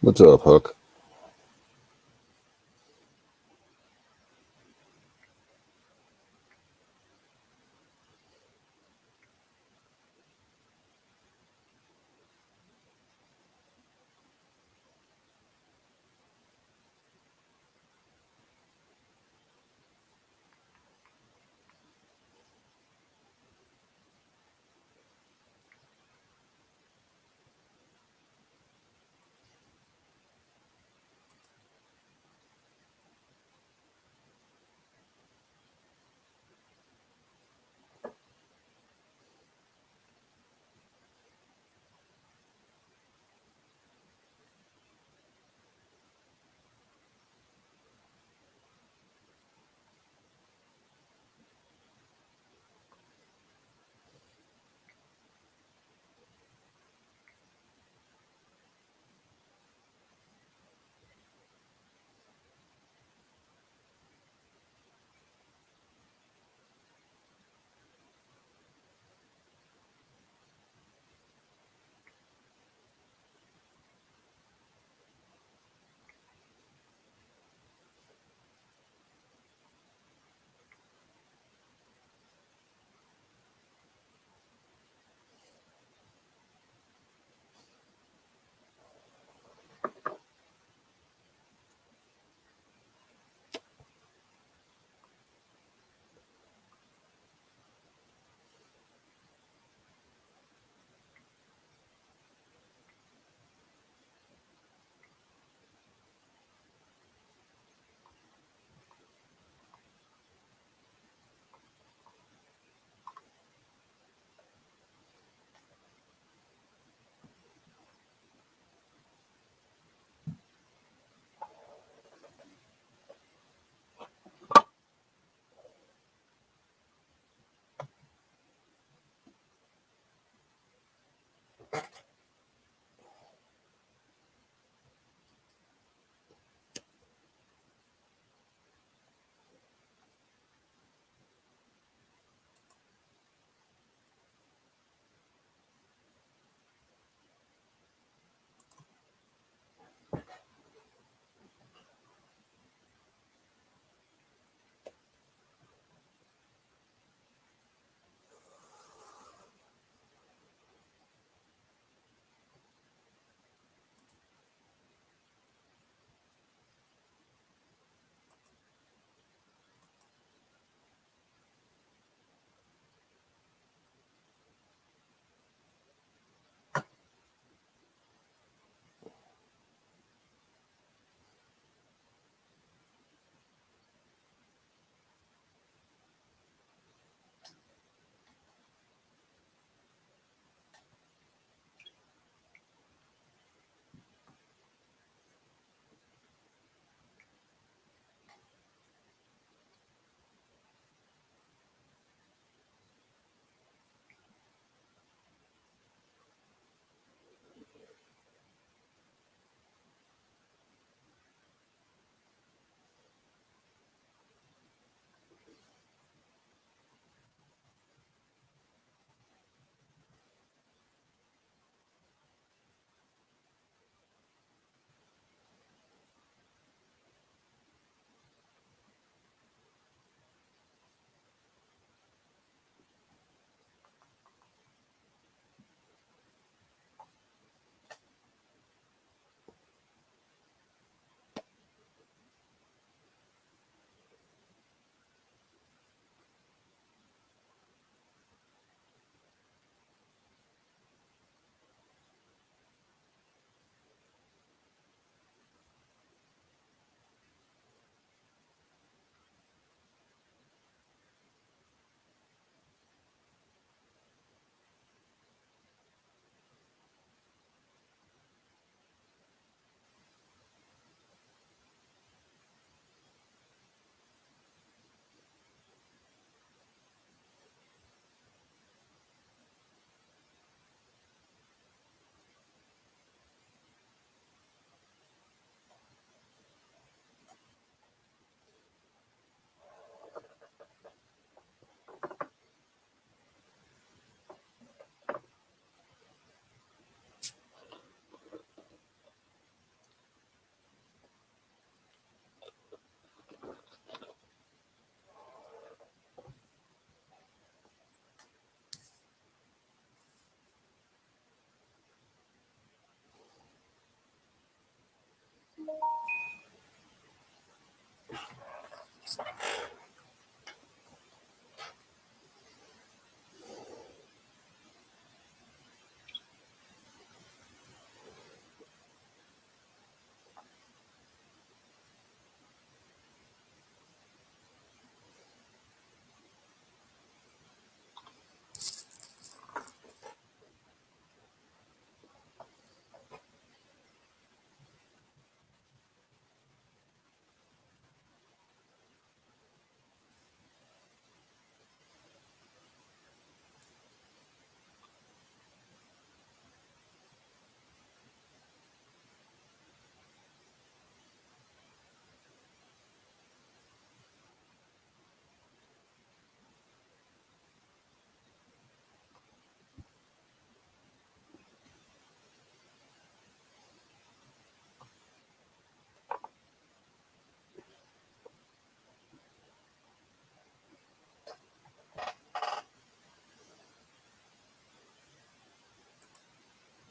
What's up, Huck?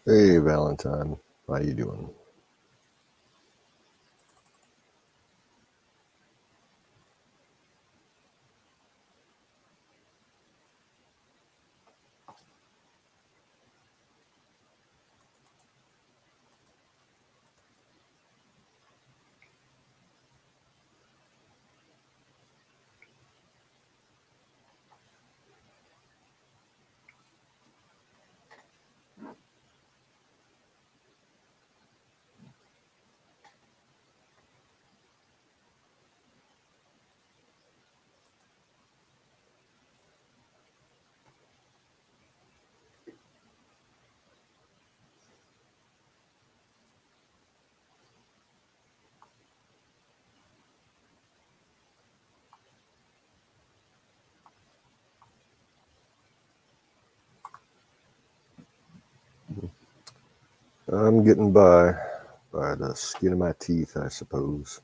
Hey, Valentine. How you doing? I'm getting by the skin of my teeth, I suppose.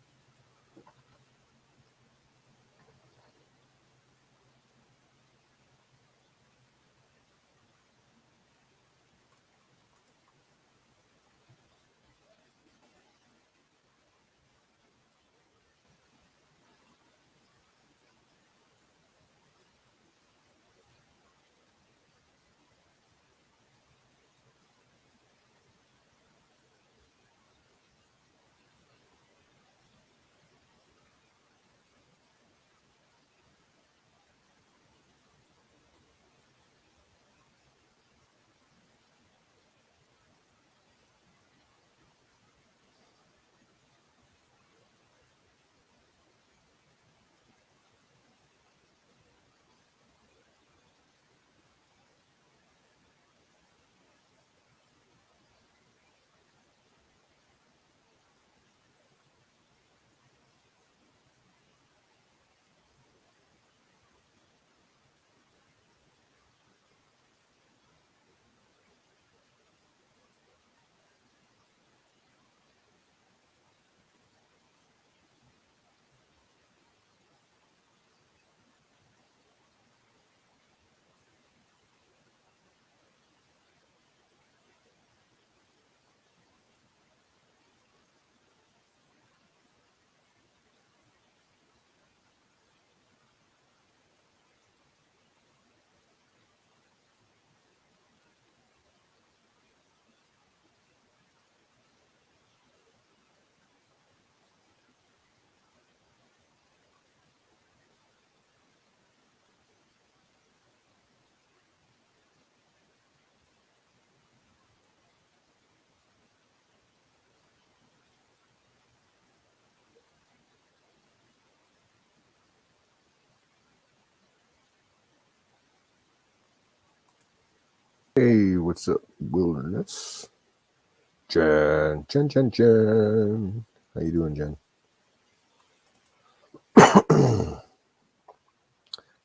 Hey, what's up, Wilderness? Jen. How you doing, Jen?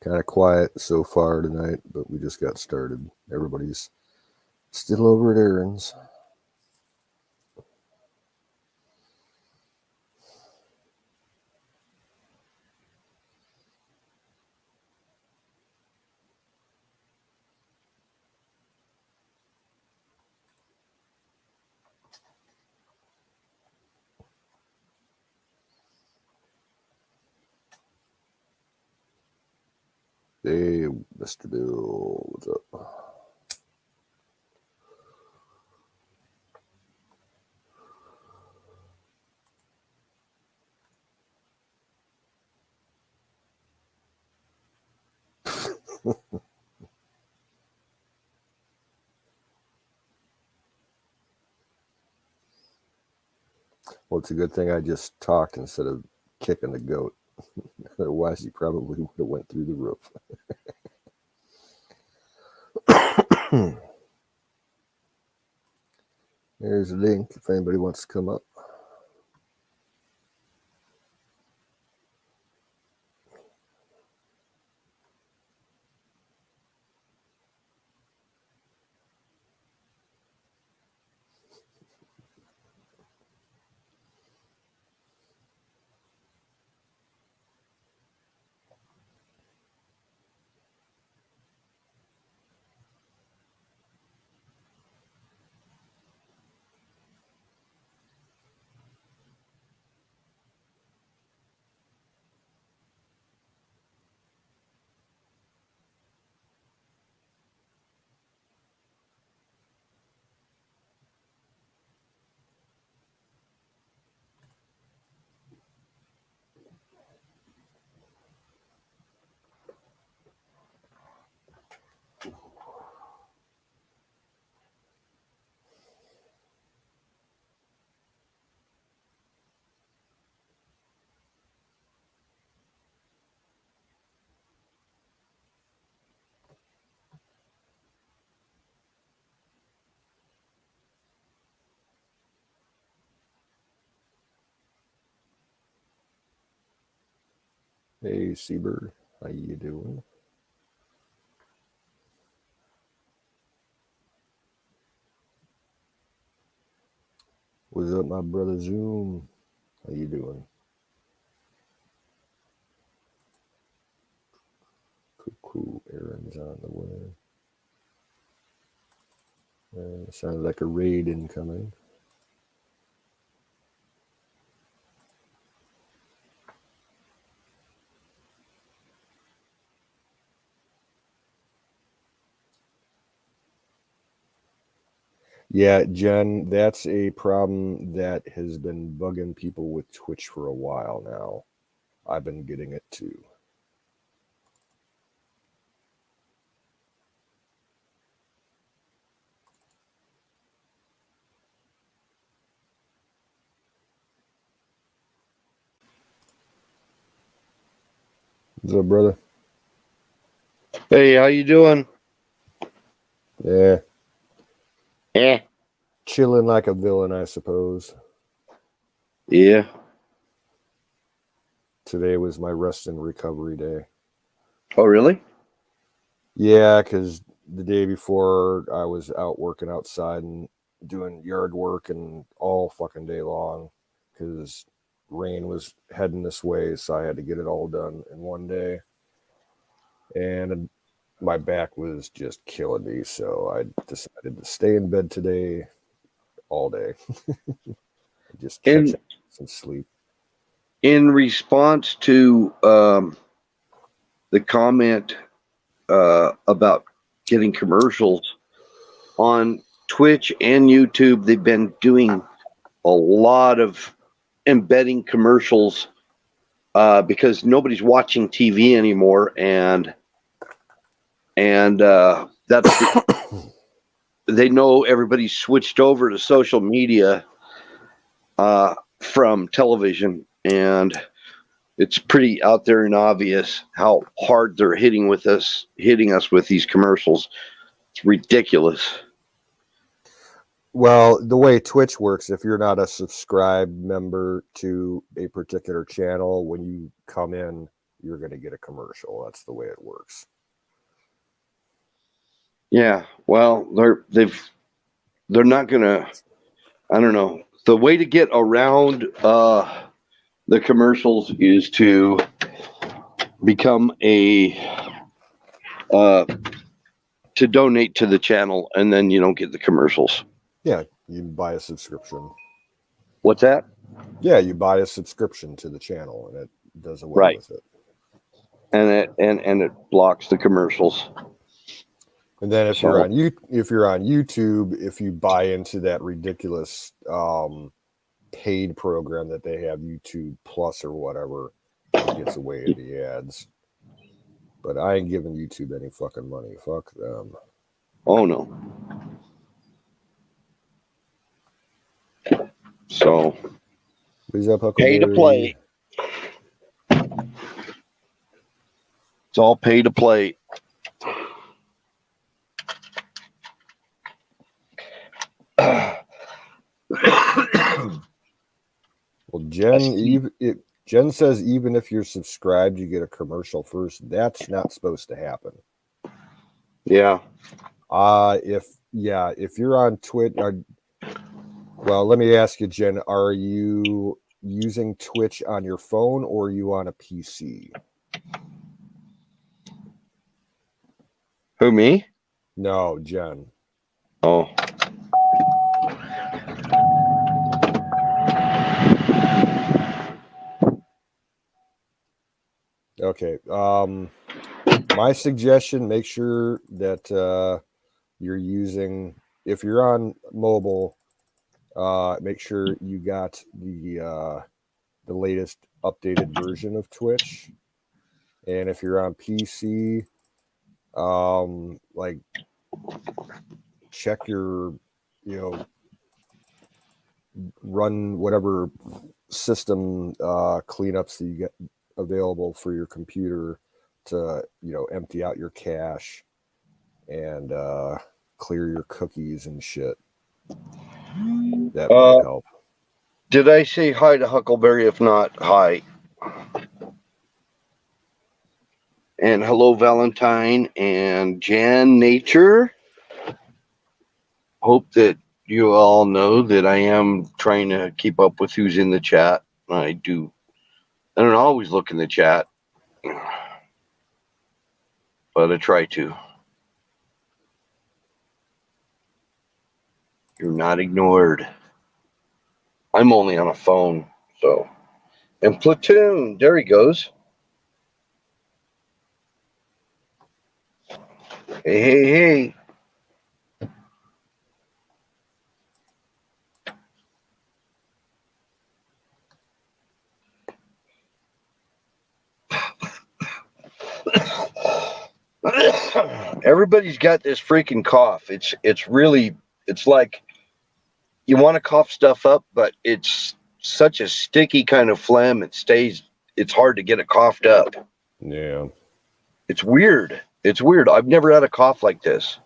Kind of quiet so far tonight, but we just got started. Everybody's still over at Aaron's. Hey, Mr. Bill, what's up? Well, it's a good thing I just talked instead of kicking the goat. Otherwise, he probably would have went through the roof. There's a link if anybody wants to come up. Hey, Seabird, how you doing? What's up, my brother Zoom? How you doing? Cool. Aaron's on the way. Sounds like a raid incoming. Yeah, Jen, that's a problem that has been bugging people with Twitch for a while now. I've been getting it too. What's up, brother? Hey, how you doing? Yeah. Eh. Chilling like a villain, I suppose. Yeah. Today was my rest and recovery day. Oh, really? Yeah, because the day before I was out working outside and doing yard work and all fucking day long because rain was heading this way, so I had to get it all done in one day. And my back was just killing me, so I decided to stay in bed today all day. Just catch In up some sleep. in response to the comment about getting commercials on Twitch and YouTube, they've been doing a lot of embedding commercials because nobody's watching TV anymore, and that's they know everybody's switched over to social media from television, and it's pretty out there and obvious how hard they're hitting us with these commercials. It's ridiculous. Well, the way Twitch works, if you're not a subscribed member to a particular channel, when you come in, you're going to get a commercial. That's the way it works. Yeah, well, they're not gonna. I don't know. The way to get around the commercials is to become to donate to the channel, and then you don't get the commercials. Yeah, you buy a subscription. What's that? Yeah, you buy a subscription to the channel, and it does away Right. with it. and it blocks the commercials. And then if you're on YouTube, if you buy into that ridiculous paid program that they have, YouTube Plus or whatever, it gets away in the ads. But I ain't giving YouTube any fucking money. Fuck them. Oh no. So Who's up, pay to play. It's all pay to play. Well, Jen says even if you're subscribed, you get a commercial first. That's not supposed to happen. Yeah. If you're on Twitch, well, let me ask you, Jen, are you using Twitch on your phone or are you on a PC? Who, me? No, Jen. Oh. Okay. My suggestion, make sure that you're using, if you're on mobile, make sure you got the latest updated version of Twitch. And if you're on PC, like check your, run whatever system cleanups that you get available for your computer to, empty out your cache and clear your cookies and shit. That might help. Did I say hi to Huckleberry? If not, hi. And hello, Valentine and Jan Nature. Hope that you all know that I am trying to keep up with who's in the chat. I don't always look in the chat, but I try to. You're not ignored. I'm only on a phone, so. And Platoon, there he goes. Hey. Everybody's got this freaking cough. It's like you want to cough stuff up, but it's such a sticky kind of phlegm. It's hard to get it coughed up. Yeah. It's weird. I've never had a cough like this.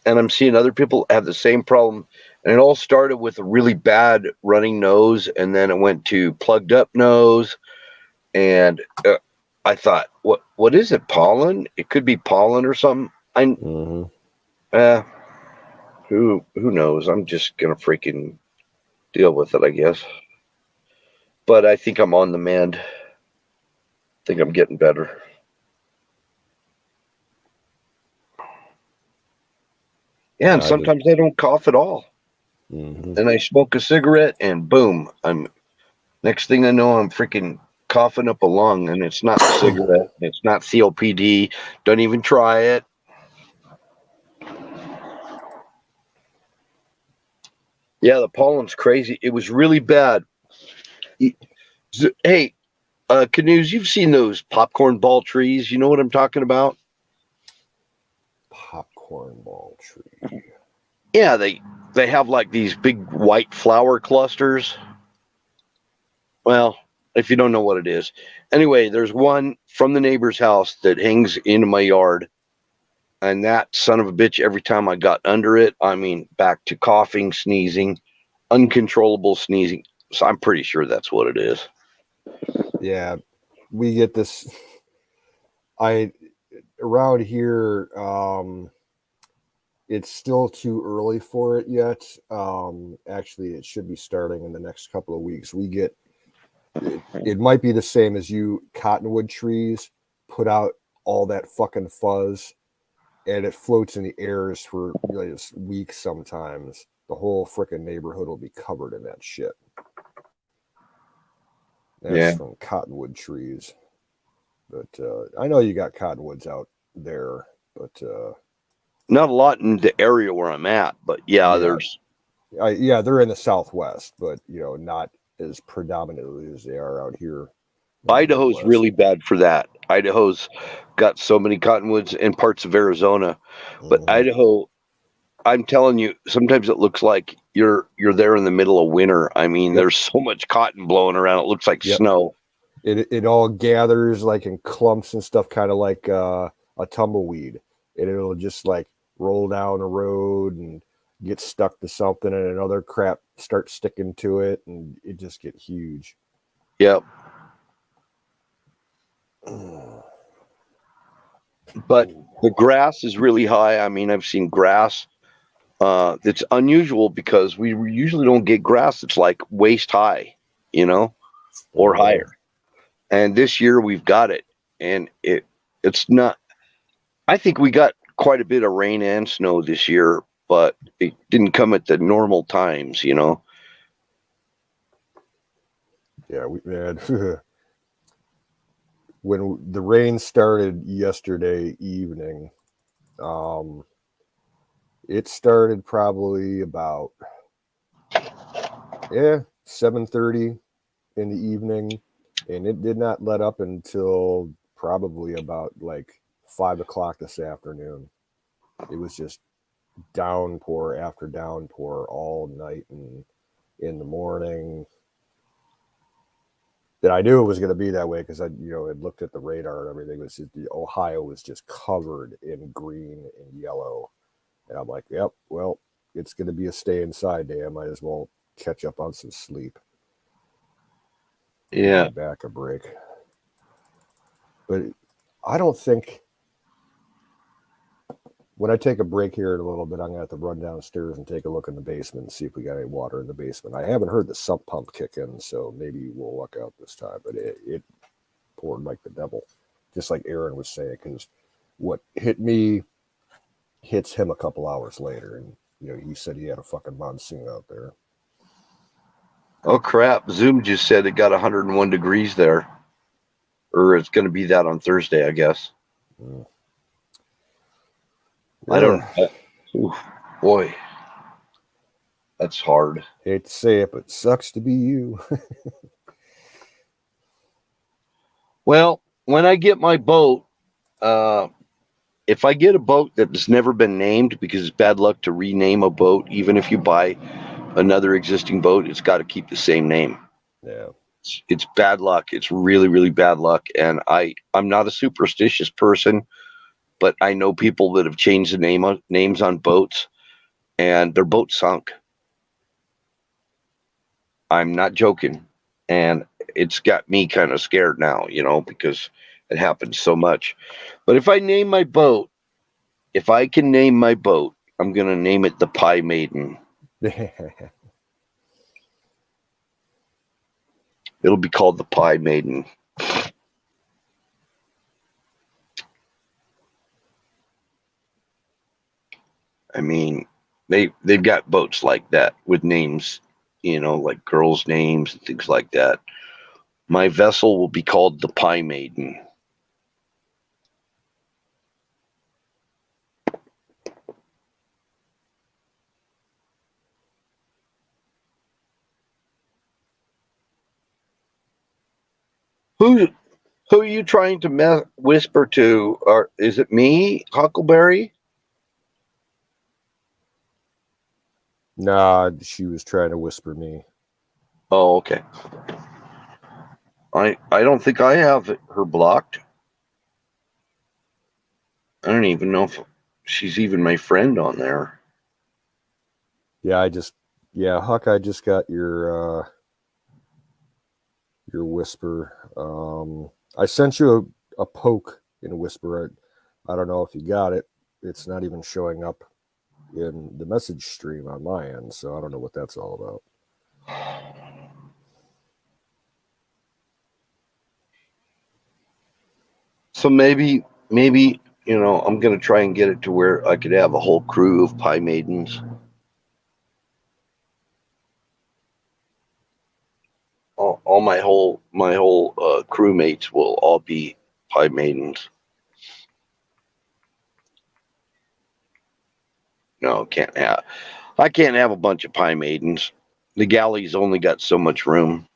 And I'm seeing other people have the same problem. And it all started with a really bad running nose, and then it went to plugged up nose. And I thought, what is it? Pollen? It could be pollen or something. Who knows? I'm just gonna freaking deal with it, I guess. But I think I'm on the mend. I think I'm getting better. Yeah, and sometimes I don't cough at all. And I smoke a cigarette, and boom, next thing I know, I'm freaking coughing up a lung, and it's not a cigarette, it's not COPD. Don't even try it. Yeah, the pollen's crazy. It was really bad. Hey, Canoes, you've seen those popcorn ball trees. You know what I'm talking about? Popcorn ball tree. Yeah, they have like these big white flower clusters. Well, if you don't know what it is. Anyway, there's one from the neighbor's house that hangs into my yard. And that son of a bitch, every time I got under it, back to coughing, sneezing, uncontrollable sneezing. So I'm pretty sure that's what it is. Yeah, we get this. Around here, it's still too early for it yet. Actually, it should be starting in the next couple of weeks. We get it might be the same as you. Cottonwood trees put out all that fucking fuzz, and it floats in the airs for weeks sometimes. The whole freaking neighborhood will be covered in that shit. That's from cottonwood trees. But I know you got cottonwoods out there, but Not a lot in the area where I'm at, but yeah, yeah, there's yeah, they're in the Southwest, but not as predominantly as they are out here in the Idaho's Midwest. really bad for that. Idaho's got so many cottonwoods and parts of Arizona, but Mhm. Idaho, I'm telling you, sometimes it looks like you're there in the middle of winter. I mean, Yep, there's so much cotton blowing around, it looks like yep. snow. It all gathers like in clumps and stuff, kind of like a tumbleweed, and it'll just like roll down a road and get stuck to something, and another crap starts sticking to it, and it just get huge. Yep. But the grass is really high. I mean, I've seen grass. It's unusual because we usually don't get grass that's like waist high, you know, or Yeah, higher. And this year we've got it, and it's not. I think we got quite a bit of rain and snow this year, but it didn't come at the normal times, you know. yeah. We man, when the rain started yesterday evening, um, it started probably about 7:30 in the evening, and it did not let up until probably about like 5 o'clock this afternoon. It was just downpour after downpour all night and in the morning. That I knew it was going to be that way because I, had looked at the radar and everything. It was just, Ohio was just covered in green and yellow, and I'm like, yep, well, it's going to be a stay inside day. I might as well catch up on some sleep. Give my Yeah. back a break. But I don't think when I take a break here in a little bit, I'm gonna have to run downstairs and take a look in the basement and see if we got any water in the basement. I haven't heard the sump pump kick in, so maybe we'll luck out this time. But it poured like the devil, just like Aaron was saying, because what hit me hits him a couple hours later, and he said he had a fucking monsoon out there. Oh crap! Zoom just said it got 101 degrees there, or it's going to be that on Thursday, I guess. Mm. I don't. Yeah, Oof, boy, that's hard. hate to say it, but sucks to be you. Well, when I get my boat, uh, if I get a boat that's never been named, because it's bad luck to rename a boat, even if you buy another existing boat, it's got to keep the same name. Yeah, It's bad luck. It's really, really bad luck. And I'm not a superstitious person, but I know people that have changed the names on boats, and their boat sunk. I'm not joking, and it's got me kind of scared now, because it happens so much. But if I can name my boat, I'm gonna name it the Pie Maiden. It'll be called the Pie Maiden. I mean, they've got boats like that with names, like girls' names and things like that. My vessel will be called the Pie Maiden. Who who are you trying to whisper to? Or is it me, Huckleberry? Nah, she was trying to whisper me. Oh, okay. I don't think I have her blocked. I don't even know if she's even my friend on there. Yeah, Huck, I just got your whisper. I sent you a poke in whisper. I don't know if you got it. It's not even showing up in the message stream on my end, so I don't know what that's all about. So maybe I'm gonna try and get it to where I could have a whole crew of Pie Maidens. All my whole crewmates will all be pie maidens. No, can't have. I can't have a bunch of pie maidens. The galley's only got so much room.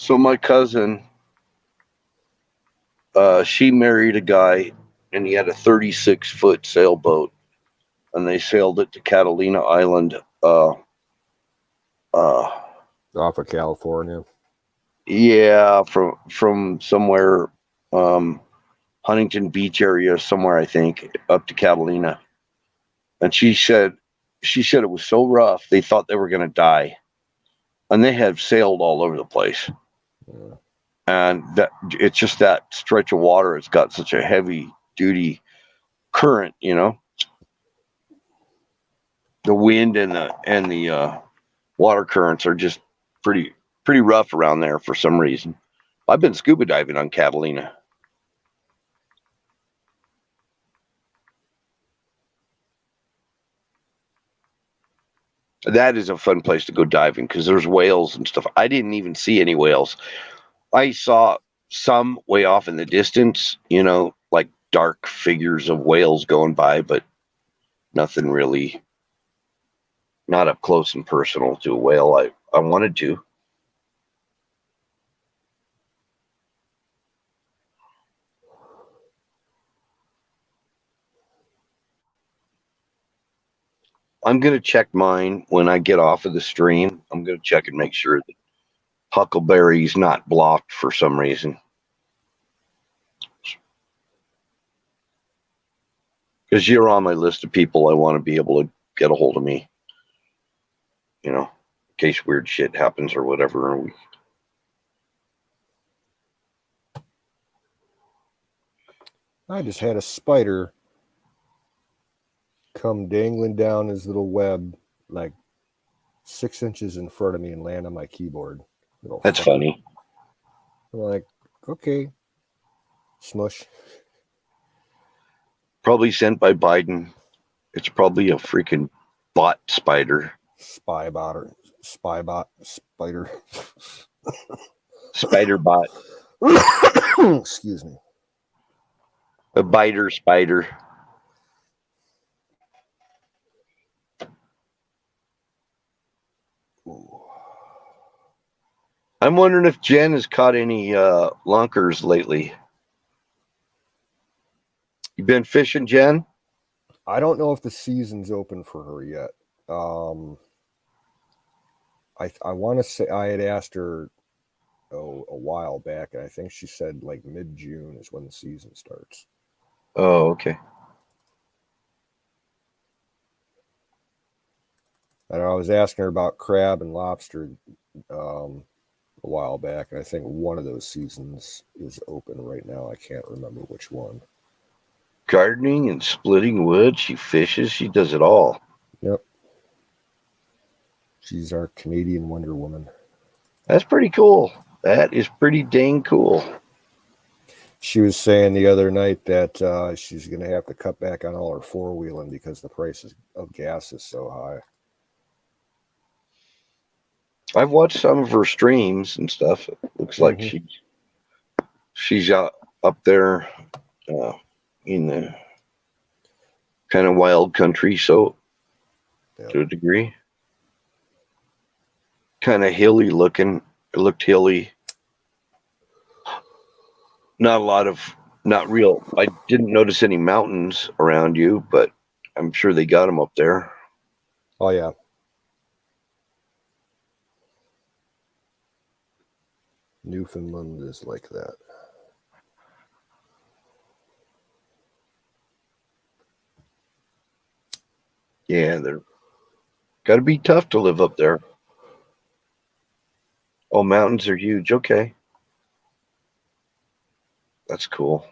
So my cousin, she married a guy, and he had a 36-foot sailboat, and they sailed it to Catalina Island. Off of California. Yeah, from somewhere, Huntington Beach area, somewhere I think, up to Catalina. And she said it was so rough they thought they were going to die, and they had sailed all over the place. Yeah. And that it's just that stretch of water. It's got such a heavy duty current, you know. The wind and the water currents are just pretty rough around there for some reason. I've been scuba diving on Catalina. That is a fun place to go diving because there's whales and stuff. I didn't even see any whales. I saw some way off in the distance, you know, like dark figures of whales going by, but nothing really, not up close and personal to a whale. I wanted to. I'm going to check mine when I get off of the stream. I'm going to check and make sure that Huckleberry's not blocked for some reason. Because you're on my list of people I want to be able to get a hold of me. You know, in case weird shit happens or whatever. I just had a spider come dangling down his little web like 6 inches in front of me and land on my keyboard. That's funny. I'm like, okay, smush. Probably sent by Biden. It's probably a freaking bot spider. Spy bot, spider. Spider bot. Excuse me. A biter spider. Ooh. I'm wondering if Jen has caught any lunkers lately. You been fishing, Jen? I don't know if the season's open for her yet. I want to say I had asked her a while back, and I think she said like mid-June is when the season starts. Oh, okay. And I was asking her about crab and lobster a while back, and I think one of those seasons is open right now. I can't remember which one. Gardening and splitting wood. She fishes. She does it all. Yep. She's our Canadian Wonder Woman. That's pretty cool. That is pretty dang cool. She was saying the other night that she's going to have to cut back on all her four-wheeling because the price of gas is so high. I've watched some of her streams and stuff. It looks like she's up there in the kind of wild country, so to a degree. Kind of hilly looking. It looked hilly. Not real. I didn't notice any mountains around you, but I'm sure they got them up there. Oh, yeah. Newfoundland is like that. Yeah, they're got to be tough to live up there. Oh, mountains are huge. Okay. That's cool.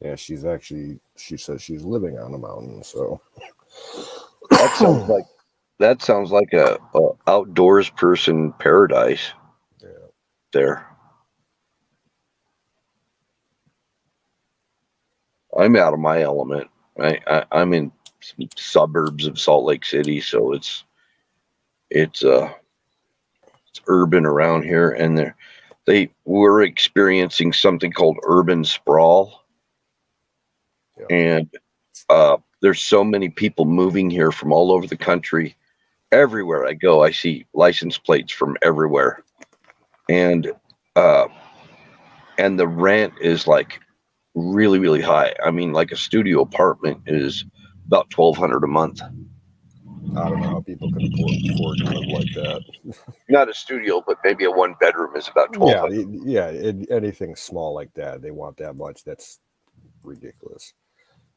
Yeah, she says she's living on a mountain, so That that sounds like a outdoors person paradise Yeah. there. I'm out of my element. I'm in some suburbs of Salt Lake City, so it's it's urban around here, and they were experiencing something called urban sprawl, Yeah. and there's so many people moving here from all over the country. Everywhere I go, I see license plates from everywhere, and uh, and the rent is like really really high. I mean, like a studio apartment is about 1,200 a month. I don't know how people can afford to live like that. Not a studio, but maybe a one bedroom is about Yeah, 1,200. yeah. Anything small like that, they want that much. That's ridiculous.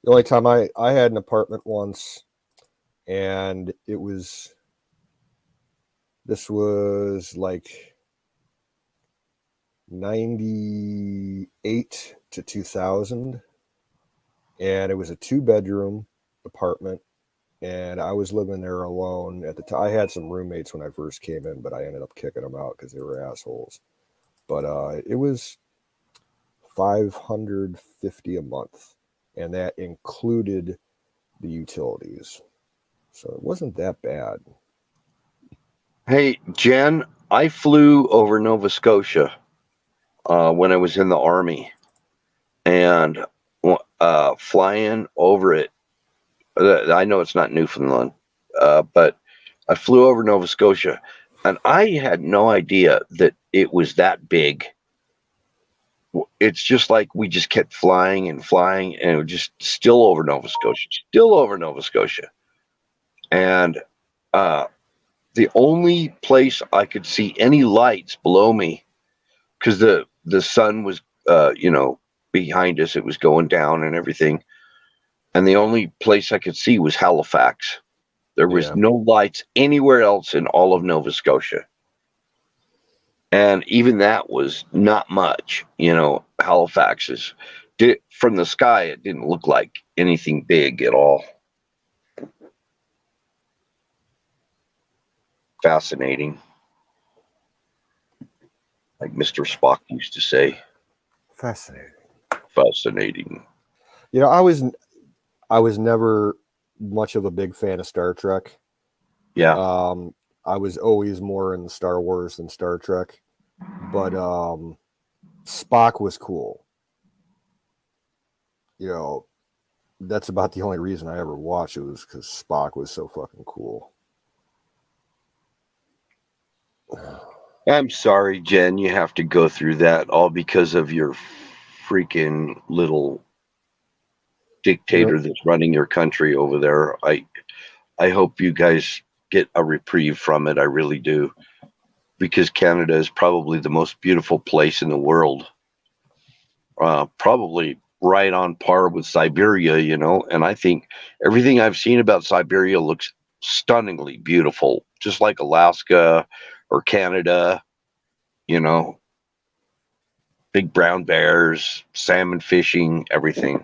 The only time I had an apartment once, and this was like 98 to 2000, and it was a 2 bedroom apartment, and I was living there alone at the time. I had some roommates when I first came in, but I ended up kicking them out because they were assholes. But it was 550 a month, and that included the utilities, so it wasn't that bad. Hey, Jen, I flew over Nova Scotia when I was in the Army, and flying over it, I know it's not Newfoundland, but I flew over Nova Scotia, and I had no idea that it was that big. It's just like we just kept flying and flying, and it was just still over Nova Scotia, still over Nova Scotia. And uh, the only place I could see any lights below me, because the sun was, behind us, it was going down and everything. And the only place I could see was Halifax. There was Yeah, no lights anywhere else in all of Nova Scotia. And even that was not much. Halifax from the sky, it didn't look like anything big at all. Fascinating, like Mr. Spock used to say. fascinating. Fascinating. You know, I was never much of a big fan of Star Trek. Yeah. Um, I was always more in Star Wars than Star Trek, but Spock was cool. You know, that's about the only reason I ever watched it, was because Spock was so fucking cool. I'm sorry, Jen, you have to go through that all because of your freaking little You know, dictator that's running your country over there. I hope you guys get a reprieve from it. I really do. Because Canada is probably the most beautiful place in the world. Probably right on par with Siberia. And I think everything I've seen about Siberia looks stunningly beautiful, just like Alaska or Canada, you know, big brown bears, salmon fishing, everything.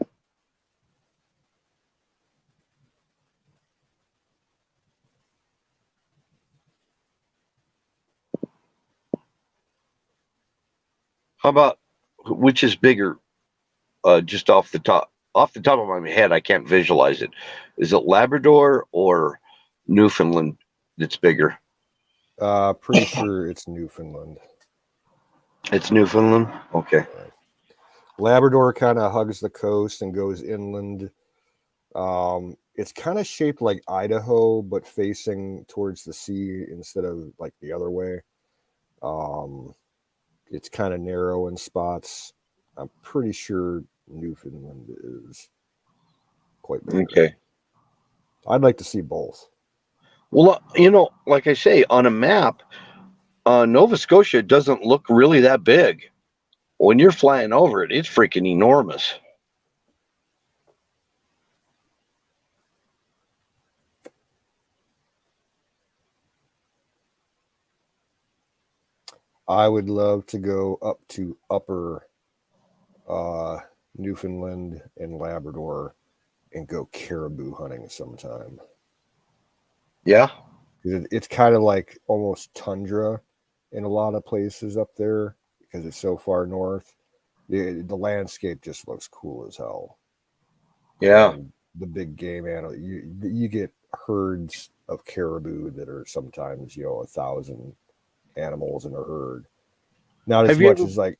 How about which is bigger? Just off the top of my head, I can't visualize it. Is it Labrador or Newfoundland that's bigger? pretty sure it's Newfoundland. It's Newfoundland. Okay. Yeah. Labrador kind of hugs the coast and goes inland. It's kind of shaped like Idaho, but facing towards the sea instead of like the other way. Um, it's kind of narrow in spots. I'm pretty sure Newfoundland is quite bigger. Okay. I'd like to see both. Well, like I say, on a map, Nova Scotia doesn't look really that big. When you're flying over it, it's freaking enormous. I would love to go up to upper uh, Newfoundland and Labrador and go caribou hunting sometime. Yeah. It's kind of like almost tundra in a lot of places up there because it's so far north. The landscape just looks cool as hell. Yeah. And the big game animal, you get herds of caribou that are sometimes 1,000 animals in a herd. Not as Have you much ever as like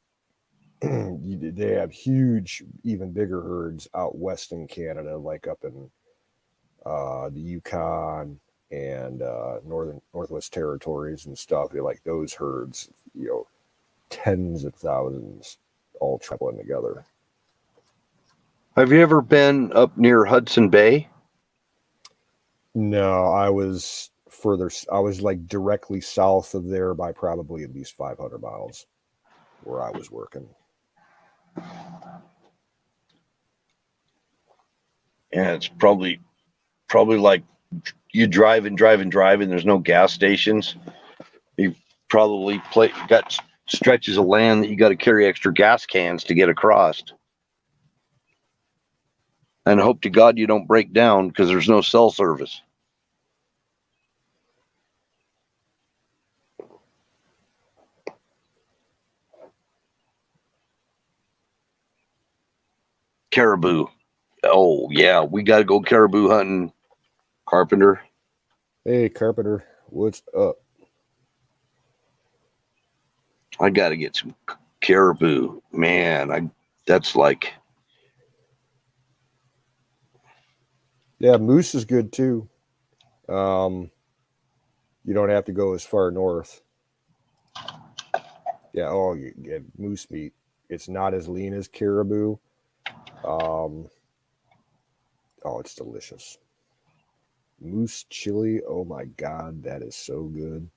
they have huge, even bigger herds out west in Canada, like up in the Yukon and Northwest Territories and stuff. They like those herds, tens of thousands all traveling together. have you ever been up near Hudson Bay? No, I was further. I was like directly south of there by probably at least 500 miles where I was working. Yeah, it's probably like you drive and drive and drive, and there's no gas stations. You probably got stretches of land that you got to carry extra gas cans to get across, and hope to God you don't break down because there's no cell service. Caribou. Oh yeah, we got to go caribou hunting, Carpenter. Hey, Carpenter, what's up? I got to get some caribou, man. That's like Yeah, moose is good too. You don't have to go as far north. Yeah, oh, you get moose meat. It's not as lean as caribou. Oh, it's delicious. Moose chili. Oh my god, that is so good.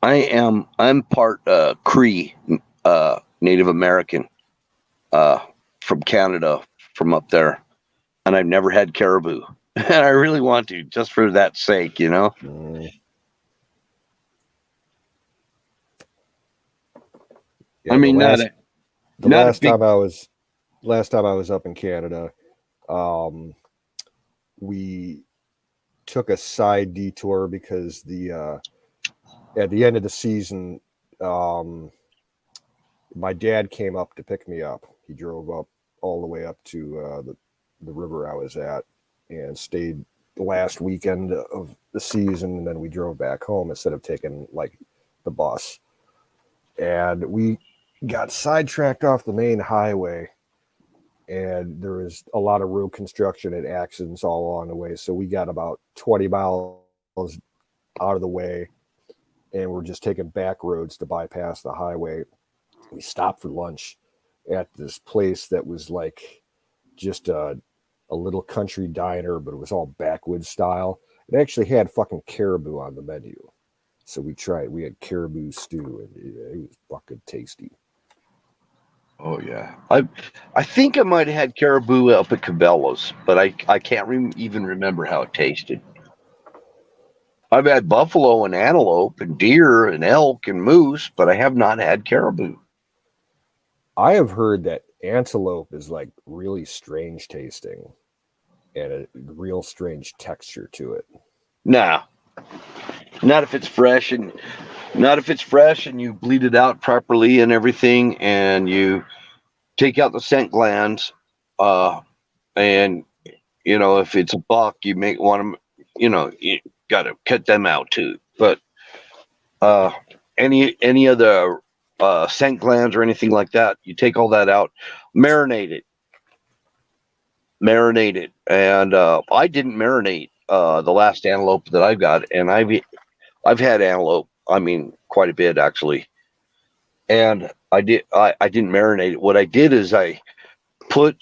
I'm part Cree, Native American, from Canada, from up there, and I've never had caribou, and I really want to, just for that sake, Mm. I Yeah, mean, the not a big. last time I was up in Canada, um, we took a side detour because the at the end of the season, um, my dad came up to pick me up. He drove up all the way up to the river I was at and stayed the last weekend of the season, and then we drove back home instead of taking like the bus. And we got sidetracked off the main highway, and there was a lot of road construction and accidents all along the way. So we got about 20 miles out of the way, and we're just taking back roads to bypass the highway. We stopped for lunch at this place that was like just a little country diner, but it was all backwoods style. It actually had fucking caribou on the menu. So we tried. We had caribou stew, and it was fucking tasty. Oh yeah, I think I might have had caribou up at Cabela's, but I can't even remember how it tasted. I've had buffalo and antelope and deer and elk and moose, but I have not had caribou. I have heard that antelope is like really strange tasting and a real strange texture to it. Nah, not if it's fresh and not if it's fresh and you bleed it out properly and everything, and you take out the scent glands. And if it's a buck, you may want to, you got to cut them out too. But uh, any of the scent glands or anything like that, you take all that out, marinate it, and I didn't marinate the last antelope that I got, and I've had antelope. I mean, quite a bit actually, and I didn't marinate it. What I did is put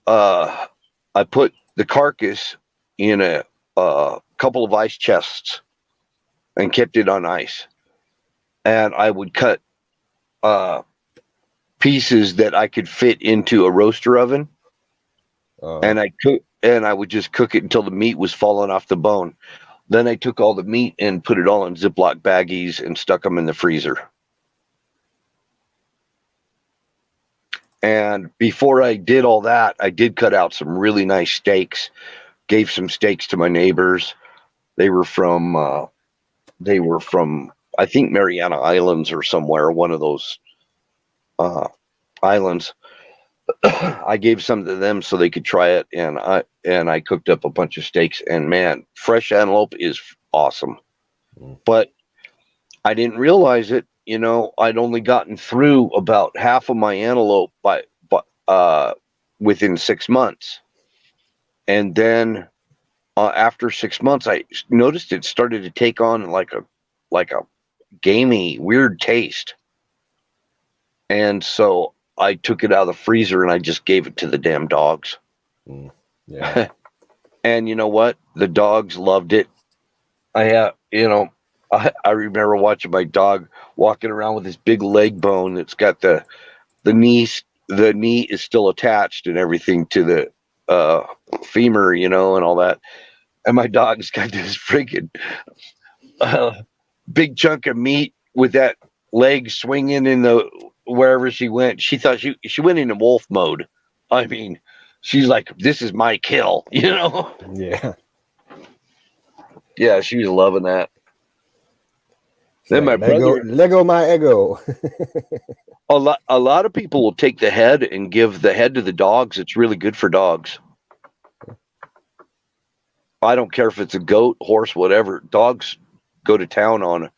uh, I put the carcass in a couple of ice chests and kept it on ice. And I would cut uh, pieces that I could fit into a roaster oven, and I would just cook it until the meat was falling off the bone. Then I took all the meat and put it all in Ziploc baggies and stuck them in the freezer. And before I did all that, I did cut out some really nice steaks. Gave some steaks to my neighbors. They were from They were from, I think, Mariana Islands or somewhere, one of those uh, islands. I gave some to them so they could try it, and I cooked up a bunch of steaks. And man, fresh antelope is awesome. Mm. But I didn't realize it. I'd only gotten through about half of my antelope by within 6 months, and then after 6 months, I noticed it started to take on like a gamey, weird taste. And so I took it out of the freezer and I just gave it to the damn dogs. Mm. Yeah. And you know what? The dogs loved it. I remember watching my dog walking around with this big leg bone that's got the knee. The knee is still attached and everything to the femur, and all that. And my dog's got this freaking uh, big chunk of meat with that leg swinging in the wherever she went. She thought she went into wolf mode. I mean, she's like, "This is my kill," Yeah. Yeah, she was loving that. It's Then like my brother, Lego my ego. a lot of people will take the head and give the head to the dogs. It's really good for dogs. I don't care if it's a goat, horse, whatever. Dogs go to town on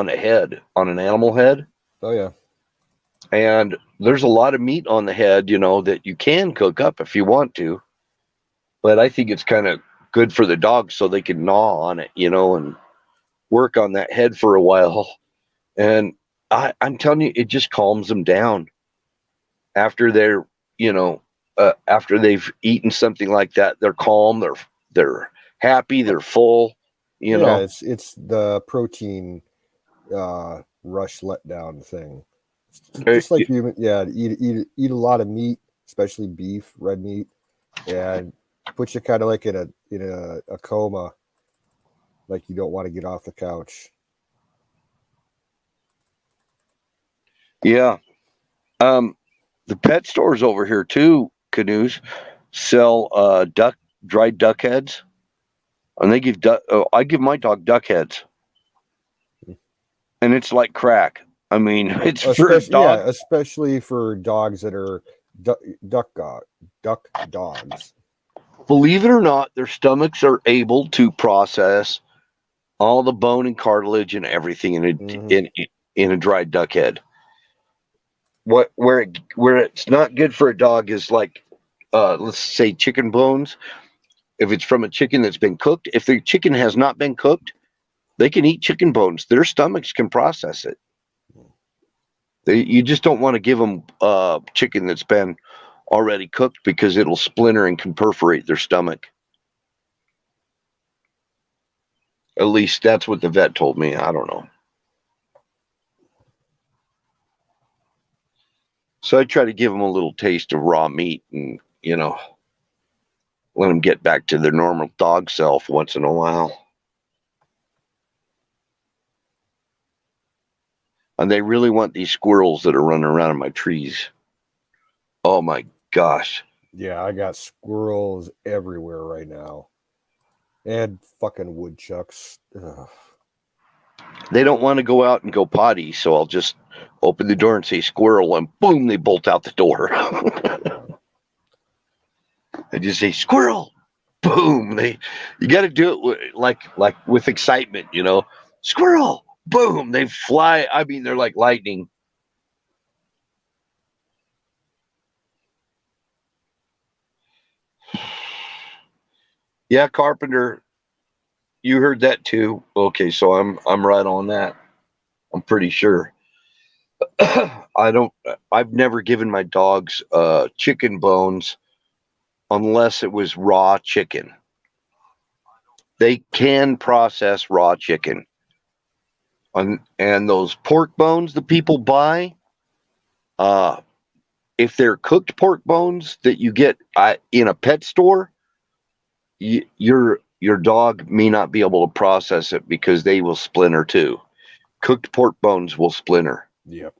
a head, on an animal head. Oh yeah. And there's a lot of meat on the head, that you can cook up if you want to. But I think it's kind of good for the dogs so they can gnaw on it, and work on that head for a while. And I'm telling you, it just calms them down after after they've eaten something like that. They're calm. They're happy. They're full. Yeah, it's the protein rush letdown thing. Uh, Just like human, yeah, eat a lot of meat, especially beef, red meat, and puts you kind of like in a coma, like you don't want to get off the couch. Yeah. The pet stores over here too, Canoes, sell dried duck heads, and they give I give my dog duck heads, and it's like crack. I mean, it's for a dog. Especially for dogs that are duck duck dogs. Believe it or not, their stomachs are able to process all the bone and cartilage and everything Mm-hmm. in a dried duck head. Where it's not good for a dog is like, let's say, chicken bones. If it's from a chicken that's been cooked, if the chicken has not been cooked, they can eat chicken bones. Their stomachs can process it. You just don't want to give them chicken that's been already cooked because it'll splinter and can perforate their stomach. At least that's what the vet told me. I don't know. So I try to give them a little taste of raw meat and, let them get back to their normal dog self once in a while. And they really want these squirrels that are running around in my trees. Oh my gosh. Yeah, I got squirrels everywhere right now, and fucking woodchucks. Ugh. They don't want to go out and go potty, so I'll just open the door and say squirrel, and boom, they bolt out the door. I just say squirrel, boom. You got to do it like with excitement, Squirrel, boom, they fly. I mean, they're like lightning. Yeah, Carpenter, you heard that too. Okay, so I'm right on that. I'm pretty sure. I've never given my dogs chicken bones unless it was raw chicken. They can process raw chicken. And those pork bones that people buy, uh, if they're cooked pork bones that you get in a pet store, your dog may not be able to process it because they will splinter too. Cooked pork bones will splinter. Yep.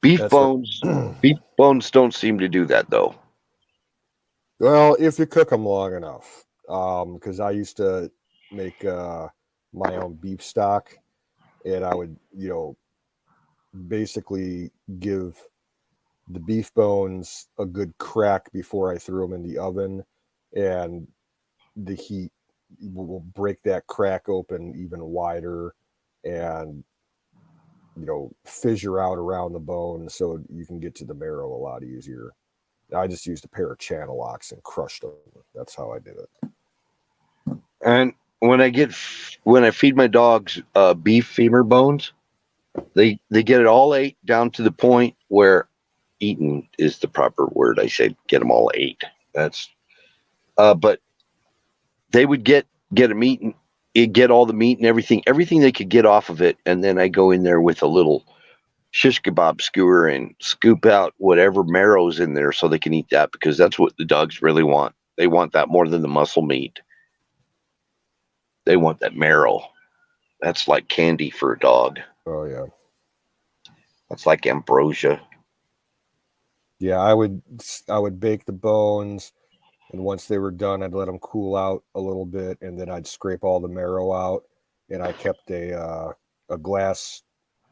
Beef That's what. bones, beef bones don't seem to do that though. Well, if you cook them long enough. because I used to make my own beef stock, and I would, basically give the beef bones a good crack before I threw them in the oven, and the heat will break that crack open even wider, and fissure out around the bone so you can get to the marrow a lot easier. I just used a pair of channel locks and crushed them. That's how I did it. And when I feed my dogs beef femur bones, they get it all ate down to the point where eaten is the proper word. I said get them all ate. That's but they would get them eaten, get all the meat and everything they could get off of it, and then I go in there with a little shish kebab skewer and scoop out whatever marrow's in there so they can eat that, because that's what the dogs really want. They want that more than the muscle meat. They want that marrow. That's like candy for a dog. Oh yeah. That's like ambrosia. Yeah, I would bake the bones, and once they were done, I'd let them cool out a little bit, and then I'd scrape all the marrow out, and I kept a glass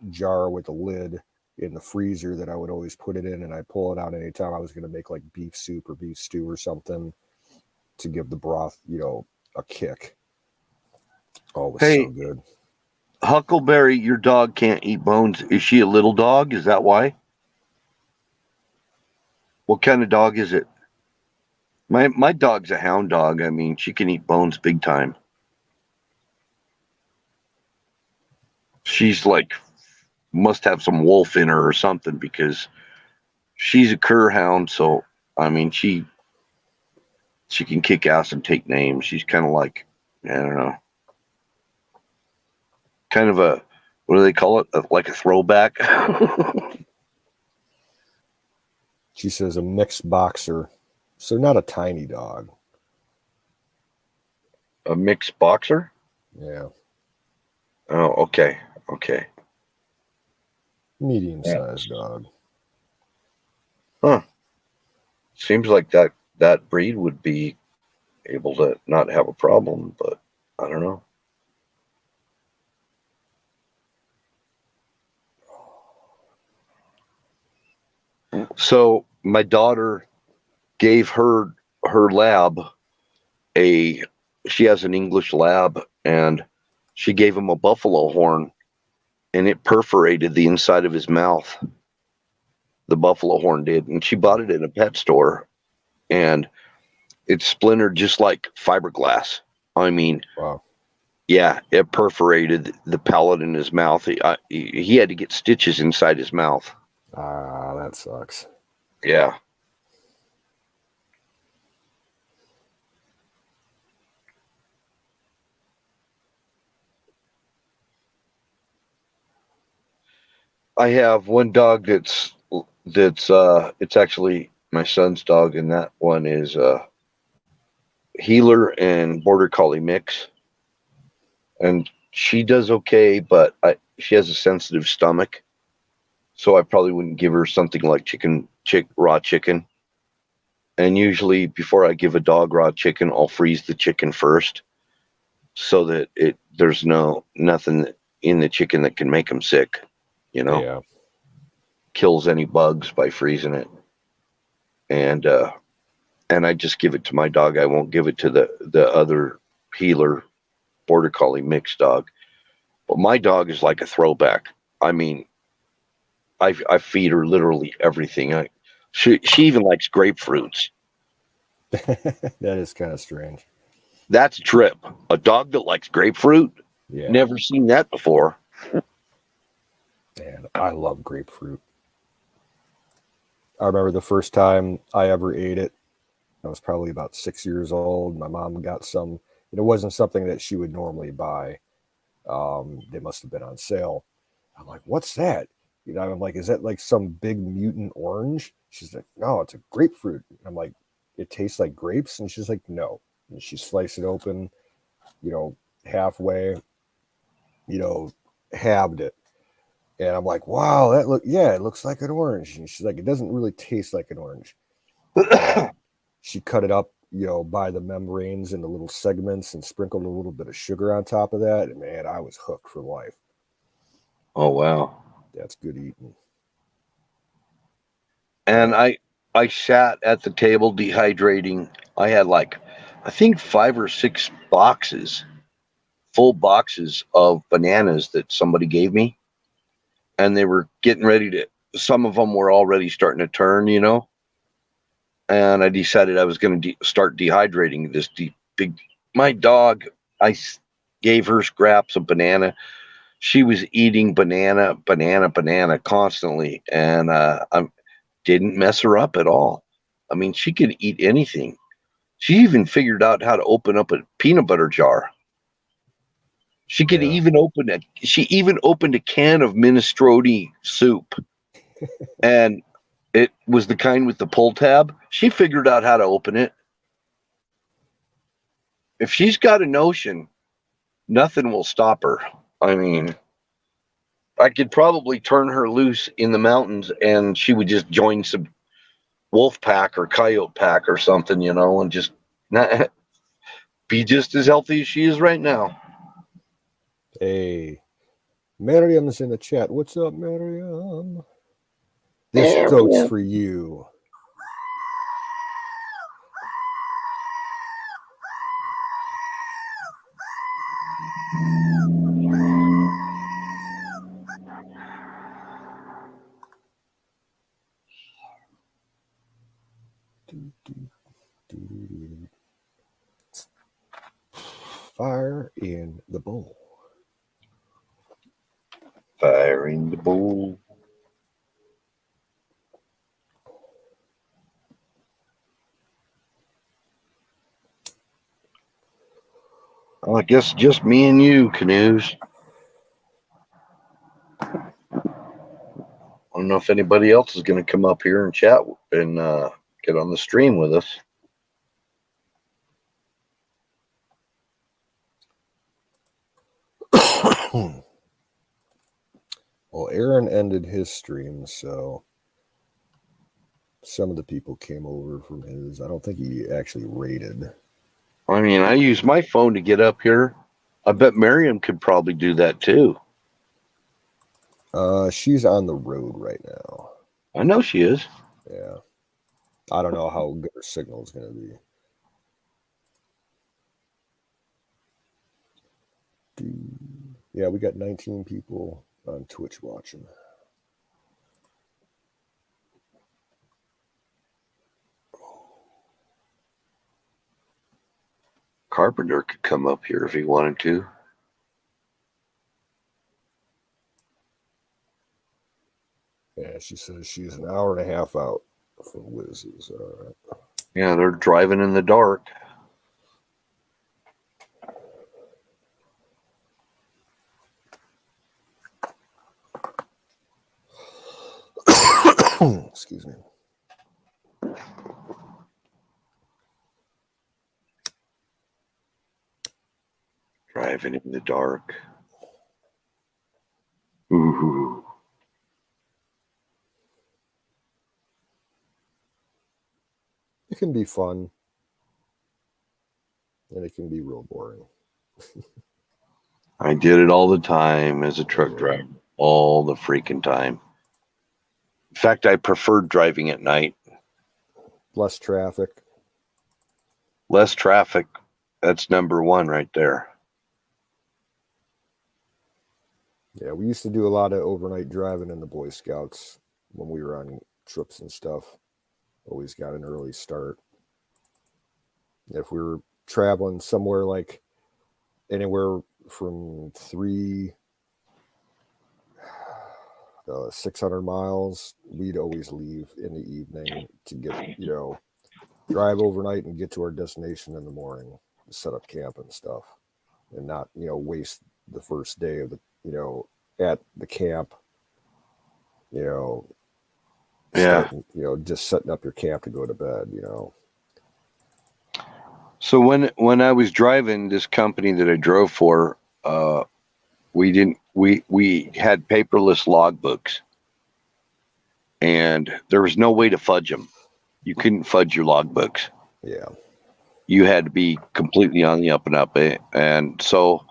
jar with a lid in the freezer that I would always put it in, and I'd pull it out anytime I was going to make like beef soup or beef stew or something to give the broth, a kick. Oh, it was so good. Huckleberry, your dog can't eat bones. Is she a little dog? Is that why? What kind of dog is it? My dog's a hound dog. I mean, she can eat bones big time. She's like, must have some wolf in her or something, because she's a cur hound. So, I mean, she can kick ass and take names. She's kind of like, I don't know, kind of a, what do they call it? Like a throwback. She says a mixed boxer, so not a tiny dog. A mixed boxer? Yeah. Oh, okay. Medium-sized dog. Huh. Seems like that breed would be able to not have a problem, but I don't know. So my daughter gave her lab she has an English lab, and she gave him a buffalo horn, and it perforated the inside of his mouth. The buffalo horn did, and she bought it in a pet store, and it splintered just like fiberglass. I mean, wow. Yeah, it perforated the palate in his mouth. He had to get stitches inside his mouth. Ah, that sucks. Yeah. I have one dog that's it's actually my son's dog, and that one is Healer and Border Collie mix, and she does okay, but she has a sensitive stomach, so I probably wouldn't give her something like raw chicken. And usually, before I give a dog raw chicken, I'll freeze the chicken first, so that there's nothing in the chicken that can make them sick. Yeah. Kills any bugs by freezing it, and I just give it to my dog. I won't give it to the other Healer Border Collie mixed dog. But my dog is like a throwback. I mean, I feed her literally everything. She even likes grapefruits. That is kind of strange. That's a trip. A dog that likes grapefruit? Yeah. Never seen that before. Man, I love grapefruit. I remember the first time I ever ate it. I was probably about 6 years old. My mom got some. It wasn't something that she would normally buy. They must have been on sale. I'm like, what's that? I'm like, is that like some big mutant orange? She's like, no, it's a grapefruit. I'm like, it tastes like grapes? And she's like, no. And she sliced it open, halfway, halved it. And I'm like, wow, it looks like an orange. And she's like, it doesn't really taste like an orange. She cut it up by the membranes into little segments and sprinkled a little bit of sugar on top of that. And man, I was hooked for life. Oh, wow. That's good eating. And I sat at the table dehydrating. I had I think 5 or 6 boxes, full boxes of bananas that somebody gave me. And they were getting ready to, some of them were already starting to turn, And I decided I was going to start dehydrating this big. My dog, I gave her scraps of banana. She was eating banana constantly. And I didn't mess her up at all. I mean, she could eat anything. She even figured out how to open up a peanut butter jar. She could even open it. She even opened a can of minestrone soup. And it was the kind with the pull tab. She figured out how to open it. If she's got a notion, nothing will stop her. I mean, I could probably turn her loose in the mountains and she would just join some wolf pack or coyote pack or something, and just not be just as healthy as she is right now. Hey, Miriam's in the chat. What's up, Miriam? This goat's for you. Fire in the bowl. Fire in the bowl. Well, I guess just me and you, Canoes. I don't know if anybody else is going to come up here and chat and get on the stream with us. Well, Aaron ended his stream, so some of the people came over from his. I don't think he actually raided. I mean, I use my phone to get up here. I bet Miriam could probably do that too. She's on the road right now. I know she is. Yeah. I don't know how good her signal is going to be. Yeah, we got 19 people on Twitch watching. Carpenter could come up here if he wanted to. Yeah, she says she's an hour and a half out from Wiz's. All right. Yeah, they're driving in the dark. Excuse me. Driving in the dark. Ooh. It can be fun. And it can be real boring. I did it all the time as a truck driver. All the freaking time. In fact, I preferred driving at night. Less traffic. Less traffic. That's number one right there. Yeah, we used to do a lot of overnight driving in the Boy Scouts when we were on trips and stuff. Always got an early start. If we were traveling somewhere like anywhere from 600 miles, we'd always leave in the evening to get, drive overnight and get to our destination in the morning, set up camp and stuff, and not, waste the first day of the, at the camp, starting, just setting up your camp to go to bed, So when I was driving this company that I drove for, we had paperless logbooks, and there was no way to fudge them. You couldn't fudge your logbooks. Yeah. you had to be completely on the up and up. And so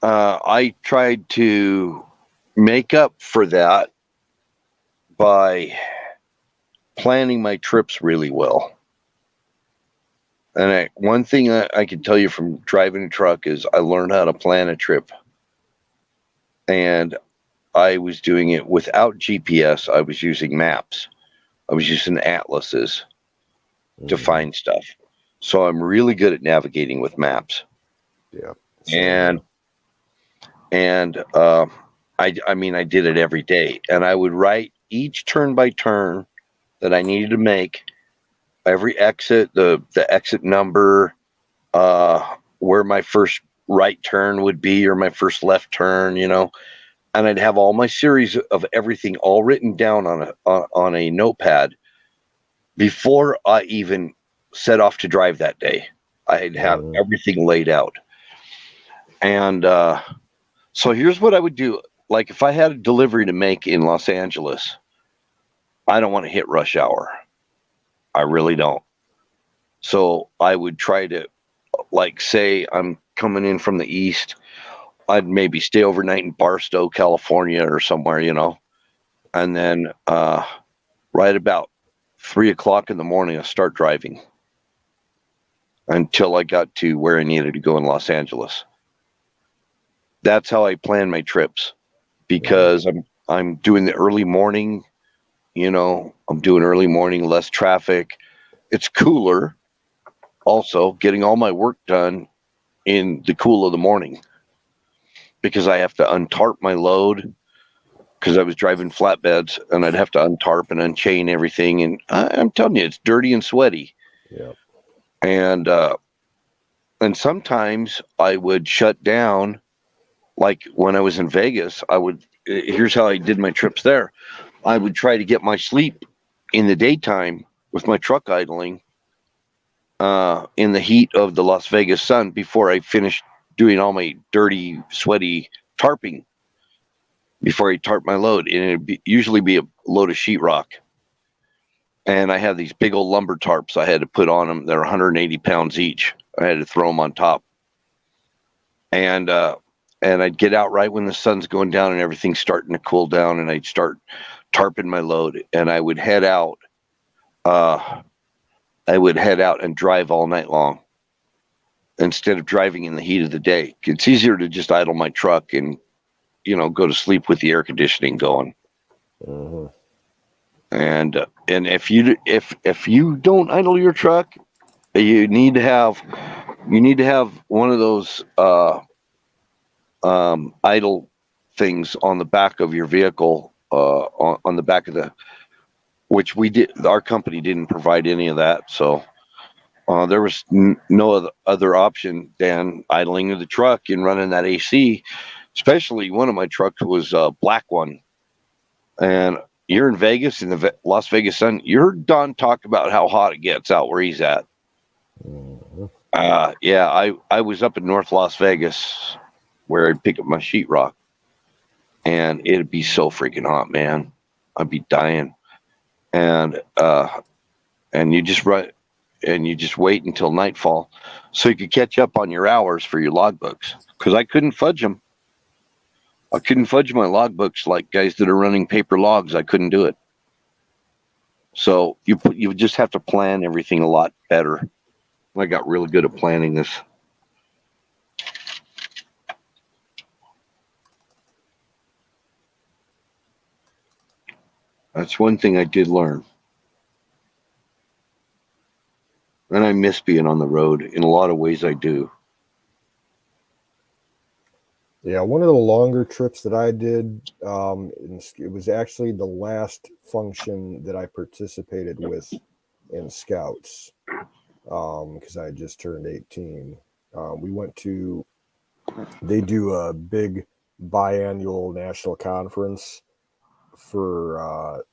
I tried to make up for that by planning my trips really well. And one thing I can tell you from driving a truck is I learned how to plan a trip. And I was doing it without GPS. I was using maps. I was using atlases to find stuff. So I'm really good at navigating with maps. Yeah. And I mean, I did it every day. And I would write each turn by turn that I needed to make, every exit, the exit number, where my first right turn would be or my first left turn, you know, and I'd have all my series of everything all written down on a notepad before I even set off to drive that day. I'd have everything laid out. And so here's what I would do. Like if I had a delivery to make in Los Angeles, I don't want to hit rush hour. I really don't. So I would try to, like, say I'm coming in from the east, I'd maybe stay overnight in Barstow, California or somewhere, you know, and then right about 3 o'clock in the morning, I start driving until I got to where I needed to go in Los Angeles. That's how I plan my trips, because I'm doing the early morning, you know, I'm doing early morning, less traffic. It's cooler. Also, getting all my work done in the cool of the morning, because I have to untarp my load, because I was driving flatbeds and I'd have to untarp and unchain everything. And I'm telling you, it's dirty and sweaty. Yeah. And sometimes I would shut down. Like when I was in Vegas, here's how I did my trips there. I would try to get my sleep in the daytime with my truck idling in the heat of the Las Vegas sun before I finished doing all my dirty, sweaty tarping, before I tarp my load. And it'd usually be a load of sheetrock. And I had these big old lumber tarps I had to put on them. They're 180 pounds each. I had to throw them on top. And I'd get out right when the sun's going down and everything's starting to cool down, and I'd start tarping my load, and I would head out. And drive all night long instead of driving in the heat of the day. It's easier to just idle my truck and, you know, go to sleep with the air conditioning going. And if you don't idle your truck, you need to have one of those idle things on the back of your vehicle, on the back of which we did. Our company didn't provide any of that, so there was no other option than idling the truck and running that AC. Especially one of my trucks was a black one, and you're in Vegas, in the Las Vegas sun. You heard Don talk about how hot it gets out where he's at. Yeah, I was up in North Las Vegas where I'd pick up my sheetrock, and it'd be so freaking hot, man. I'd be dying. And you just wait until nightfall so you could catch up on your hours for your logbooks, because I couldn't fudge them. I couldn't fudge my logbooks like guys that are running paper logs. I couldn't do it. So you just have to plan everything a lot better. I got really good at planning this. That's one thing I did learn. And I miss being on the road. In a lot of ways, I do. Yeah, one of the longer trips that I did, it was actually the last function that I participated with in Scouts, because I had just turned 18. We went to, they do a big biannual national conference for,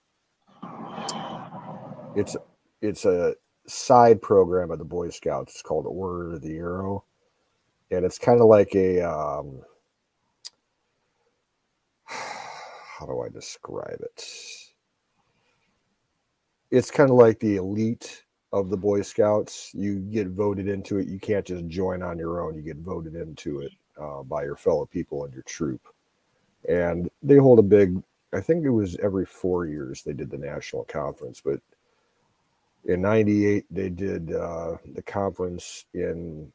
it's a side program of the Boy Scouts. It's called Order of the Arrow. And it's kind of like a, how do I describe it? It's kind of like the elite of the Boy Scouts. You get voted into it. You can't just join on your own. You get voted into it by your fellow people and your troop. And they hold a big, I think it was every 4 years they did the national conference, but in 98 they did the conference in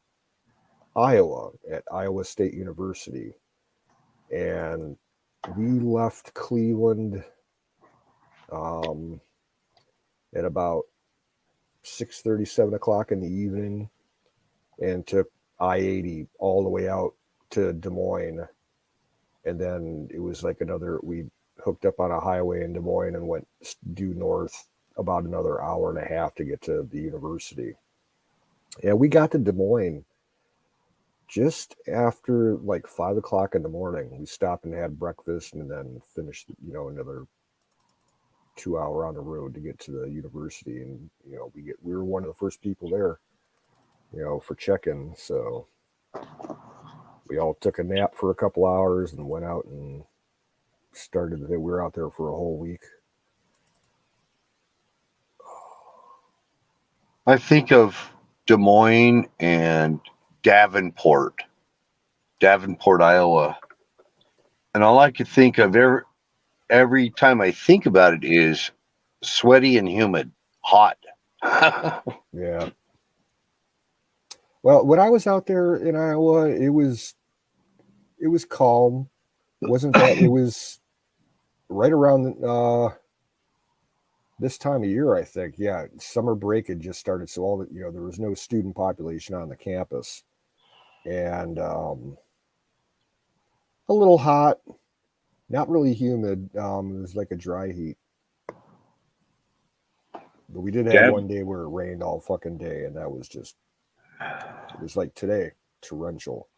Iowa at Iowa State University. And we left Cleveland at about 6:30, 7 o'clock in the evening, and took I-80 all the way out to Des Moines. And then it was like we hooked up on a highway in Des Moines and went due north about another hour and a half to get to the university. And we got to Des Moines just after like 5 o'clock in the morning. We stopped and had breakfast and then finished, another 2 hour on the road to get to the university. And, we were one of the first people there, for check-in. So we all took a nap for a couple hours and went out and started the day. We were out there for a whole week. I think of Des Moines and Davenport, Iowa. And all I could think of every time I think about it is sweaty and humid, hot. Yeah. Well, when I was out there in Iowa, it was calm. Wasn't that? It was right around this time of year, I think. Yeah, summer break had just started, so all there was no student population on the campus, and a little hot, not really humid. It was like a dry heat. But we did have one day where it rained all fucking day, and that was just, it was like today, torrential.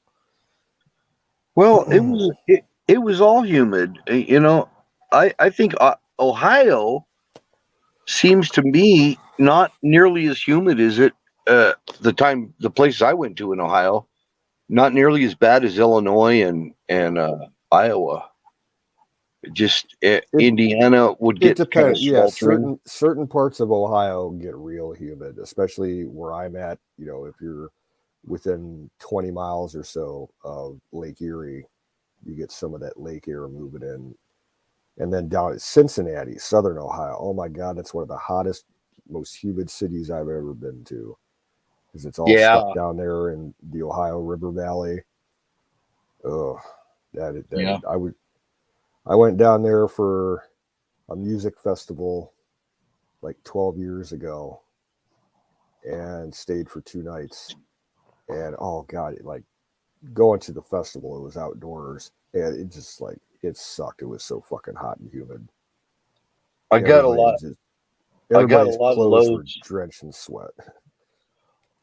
Well, it was all humid. I think Ohio seems to me not nearly as humid as it the places I went to in Ohio, not nearly as bad as Illinois and Iowa. Just Indiana would get kind of sweltering. Yeah, certain parts of Ohio get real humid, especially where I'm at. If you're within 20 miles or so of Lake Erie, you get some of that lake air moving in. And then down at Cincinnati, Southern Ohio, oh my God, that's one of the hottest, most humid cities I've ever been to, because it's all stuck down there in the Ohio River Valley. Oh, I went down there for a music festival like 12 years ago and stayed for 2 nights. And oh God, like going to the festival, it was outdoors, and it just like it sucked. It was so fucking hot and humid. I got a lot Everybody's of clothes were loads. drenched in sweat.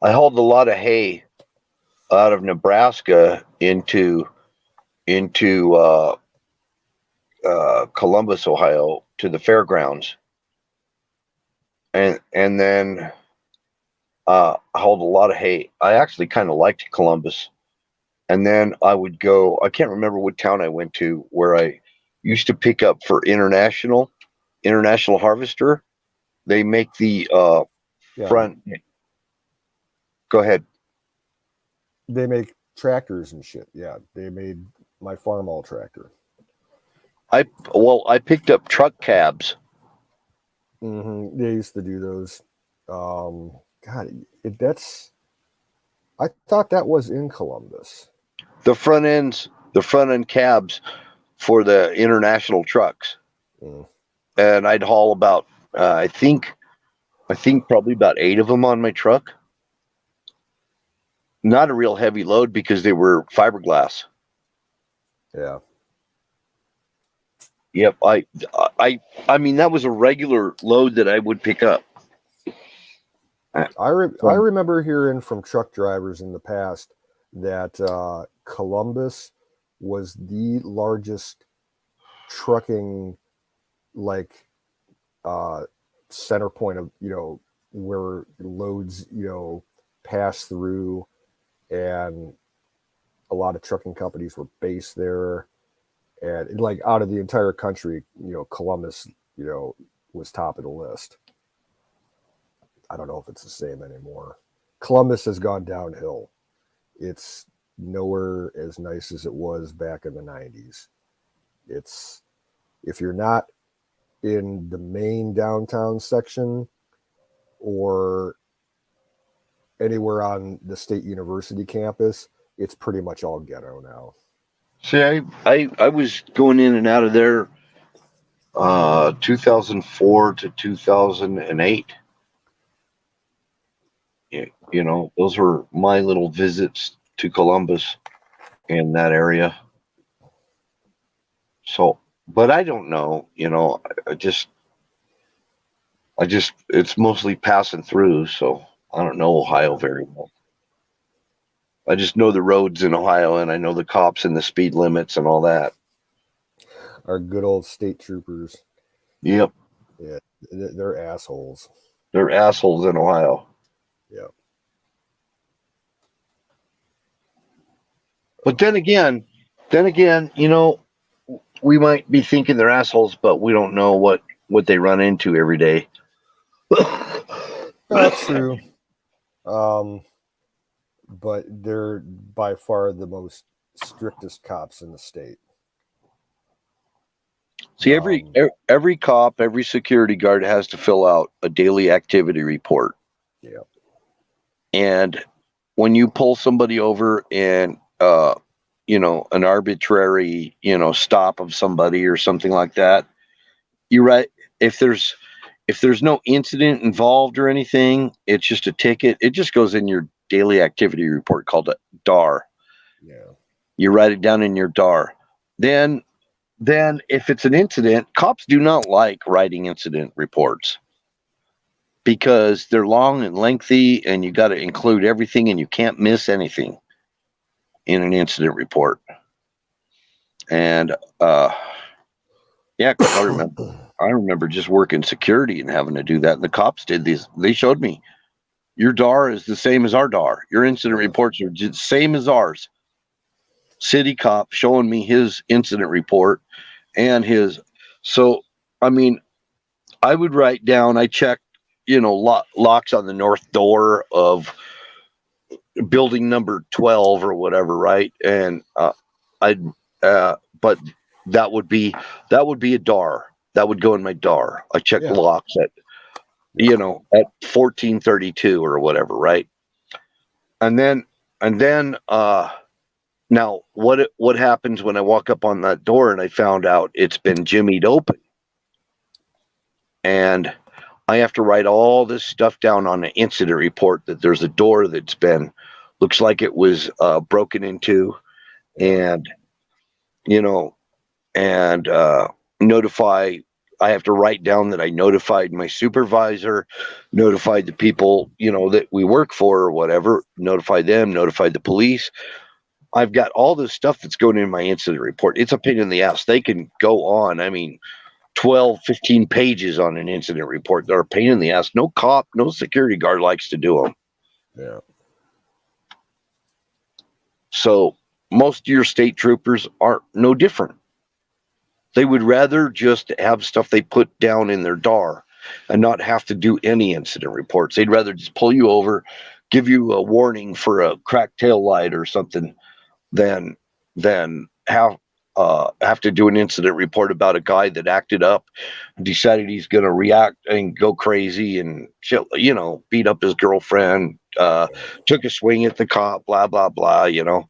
I hauled a lot of hay out of Nebraska into Columbus, Ohio, to the fairgrounds, and then I hauled a lot of hay. I actually kind of liked Columbus, and then I would go. I can't remember what town I went to where I used to pick up for International Harvester. They make the front. Go ahead. They make tractors and shit. Yeah, they made my farm all tractor. I picked up truck cabs. Mm-hmm. They used to do those. God, that's. I thought that was in Columbus. The front end cabs for the international trucks, and I'd haul about. I think probably about 8 of them on my truck. Not a real heavy load because they were fiberglass. Yeah. Yep. I mean, that was a regular load that I would pick up. I remember hearing from truck drivers in the past that Columbus was the largest trucking center point of where loads pass through, and a lot of trucking companies were based there, and like out of the entire country, Columbus was top of the list. I don't know if it's the same anymore. Columbus has gone downhill. It's nowhere as nice as it was back in the 90s. It's if you're not in the main downtown section or anywhere on the State University campus, it's pretty much all ghetto now. See, I was going in and out of there 2004 to 2008. You know, those were my little visits to Columbus in that area. So, but I don't know, you know, it's mostly passing through. So I don't know Ohio very well. I just know the roads in Ohio and I know the cops and the speed limits and all that. Our good old state troopers. Yep. Yeah, they're assholes. They're assholes in Ohio. Yeah. But then again, you know, we might be thinking they're assholes, but we don't know what they run into every day. That's true. But they're by far the most strictest cops in the state. See, every cop, every security guard has to fill out a daily activity report. Yeah. And when you pull somebody over and you know, an arbitrary, you know, stop of somebody or something like that, you're right. If there's no incident involved or anything, it's just a ticket. It just goes in your daily activity report called a DAR. Yeah. You write it down in your DAR. Then if it's an incident, cops do not like writing incident reports because they're long and lengthy and you got to include everything and you can't miss anything in an incident report. And yeah, because I remember just working security and having to do that. And the cops did this. They showed me your DAR is the same as our DAR. Your incident reports are the same as ours. City cop showing me his incident report and his. So, I mean, I would write down, I checked, you know, locks on the north door of building number 12 or whatever, right? And but that would be a DAR. That would go in my DAR. I check locks at, you know, at 1432 or whatever, right? And then now what happens when I walk up on that door and I found out it's been jimmied open, and I have to write all this stuff down on an incident report that there's a door that's been, looks like it was broken into, and you know, and notify. I have to write down that I notified my supervisor, notified the people, you know, that we work for or whatever, notified them, notified the police. I've got all this stuff that's going in my incident report. It's a pain in the ass. They can go on, I mean, 12, 15 pages on an incident report. They're a pain in the ass. No cop, no security guard likes to do them. Yeah. So most of your state troopers are no different. They would rather just have stuff they put down in their DAR and not have to do any incident reports. They'd rather just pull you over, give you a warning for a cracked tail light or something than have to do an incident report about a guy that acted up, decided he's going to react and go crazy and, you know, beat up his girlfriend, took a swing at the cop, blah, blah, blah, you know.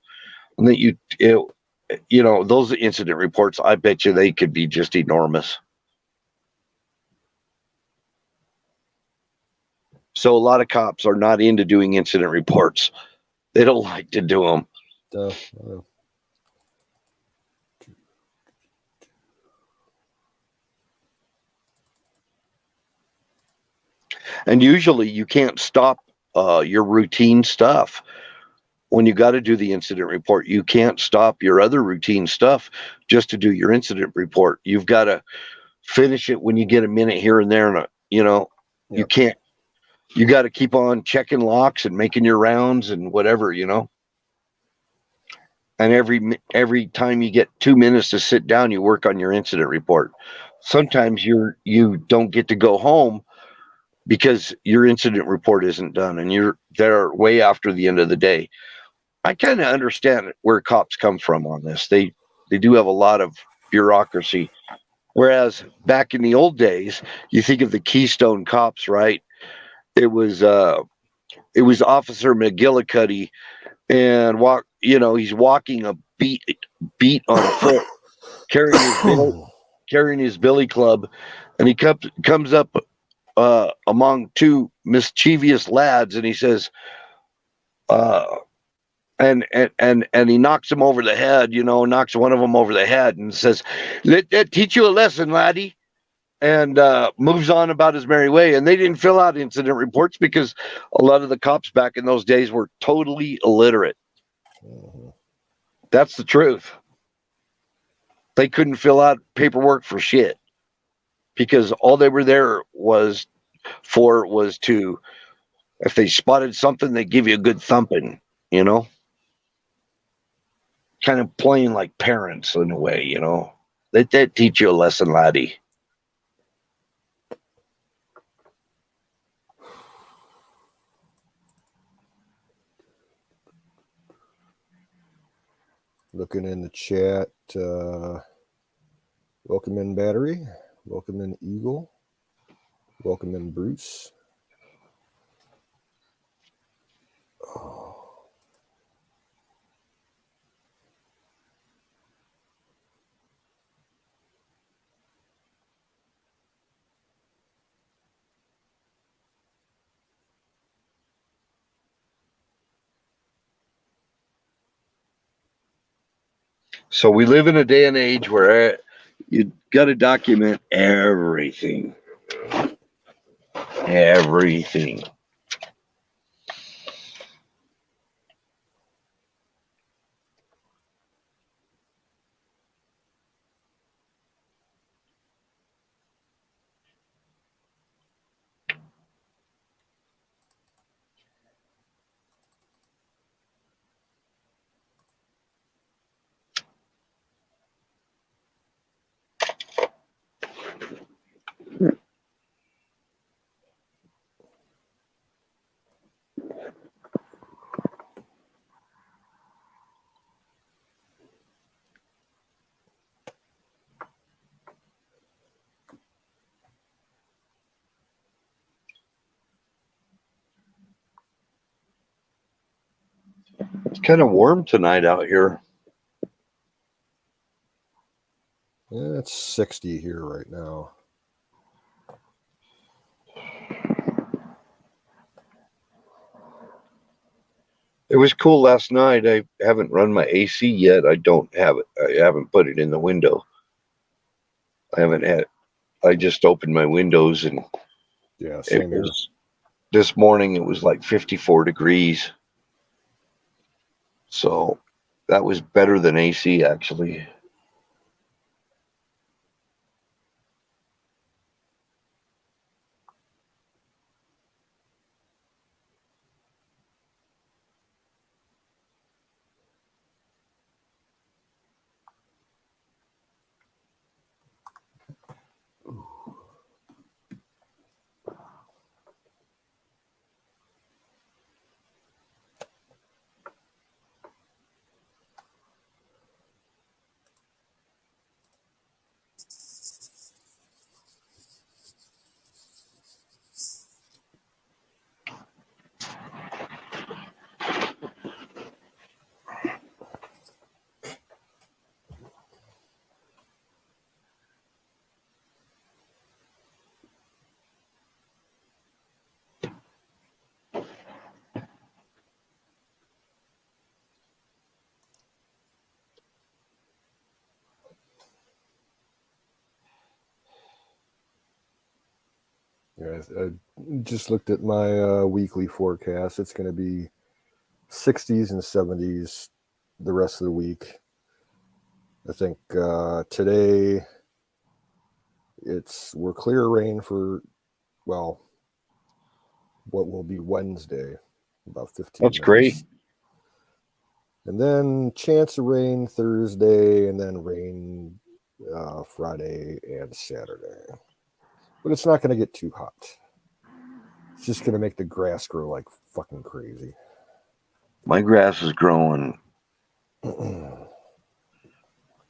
And then you know, those incident reports, I bet you they could be just enormous. So a lot of cops are not into doing incident reports. They don't like to do them. And usually you can't stop your routine stuff. When you got to do the incident report, you can't stop your other routine stuff just to do your incident report. You've got to finish it when you get a minute here and there. And, you know, you can't, you got to keep on checking locks and making your rounds and whatever, you know. And every time you get 2 minutes to sit down, you work on your incident report. Sometimes you don't get to go home because your incident report isn't done and you're there way after the end of the day. I kind of understand where cops come from on this. They do have a lot of bureaucracy. Whereas back in the old days, you think of the Keystone Cops, right? It was Officer McGillicuddy, and he's walking a beat on foot, carrying his billy club, and he comes up among two mischievous lads, and he says, uh, and he knocks him over the head, knocks one of them over the head, and says, "Let that teach you a lesson, laddie." And moves on about his merry way. And they didn't fill out incident reports because a lot of the cops back in those days were totally illiterate. Mm-hmm. That's the truth. They couldn't fill out paperwork for shit because all they were there was to, if they spotted something, they give you a good thumping, kind of playing like parents in a way, Let that teach you a lesson, laddie. Looking in the chat, welcome in Battery, welcome in Eagle, welcome in Bruce. Oh. So we live in a day and age where you got to document everything. Everything. It's kind of warm tonight out here. Yeah, it's 60 here right now. It was cool last night. I haven't run my AC yet. I don't have it. I haven't put it in the window. I just opened my windows and yeah, same here. This morning it was like 54 degrees. So that was better than AC actually. Yeah, I just looked at my weekly forecast. It's going to be 60s and 70s the rest of the week. I think today we're clear rain for, well, what will be Wednesday, about 15 That's minutes. great. And then chance of rain Thursday, and then rain Friday and Saturday. But it's not going to get too hot. It's just gonna make the grass grow like fucking crazy. My grass is growing.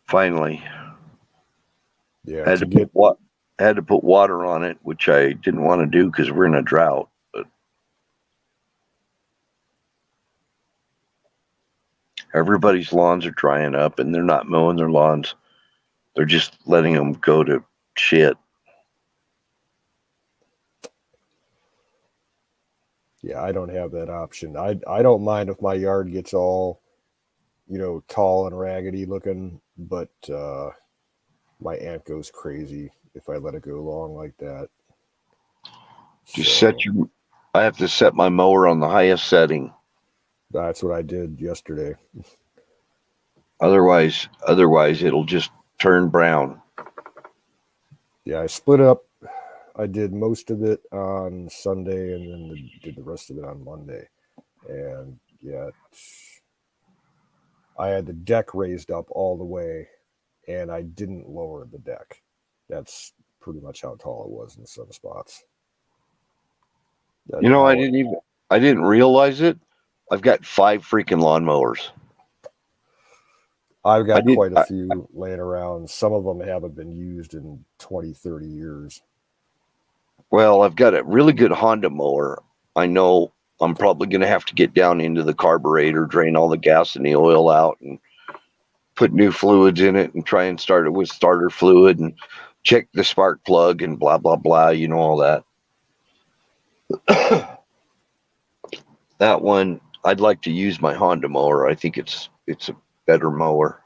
Finally. Yeah, Had to to get put water on it, which I didn't want to do because we're in a drought. But everybody's lawns are drying up, and they're not mowing their lawns. They're just letting them go to shit. yeah, I don't have that option. I don't mind if my yard gets all, tall and raggedy looking, but my aunt goes crazy if I let it go long like that. Just So I have to set my mower on the highest setting. that's what I did yesterday. Otherwise it'll just turn brown. Yeah, I split up. I did most of it on Sunday and then did the rest of it on Monday. And yeah, I had the deck raised up all the way and I didn't lower the deck. That's pretty much how tall it was in some spots. You know, How I didn't realize it. I've got 5 freaking lawnmowers. I've I got did quite a few laying around. Some of them haven't been used in 20, 30 years. Well, I've got a really good Honda mower. I know I'm probably going to have to get down into the carburetor, drain all the gas and the oil out, and put new fluids in it, and try and start it with starter fluid, and check the spark plug, and blah blah blah. You know all that. That one, I'd like to use my Honda mower. I think it's a better mower.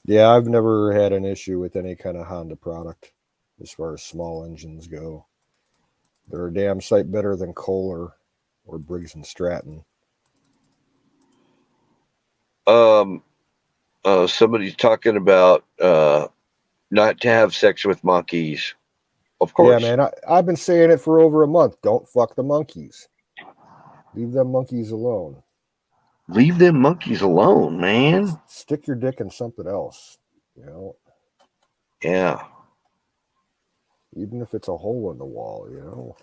Yeah, I've never had an issue with any kind of Honda product as far as small engines go. They're a damn sight better than Kohler or Briggs and Stratton. Um, Somebody's talking about not to have sex with monkeys. Of Yeah, course, man, I've been saying it for over a month. Don't fuck the monkeys. Leave them monkeys alone. leave them monkeys alone, man. Stick your dick in something else. You know, Yeah. even if it's a hole in the wall.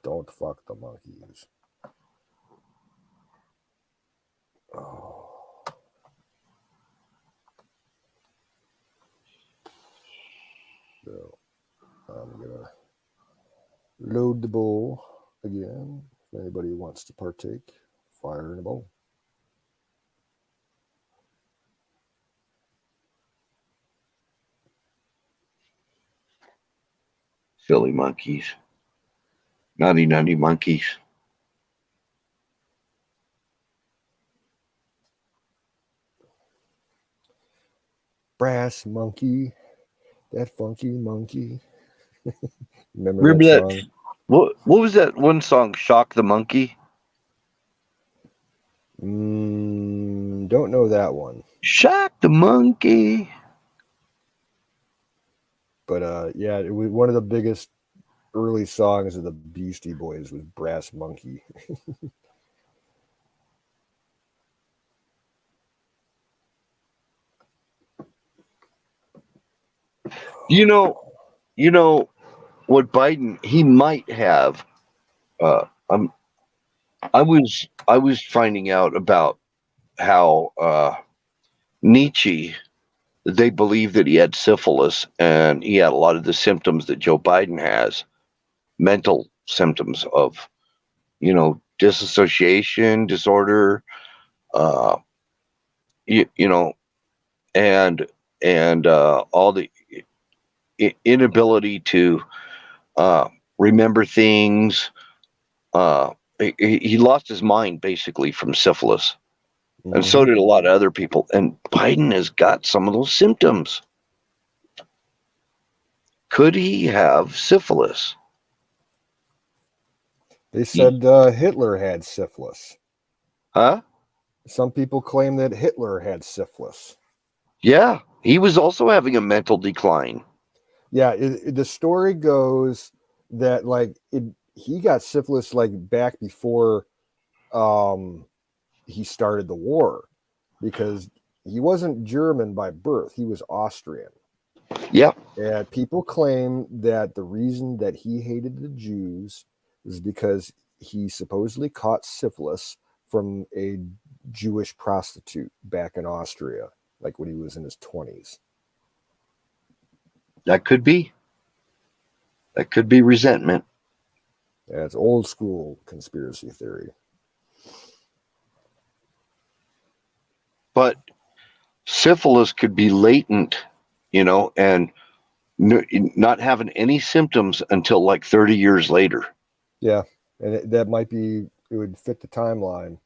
Don't fuck the monkeys. Oh. So I'm gonna load the bowl again. If anybody wants to partake, fire in a bowl. Silly monkeys. Naughty, naughty monkeys. Brass monkey, that funky monkey. Remember that Remember that? song? What was that one song? Shock the Monkey? Don't know that one. Shock the Monkey. But yeah, it was one of the biggest early songs of the Beastie Boys was Brass Monkey. You know what Biden he might have. Uh, I'm I was finding out about how Nietzsche, they believe that he had syphilis and he had a lot of the symptoms that Joe Biden has, mental symptoms of, disassociation disorder, uh, you know, and all the inability to uh, remember things. He lost his mind basically from syphilis, and so did a lot of other people. And Biden has got some of those symptoms. Could he have syphilis? They said Hitler had syphilis. Huh? Some people claim that Hitler had syphilis. Yeah, he was also having a mental decline. Yeah, the story goes that he got syphilis like back before he started the war because he wasn't German by birth, he was Austrian. Yeah. And people claim that the reason that he hated the Jews is because he supposedly caught syphilis from a Jewish prostitute back in Austria, like when he was in his 20s. That could be. That could be resentment. That's old school conspiracy theory. But syphilis could be latent, and not having any symptoms until like 30 years later. Yeah, and that might be, it would fit the timeline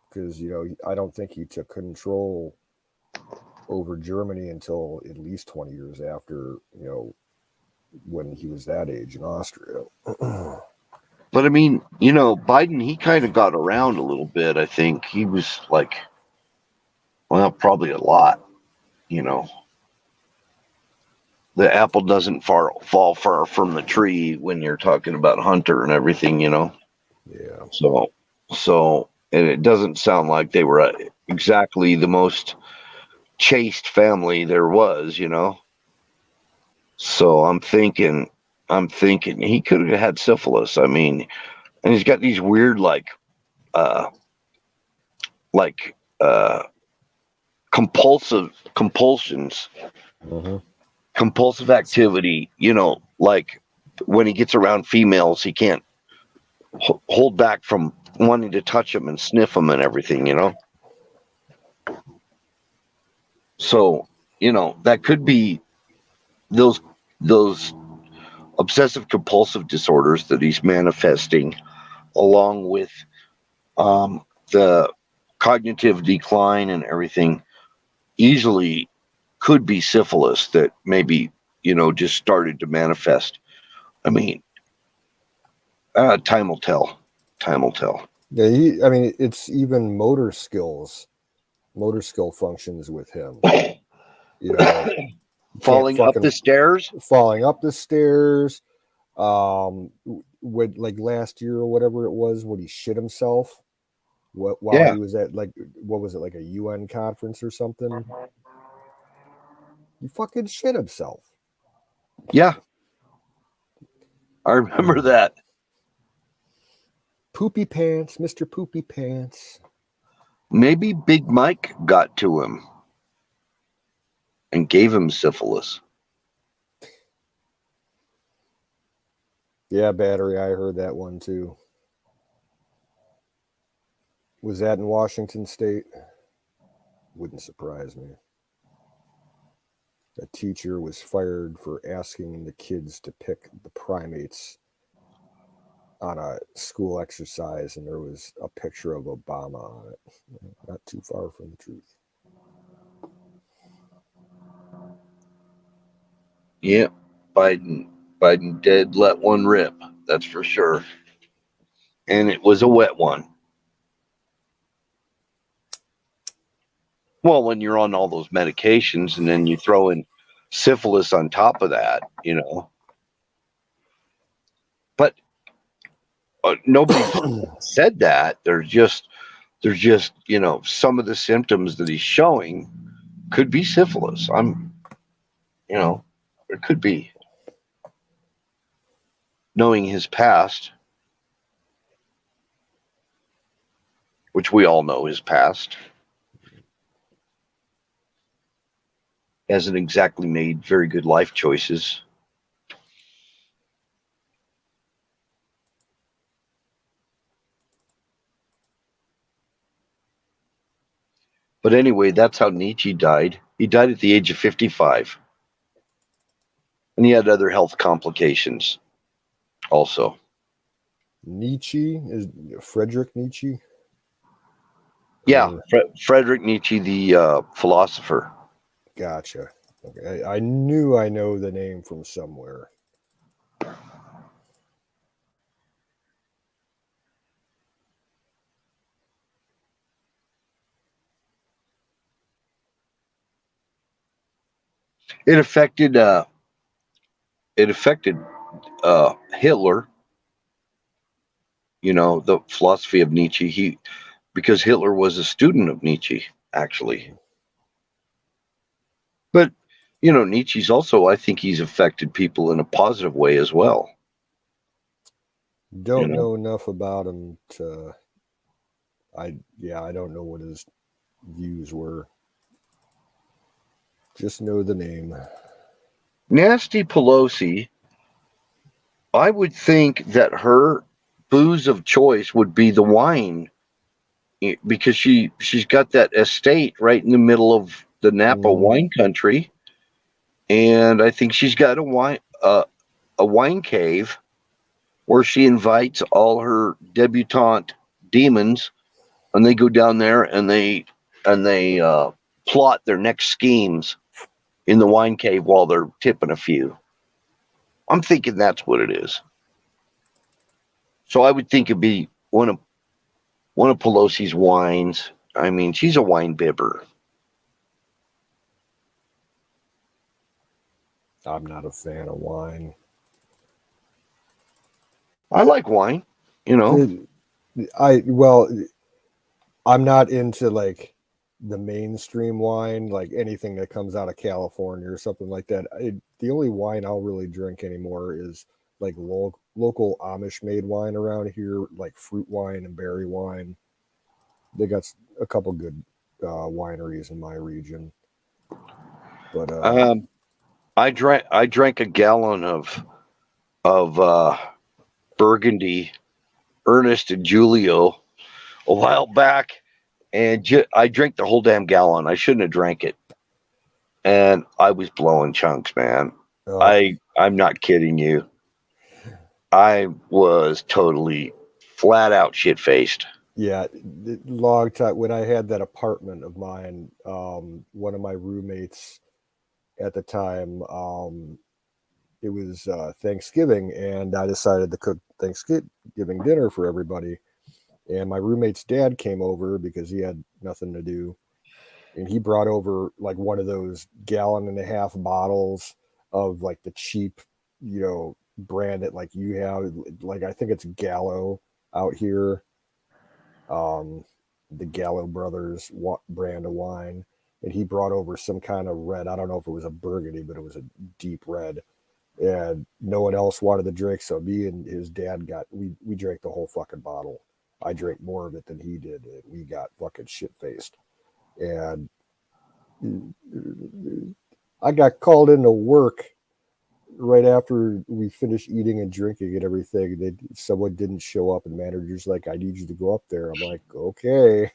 because, I don't think he took control over Germany until at least 20 years after, when he was that age in Austria. But I mean, Biden, he kind of got around a little bit. I think he was like, well, probably a lot, The apple doesn't fall far from the tree when you're talking about Hunter and everything, Yeah. So, and it doesn't sound like they were exactly the most chaste family there was, So I'm thinking he could have had syphilis. I mean, and he's got these weird uh like compulsions, Mm-hmm. compulsive activity, like when he gets around females, he can't hold back from wanting to touch them and sniff them and everything, So, that could be those obsessive compulsive disorders that he's manifesting, along with the cognitive decline and everything, easily could be syphilis that maybe, just started to manifest. I mean, time will tell. Time will tell. Yeah, it's even motor skill functions with him. Falling up the stairs. Falling up the stairs. With like last year or whatever it was, when he shit himself. While he was at what was it, like a UN conference or something? He fucking shit himself. Yeah, I remember that. Poopy Pants, Mr. Poopy Pants. Maybe Big Mike got to him and gave him syphilis. Yeah, Battery, I heard that one too. Was that in Washington State? Wouldn't surprise me. A teacher was fired for asking the kids to pick the primates on a school exercise, and there was a picture of Obama on it. Not too far from the truth. Yeah, Biden did let one rip. That's for sure. And it was a wet one. Well, when you're on all those medications and then you throw in syphilis on top of that, But nobody said that. There's just, some of the symptoms that he's showing could be syphilis. It could be. Knowing his past, which we all know his past, hasn't exactly made very good life choices. But anyway, that's how Nietzsche died. He died at the age of 55. And he had other health complications also. Nietzsche is Friedrich Nietzsche. Yeah, Friedrich Nietzsche, the philosopher. Gotcha. Okay, I knew I know the name from somewhere. It affected Hitler. The philosophy of Nietzsche. Because Hitler was a student of Nietzsche, actually. But Nietzsche's also, I think he's affected people in a positive way as well. Don't know enough about him to. I don't know what his views were. Just know the name. Nasty Pelosi, I would think that her booze of choice would be the wine, because she's got that estate right in the middle of the Napa wine country, and I think she's got a wine cave where she invites all her debutante demons, and they go down there and they plot their next schemes in the wine cave while they're tipping a few. I'm thinking that's what it is. So I would think it'd be one of Pelosi's wines. I mean, she's a wine bibber. I'm not a fan of wine. I like wine, I'm not into like the mainstream wine, like anything that comes out of California or something like that. The only wine I'll really drink anymore is like local Amish made wine around here, like fruit wine and berry wine. They got a couple good wineries in my region. But I drank a gallon of Burgundy, Ernest and Julio, a while back, and I drank the whole damn gallon. I shouldn't have drank it, and I was blowing chunks, man. I'm not kidding you. I was totally flat out shit faced. Yeah, long time when I had that apartment of mine, one of my roommates at the time, it was Thanksgiving, and I decided to cook Thanksgiving dinner for everybody. And my roommate's dad came over because he had nothing to do, and he brought over like one of those 1.5 gallon bottles of like the cheap, brand that like you have, like I think it's Gallo out here, the Gallo Brothers brand of wine, and he brought over some kind of red. I don't know if it was a Burgundy, but it was a deep red, and no one else wanted to drink. So me and his dad we drank the whole fucking bottle. I drank more of it than he did. We got fucking shit faced, and I got called into work right after we finished eating and drinking and everything. Someone didn't show up, and manager's like, "I need you to go up there." I'm like, "Okay."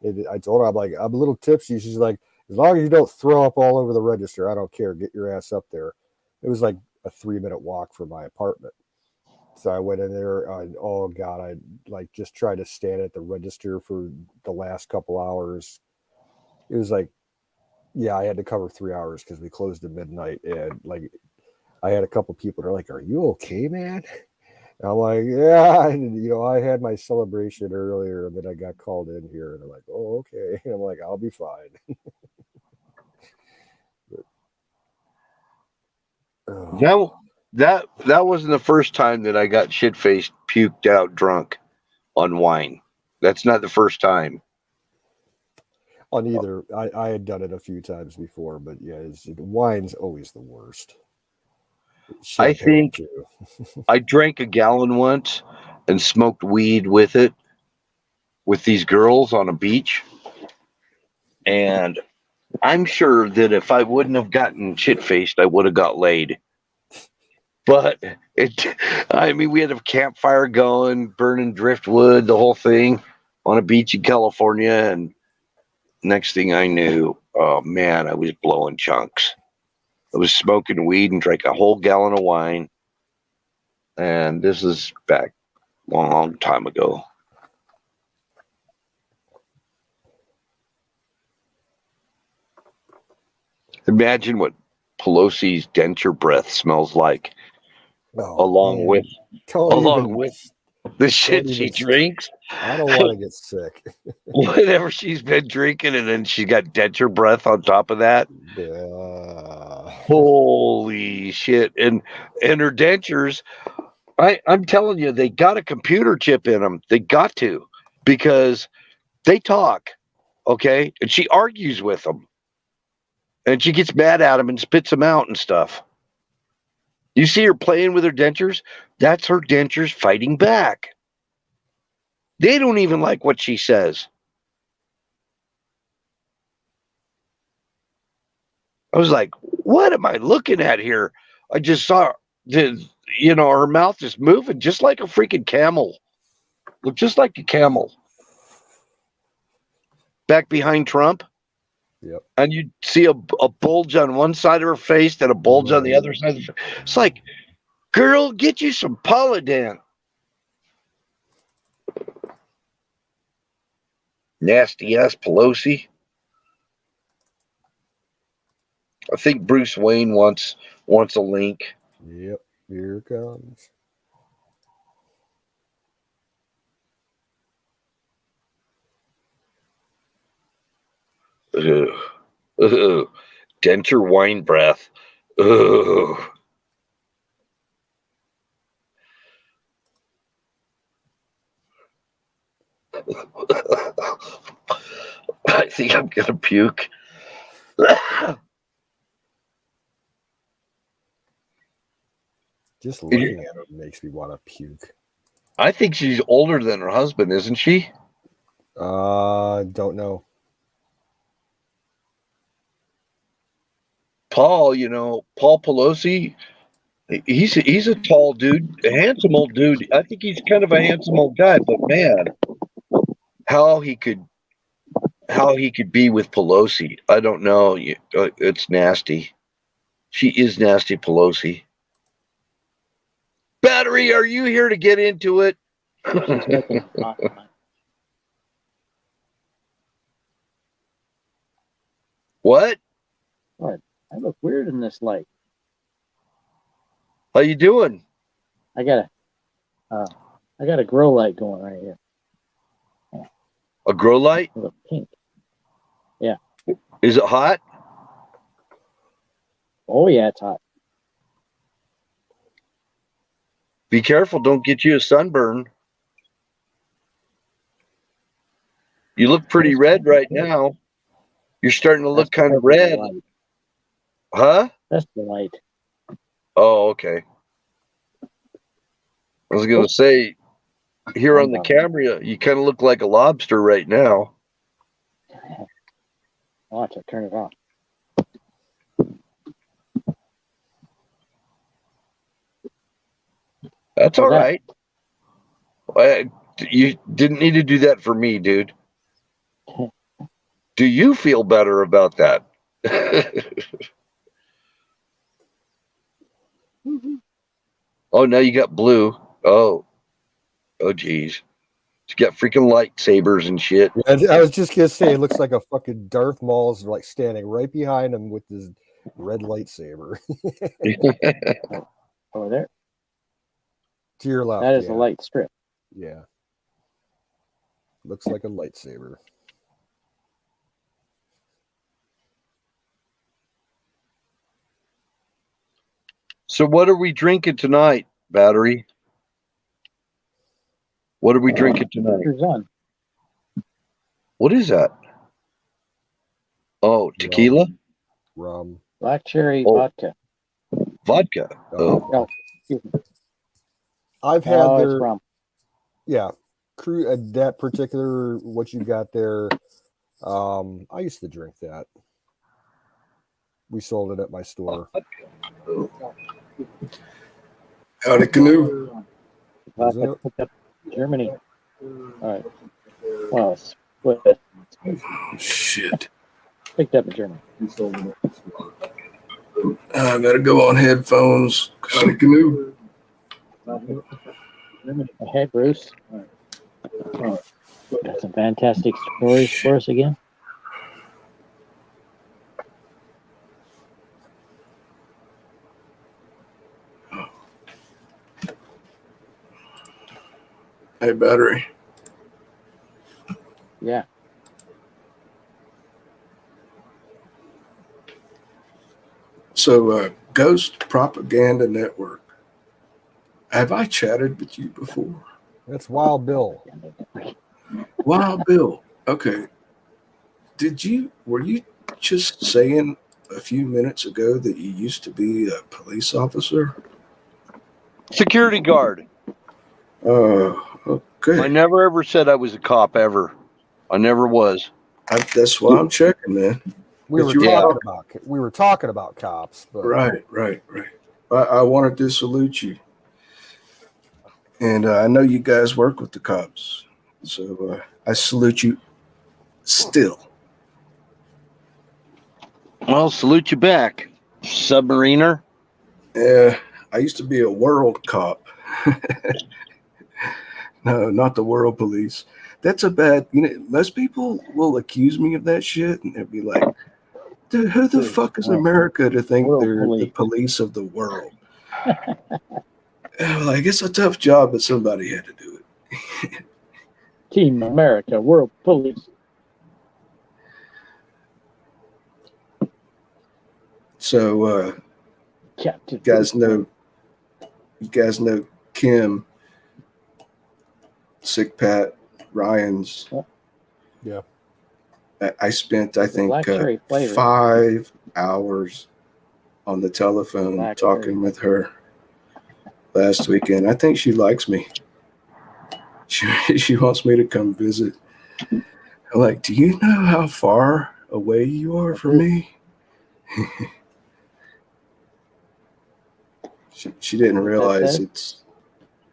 And I told her, I'm like, "I'm a little tipsy." She's like, "As long as you don't throw up all over the register, I don't care. Get your ass up there." It was like a 3-minute walk from my apartment. So I went in there, and oh god, I like just tried to stand at the register for the last couple hours. It was like, yeah, I had to cover 3 hours because we closed at midnight, and like I had a couple people that are like, "Are you okay, man?" And I'm like, "Yeah." And, I had my celebration earlier, and then I got called in here, and they're like, "Oh, okay." And I'm like, "I'll be fine." But, oh. That wasn't the first time that I got shit faced, puked out, drunk on wine. That's not the first time. On either, I had done it a few times before, but yeah, wine's always the worst. I Champagne think too. I drank a gallon once and smoked weed with it with these girls on a beach. And I'm sure that if I wouldn't have gotten shit faced, I would have got laid. But we had a campfire going, burning driftwood, the whole thing on a beach in California. And next thing I knew, oh man, I was blowing chunks. I was smoking weed and drank a whole gallon of wine. And this is back a long, long time ago. Imagine what Pelosi's denture breath smells like, Oh along man, with the shit she even. drinks. I don't want to get sick. Whatever she's been drinking, and then she got denture breath on top of that. Holy shit! And her dentures, I'm telling you, they got a computer chip in them. They got to, because they talk, okay, and she argues with them. And she gets mad at him and spits them out and stuff. You see her playing with her dentures? That's her dentures fighting back. They don't even like what she says. I was like, what am I looking at here? I just saw her mouth is moving just like a freaking camel. Look just like a camel. Back behind Trump. Yep. And you see a bulge on one side of her face and a bulge on the other side of the face. It's like, girl, get you some Polident. Nasty ass Pelosi. I think Bruce Wayne wants a link. Yep, here it comes. Ugh. Ugh. Denture wine breath. Ugh. I think I'm gonna puke. Just looking at her makes me want to puke. I think she's older than her husband, isn't she? Don't know. Paul Pelosi, he's a tall dude, a handsome old dude. I think he's kind of a handsome old guy, but man, how he could be with Pelosi, I don't know. It's nasty. She is nasty, Pelosi. Battery, are you here to get into it? What? What? I look weird in this light. How you doing? I got a grow light going right here. A grow light? It's pink. Yeah. Is it hot? Oh yeah, it's hot. Be careful, don't get you a sunburn. You look pretty red right now. You're starting to look kind of red. Light. Huh? That's the light. Oh, okay. I was going to say, here on the camera, you kind of look like a lobster right now. Watch it, turn it off. That's all right. You didn't need to do that for me, dude. Do you feel better about that? Oh, now you got blue. Oh, geez. You got freaking lightsabers and shit. I was just gonna say, it looks like a fucking Darth Maul's like standing right behind him with his red lightsaber. Over there. To your left. That is a light strip. Yeah. Looks like a lightsaber. So what are we drinking tonight, Battery? What are we drinking tonight? What is that? Oh, tequila? Rum. Black cherry vodka. Vodka. Oh. No, excuse me. I've had their rum. Yeah, that particular what you got there. I used to drink that. We sold it at my store. Howdy, Canoe. Vodka picked up in Germany. All right. Well, split. Shit. Picked up in Germany. I gotta go on headphones. Howdy, Canoe. Hey, Bruce. Got some fantastic stories for us again. Hey, Battery. Yeah. So, Ghost Propaganda Network. Have I chatted with you before? That's Wild Bill. Wild Bill. Okay. Were you just saying a few minutes ago that you used to be a police officer? Security guard. I Okay. never ever said I was a cop ever. I never was. That's why I'm checking, man. We But were you were talking about cops, but right. I wanted to salute you, and I know you guys work with the cops, so I salute you. Still, Well, salute you back, submariner. I used to be a world cop. No, not the world police. That's a bad. Most people will accuse me of that shit, and they'll be like, "Dude, who the fuck is America to think World they're the police. police of the world?" Like, it's a tough job, but somebody had to do it. Team America, World Police. So, Captain. you guys know Kim, Sick Pat, Ryan's. yeah. I spent, I think, Black cherry flavor. 5 hours on the telephone Black talking cherry. with her last weekend. I think she likes me. She wants me to come visit. I'm like, do you know how far away you are from me? She didn't realize it's.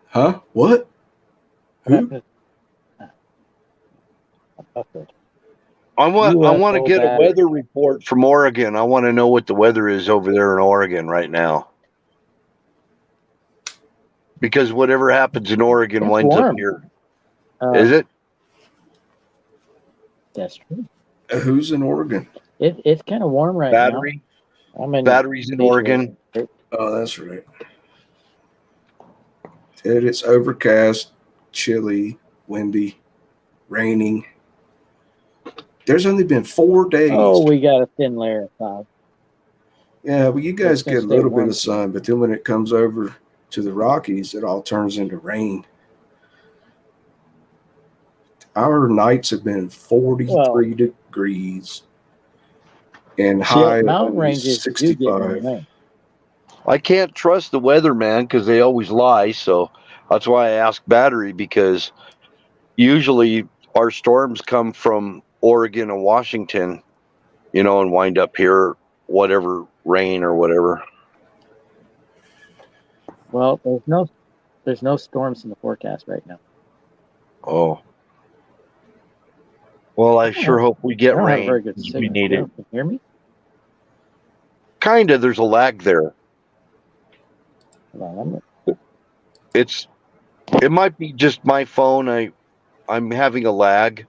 Huh? What? Who? I want to get a UFO weather report from Oregon. I want to know what the weather is over there in Oregon right now. Because whatever happens in Oregon It's winds up warm. here. Is it? That's true. Who's in Oregon? It's kind of warm right Battery? now. I'm in Batteries in Beachwood. Oregon. Oh, that's right. Dude, it's overcast, chilly, windy, raining. There's only been 4 days. Oh, we got a thin layer of cloud. Yeah, well, you guys It's gonna get a stay little bit warm. of sun, but then when it comes over to the Rockies, it all turns into rain. Our nights have been 43 degrees and high Mountain of ranges do get more 65. rain. I can't trust the weather, man, because they always lie. So that's why I ask Battery, because usually our storms come from Oregon and Washington, and wind up here, whatever, rain or whatever. Well, there's no storms in the forecast right now. Oh. Well, I sure hope we I get don't have a rain. very good We signal. need it. Can you hear me? Kind of. There's a lag there. Hold on, It might be just my phone. I'm having a lag.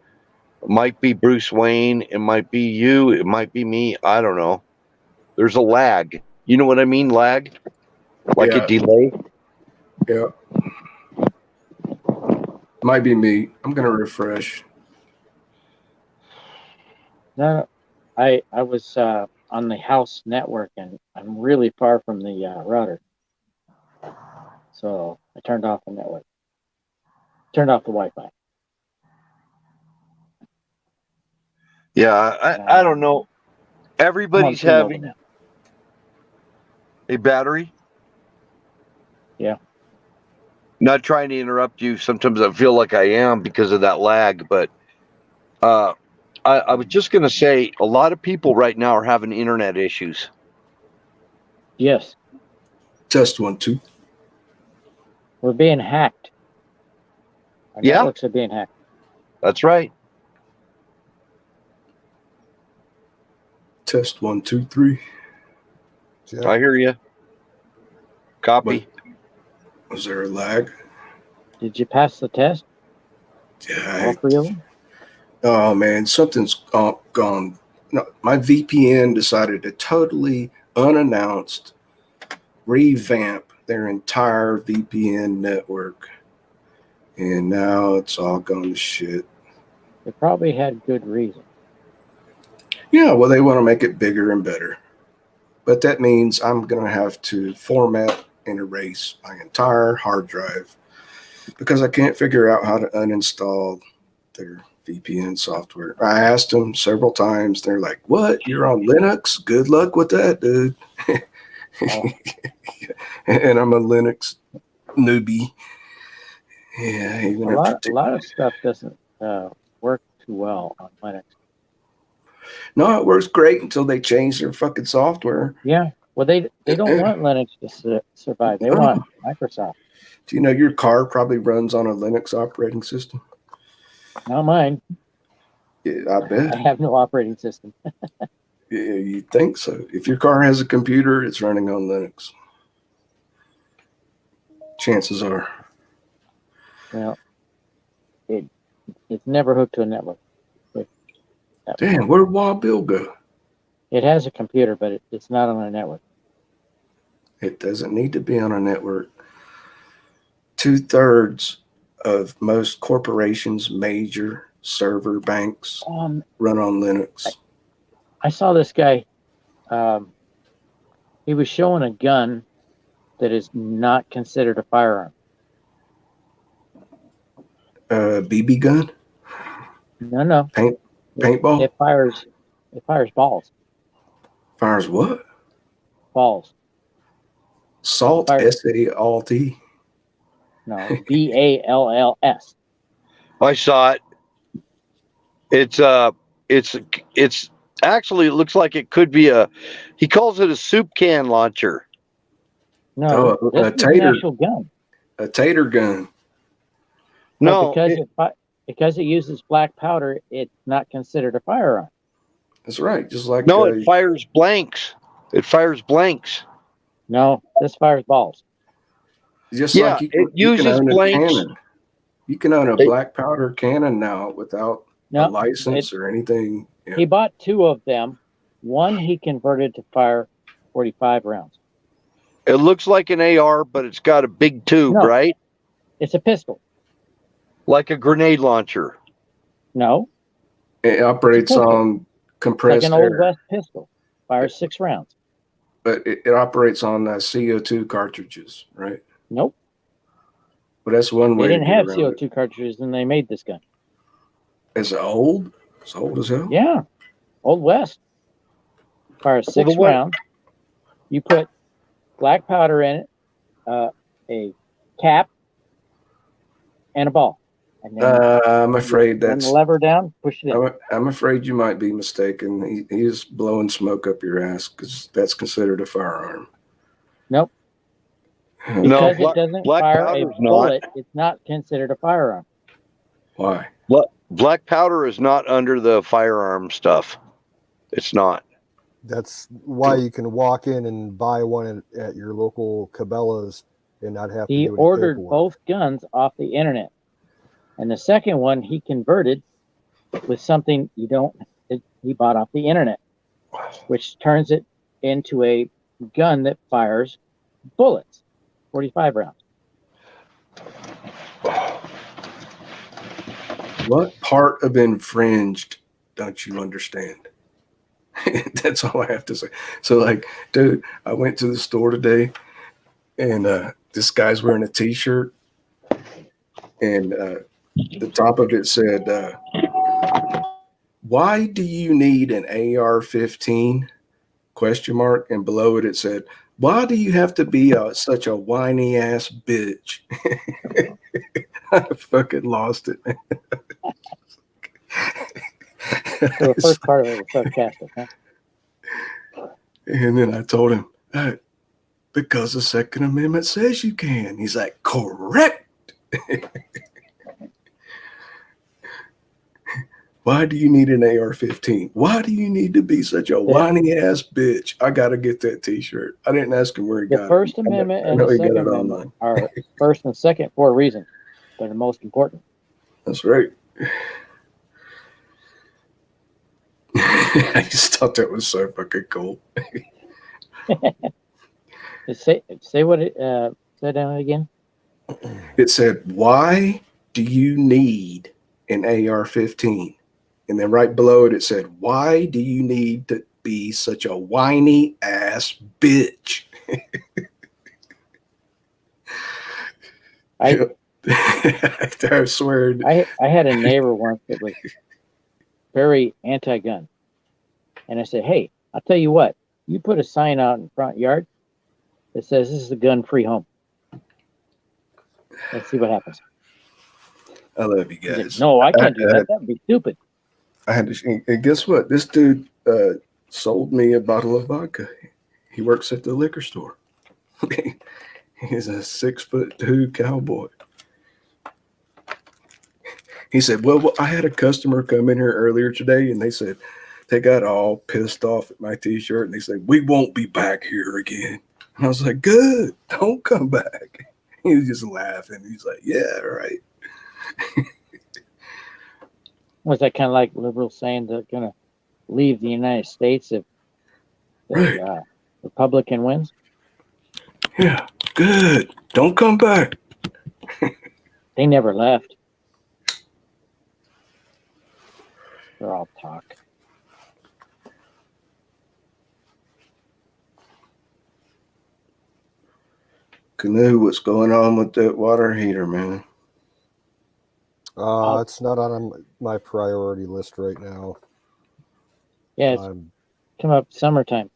It might be Bruce Wayne. It might be you. It might be me. I don't know. There's a lag. You know what I mean? Lag? Like a delay? Yeah. Might be me. I'm going to refresh. No, I was on the house network, and I'm really far from the router. So I turned off the network. Turned off the Wi-Fi. Yeah, I don't know. Everybody's having a Battery. Yeah. Not trying to interrupt you. Sometimes I feel like I am because of that lag, but I was just going to say a lot of people right now are having internet issues. Yes. Test 1, 2. We're being hacked. Our networks are being hacked. That's right. Test 1, 2, 3. I hear you. Copy. Was there a lag? Did you pass the test? Yeah. All 3 of them? Oh man, something's gone. No, my VPN decided to totally unannounced revamp their entire VPN network, and now it's all gone to shit. They probably had good reason. Yeah, well, they want to make it bigger and better, but that means I'm gonna have to format and erase my entire hard drive because I can't figure out how to uninstall their VPN software. I asked them several times. They're like, "What? You're on Linux? Good luck with that, dude." Oh. And I'm a Linux newbie. Yeah, even A lot of stuff doesn't work too well on Linux. No, it works great until they change their fucking software. Yeah. Well, they don't want Linux to survive. They want Microsoft. Do you know your car probably runs on a Linux operating system? Not mine. Yeah, I bet. I have no operating system. Yeah, you think so. If your car has a computer, it's running on Linux. Chances are. Well, it's never hooked to a network. Damn, where'd Wild Bill go? It has a computer, but it's not on a network. It doesn't need to be on a network. 2/3 of most corporations' major server banks run on Linux. I saw this guy. He was showing a gun that is not considered a firearm. BB gun? No. Paintball? It fires balls. Fires what? Balls. Salt? Fires. SALT? No, BALLS. I saw it. It's actually, it looks like it could be he calls it a soup can launcher. No, this is an actual gun. A tater gun. No, because it uses black powder, it's not considered a firearm. That's right. Just like it fires blanks. It fires blanks. No, this fires balls. Just like you can own blanks. A cannon. You can own a black powder cannon now without a license or anything. Yeah. He bought 2 of them. One he converted to fire 45 rounds. It looks like an AR, but it's got a big tube, right? It's a pistol. Like a grenade launcher. No. It operates on compressed air. Like an air. Old West pistol. Fires 6 rounds. But it operates on CO2 cartridges, right? Nope. But that's one way. They didn't have CO2 cartridges when they made this gun. Is it old? It's old as hell? Yeah. Old West. Fires 6 rounds. You put black powder in it, a cap, and a ball. And then I'm afraid that's... Turn the lever down, push it in. I'm afraid you might be mistaken. He is blowing smoke up your ass because that's considered a firearm. Nope. Because it doesn't fire a bullet, it's not considered a firearm. Why? Black powder is not under the firearm stuff. It's not. That's why you can walk in and buy one at your local Cabela's and not have to do any paperwork. He ordered both guns off the internet. And the second one he converted with something he bought off the internet, which turns it into a gun that fires bullets, 45 rounds. What part of infringed don't you understand? That's all I have to say. So, like, dude, I went to the store today, and this guy's wearing a T-shirt, and the top of it said, "Why do you need an AR-15?" ? And below it said, "Why do you have to be such a whiny ass bitch?" I fucking lost it, man. So the first part of it was sarcastic, huh? And then I told him, because the Second Amendment says you can. He's like, correct. Why do you need an AR-15? Why do you need to be such a whiny ass bitch? I got to get that T-shirt. I didn't ask him where he got it. The First Amendment and the Second Amendment are first and second for a reason. They're the most important. That's right. I just thought that was so fucking cool. Say what it said down again. It said, "Why do you need an AR-15?" And then right below it, it said, "Why do you need to be such a whiny ass bitch?" I swear. I had a neighbor once that was very anti-gun, and I said, "Hey, I'll tell you what. You put a sign out in front yard that says this is a gun-free home. Let's see what happens." I love you He's like, guys. "No, I can't do that. That would be stupid." I had to, and guess what? This dude sold me a bottle of vodka. He works at the liquor store. He's a 6'2" cowboy. He said, well, I had a customer come in here earlier today, and they said they got all pissed off at my T-shirt, and they said, we won't be back here again. And I was like, good, don't come back. He was just laughing. He's like, yeah, right. Was that kind of like liberals saying they're going to leave the United States if the Right. Republican wins? Yeah, good. Don't come back. They never left. They're all talk. Canoe, what's going on with that water heater, man? It's not on my priority list right now. Yeah, it's come up summertime.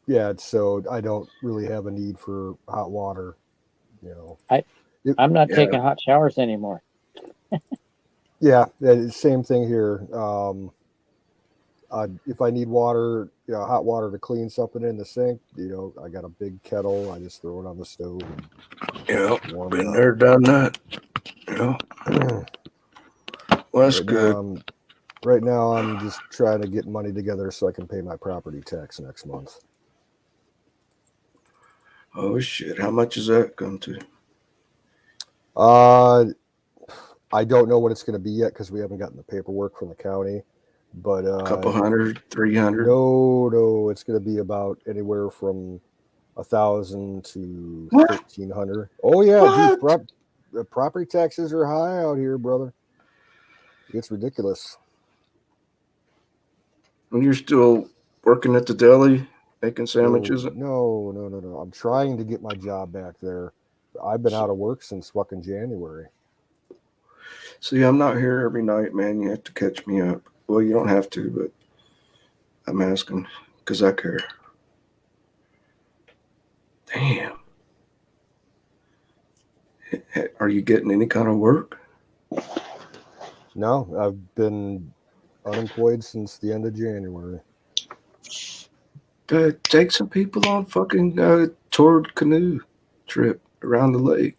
Yeah, so I don't really have a need for hot water. I'm not taking hot showers anymore. Yeah, same thing here. If I need water, hot water to clean something in the sink, I got a big kettle. I just throw it on the stove. Yeah, been there, done that. Yeah. Well, that's good. Right now, I'm just trying to get money together so I can pay my property tax next month. Oh shit! How much is that come to? I don't know what it's going to be yet because we haven't gotten the paperwork from the county. But a couple hundred, 300. No, it's going to be about anywhere from 1,000 to 1,300. Oh yeah, dude, the property taxes are high out here, brother. It's ridiculous. And you're still working at the deli, making sandwiches? No. I'm trying to get my job back there. I've been out of work since fucking January. See, I'm not here every night, man. You have to catch me up. Well, you don't have to, but I'm asking because I care. Damn. Are you getting any kind of work? No, I've been unemployed since the end of January. Take some people on fucking toward canoe trip around the lake.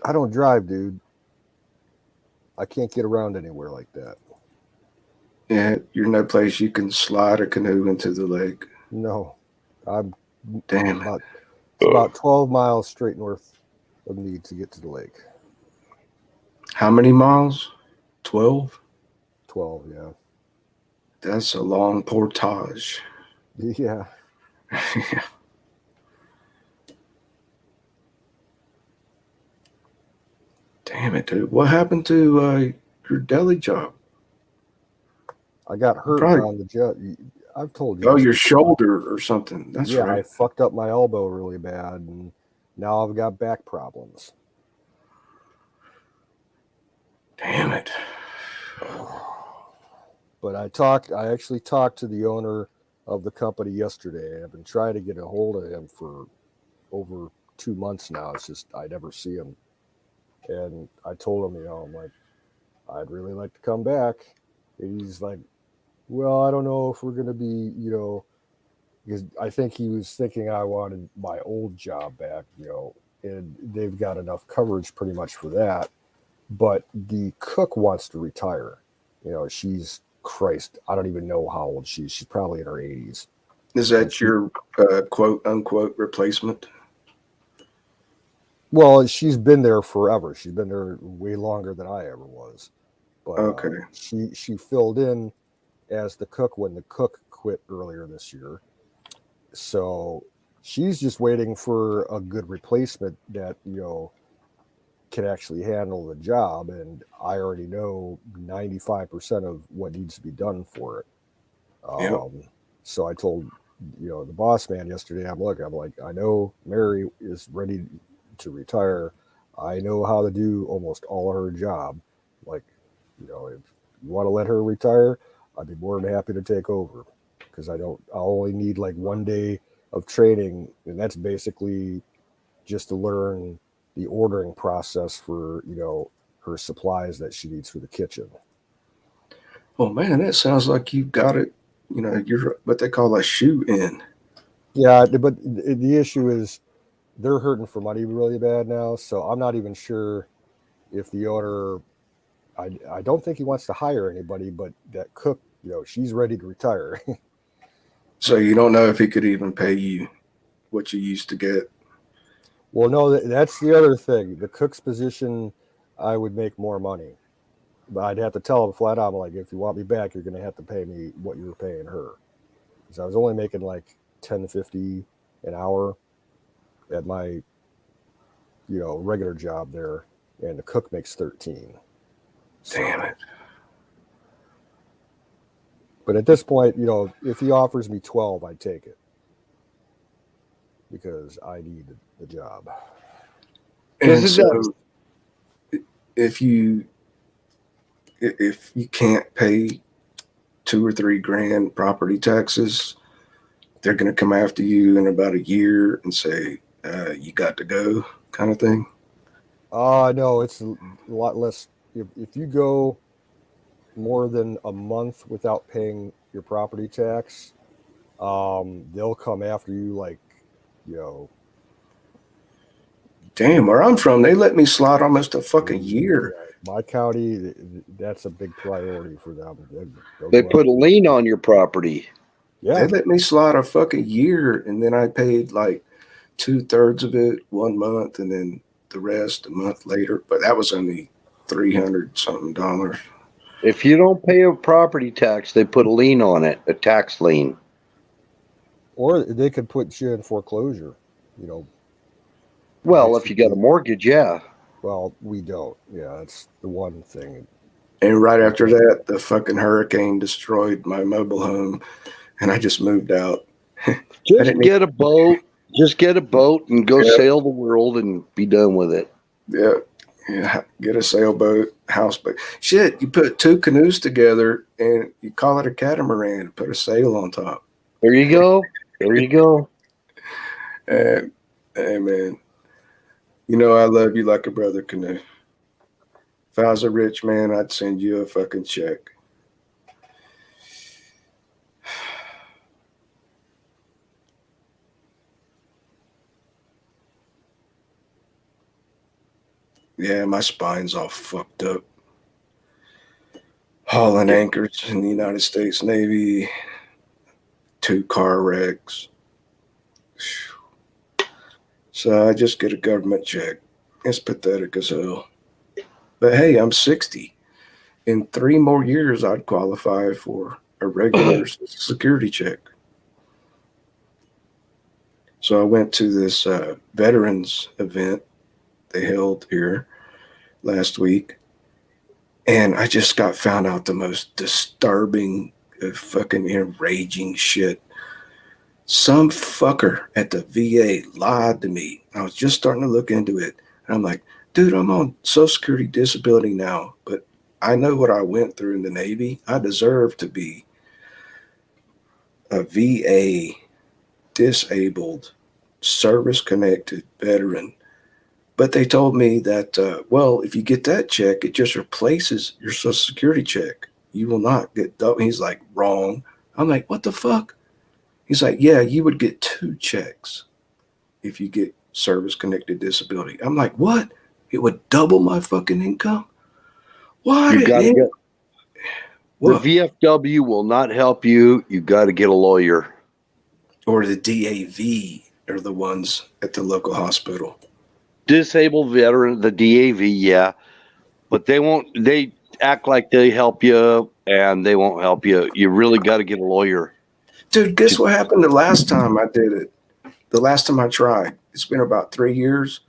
I don't drive, dude. I can't get around anywhere like that. Yeah, you're in that place you can slide a canoe into the lake. No, I'm damn it's about 12 miles straight north of me to get to the lake. How many miles? 12? 12, yeah. That's a long portage. Yeah. Damn it, dude. What happened to your deli job? I got hurt on the jet. I've told you. Oh, your shoulder or something. That's right. I fucked up my elbow really bad, and now I've got back problems. Damn it. But I actually talked to the owner of the company yesterday. I've been trying to get a hold of him for over 2 months now. It's just I never see him. And I told him, I'm like, I'd really like to come back. And he's like, well, I don't know if we're going to be, because I think he was thinking I wanted my old job back, and they've got enough coverage pretty much for that. But the cook wants to retire. She's, Christ, I don't even know how old she is. She's probably in her 80s. Is that your quote unquote replacement? Well, she's been there forever. She's been there way longer than I ever was. But okay. She filled in as the cook when the cook quit earlier this year. So she's just waiting for a good replacement that, can actually handle the job. And I already know 95% of what needs to be done for it. So I told, the boss man yesterday, I'm like, I know Mary is ready to retire. I know how to do almost all her job. Like, if you want to let her retire, I'd be more than happy to take over because I'll only need like 1 day of training, and that's basically just to learn the ordering process for, her supplies that she needs for the kitchen. Oh man, that sounds like you've got it. You're what they call a shoe in. Yeah, but the issue is they're hurting for money really bad now, so I'm not even sure if the owner. I don't think he wants to hire anybody, but that cook, she's ready to retire. So you don't know if he could even pay you what you used to get. Well, no, that's the other thing. The cook's position, I would make more money, but I'd have to tell him flat out, I'm like, if you want me back, you're going to have to pay me what you were paying her. Because I was only making like $10.50 an hour at my, regular job there, and the cook makes 13. So, Damn it. but at this point, if he offers me 12, I'd take it because I need the job. And so if you can't pay $2 or $3 grand property taxes, they're going to come after you in about a year and say, you got to go, kind of thing. No, it's a lot less. If you go more than a month without paying your property tax, they'll come after you like, Damn, where I'm from, they let me slide almost a fucking year. My county, that's a big priority for them. They put a lien on your property. Yeah. They let me slide a fucking year, and then I paid like 2/3 of it 1 month, and then the rest a month later. But that was only $300 something. If you don't pay a property tax, they put a lien on it, a tax lien. Or they could put you in foreclosure, Well, if you got a mortgage, yeah. Well, we don't. Yeah, that's the one thing. And right after that, the fucking hurricane destroyed my mobile home, and I just moved out. Just get a boat. Just get a boat and go sail the world and be done with it. Yeah. Get a sailboat, houseboat. Shit, you put 2 canoes together and you call it a catamaran and put a sail on top. There you go. There you go. Hey, man. I love you like a brother, Canoe. If I was a rich man, I'd send you a fucking check. Yeah, my spine's all fucked up. Hauling anchors in the United States Navy, 2 car wrecks. So I just get a government check. It's pathetic as hell. But hey, I'm 60. In 3 more years, I'd qualify for a regular security check. So I went to this veterans event they held here last week, and I just got found out the most disturbing, fucking enraging shit. Some fucker at the VA lied to me. I was just starting to look into it, and I'm like, dude, I'm on Social Security disability now, but I know what I went through in the Navy. I deserve to be a VA disabled, service-connected veteran. But they told me that, if you get that check, it just replaces your Social Security check. You will not get double. He's like, wrong. I'm like, what the fuck? He's like, yeah, you would get 2 checks if you get service-connected disability. I'm like, what? It would double my fucking income? Why? You gotta get, the VFW will not help you. You got to get a lawyer. Or the DAV are the ones at the local hospital. Disabled veteran, the DAV, yeah. But they won't, they act like they help you and they won't help you. You really got to get a lawyer. Dude, guess what happened the last time I did it? The last time I tried. It's been about 3 years.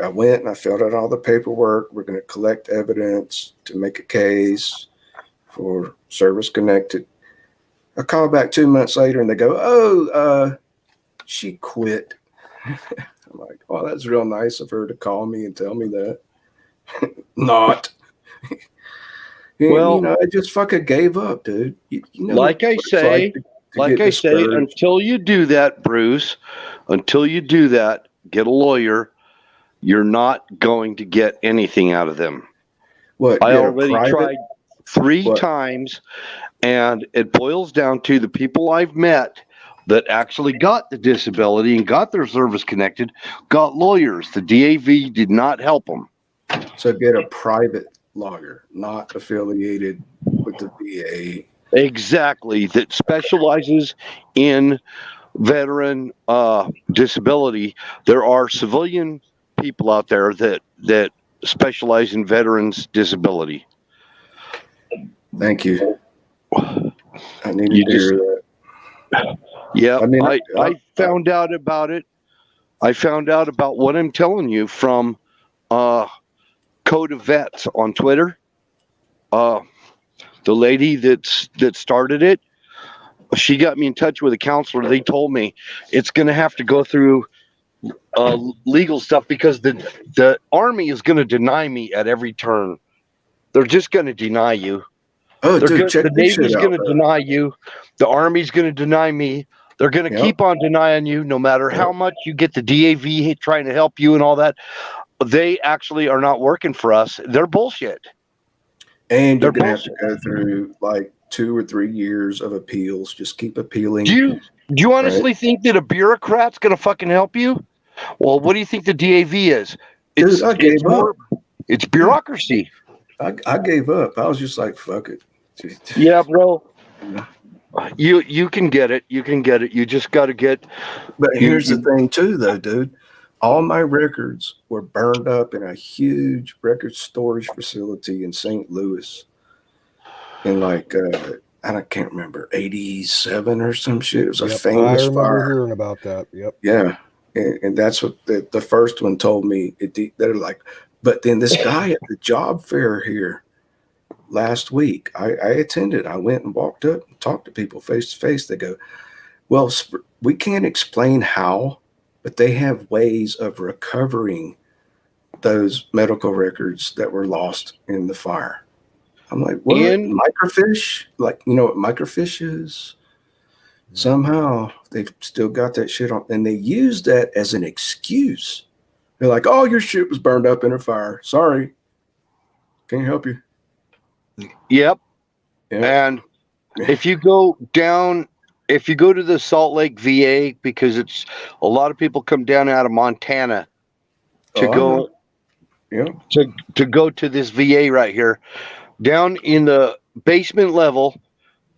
I went and I filled out all the paperwork. We're going to collect evidence to make a case for service connected. I call back 2 months later and they go, she quit. I'm like, oh, that's real nice of her to call me and tell me that. Not. Well, I just fucking gave up, dude. You know like I what it's say, to get discouraged. until you do that, Bruce, until you do that, get a lawyer. You're not going to get anything out of them. What? I Get a already private? tried 3 What? times, and it boils down to the people I've met that actually got the disability and got their service connected, got lawyers. The DAV did not help them. So get a private lawyer, not affiliated with the VA. Exactly, that specializes in veteran disability. There are civilian people out there that specialize in veterans disability. Thank you. I needed You to just, hear that. yeah, I mean, I found out about it. I found out about what I'm telling you from Code of Vets on Twitter. The lady that started it, she got me in touch with a counselor. They told me it's going to have to go through legal stuff because the Army is going to deny me at every turn. They're just going to deny you. oh, dude, check The this shit Navy's out. going to deny you. The Army's going to deny me. They're going to Yep. keep on denying you no matter how much you get the DAV trying to help you and all that. They actually are not working for us. They're bullshit. And you're They're going to have to bullshit. go through like 2 or 3 years of appeals. Just keep appealing. Do you honestly think that a bureaucrat's going to fucking help you? Well, what do you think the DAV is? Dude, I gave up. It's bureaucracy. I gave up. I was just like, fuck it. Yeah, bro. You can get it. You can get it. You just got to get. But here's the thing, too, though, dude. All my records were burned up in a huge record storage facility in St. Louis in like, I can't remember, 87 or some shit. It was a famous I remember fire. hearing about that. Yep. Yeah. And that's what the first one told me. They're like, but then this guy at the job fair here last week, I attended. I went and walked up and talked to people face to face. They go, well, we can't explain how, but they have ways of recovering those medical records that were lost in the fire. I'm like, what? Microfiche? Like, you know what microfiche is? Somehow they've still got that shit on, and they use that as an excuse. They're like, oh, your shit was burned up in a fire. Sorry. Can't help you. Yep. And if you go down, if you go to the Salt Lake VA, because it's a lot of people come down out of Montana to go to go to this VA right here. Down in the basement level,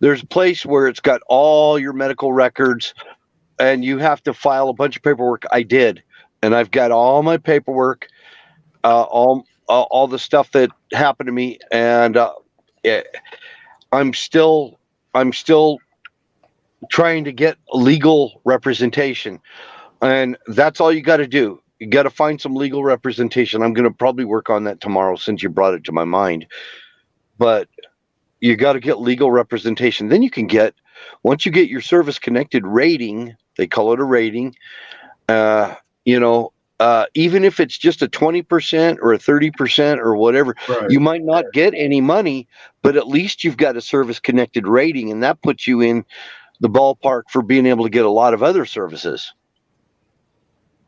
there's a place where it's got all your medical records, and you have to file a bunch of paperwork. I did, and I've got all my paperwork, all the stuff that happened to me, and I'm still trying to get legal representation, and that's all you got to do. You got to find some legal representation. I'm going to probably work on that tomorrow since you brought it to my mind. But you got to get legal representation. Then you can get, once you get your service connected rating, they call it a rating, even if it's just a 20% or a 30% or whatever, you might not get any money, but at least you've got a service connected rating, and that puts you in the ballpark for being able to get a lot of other services.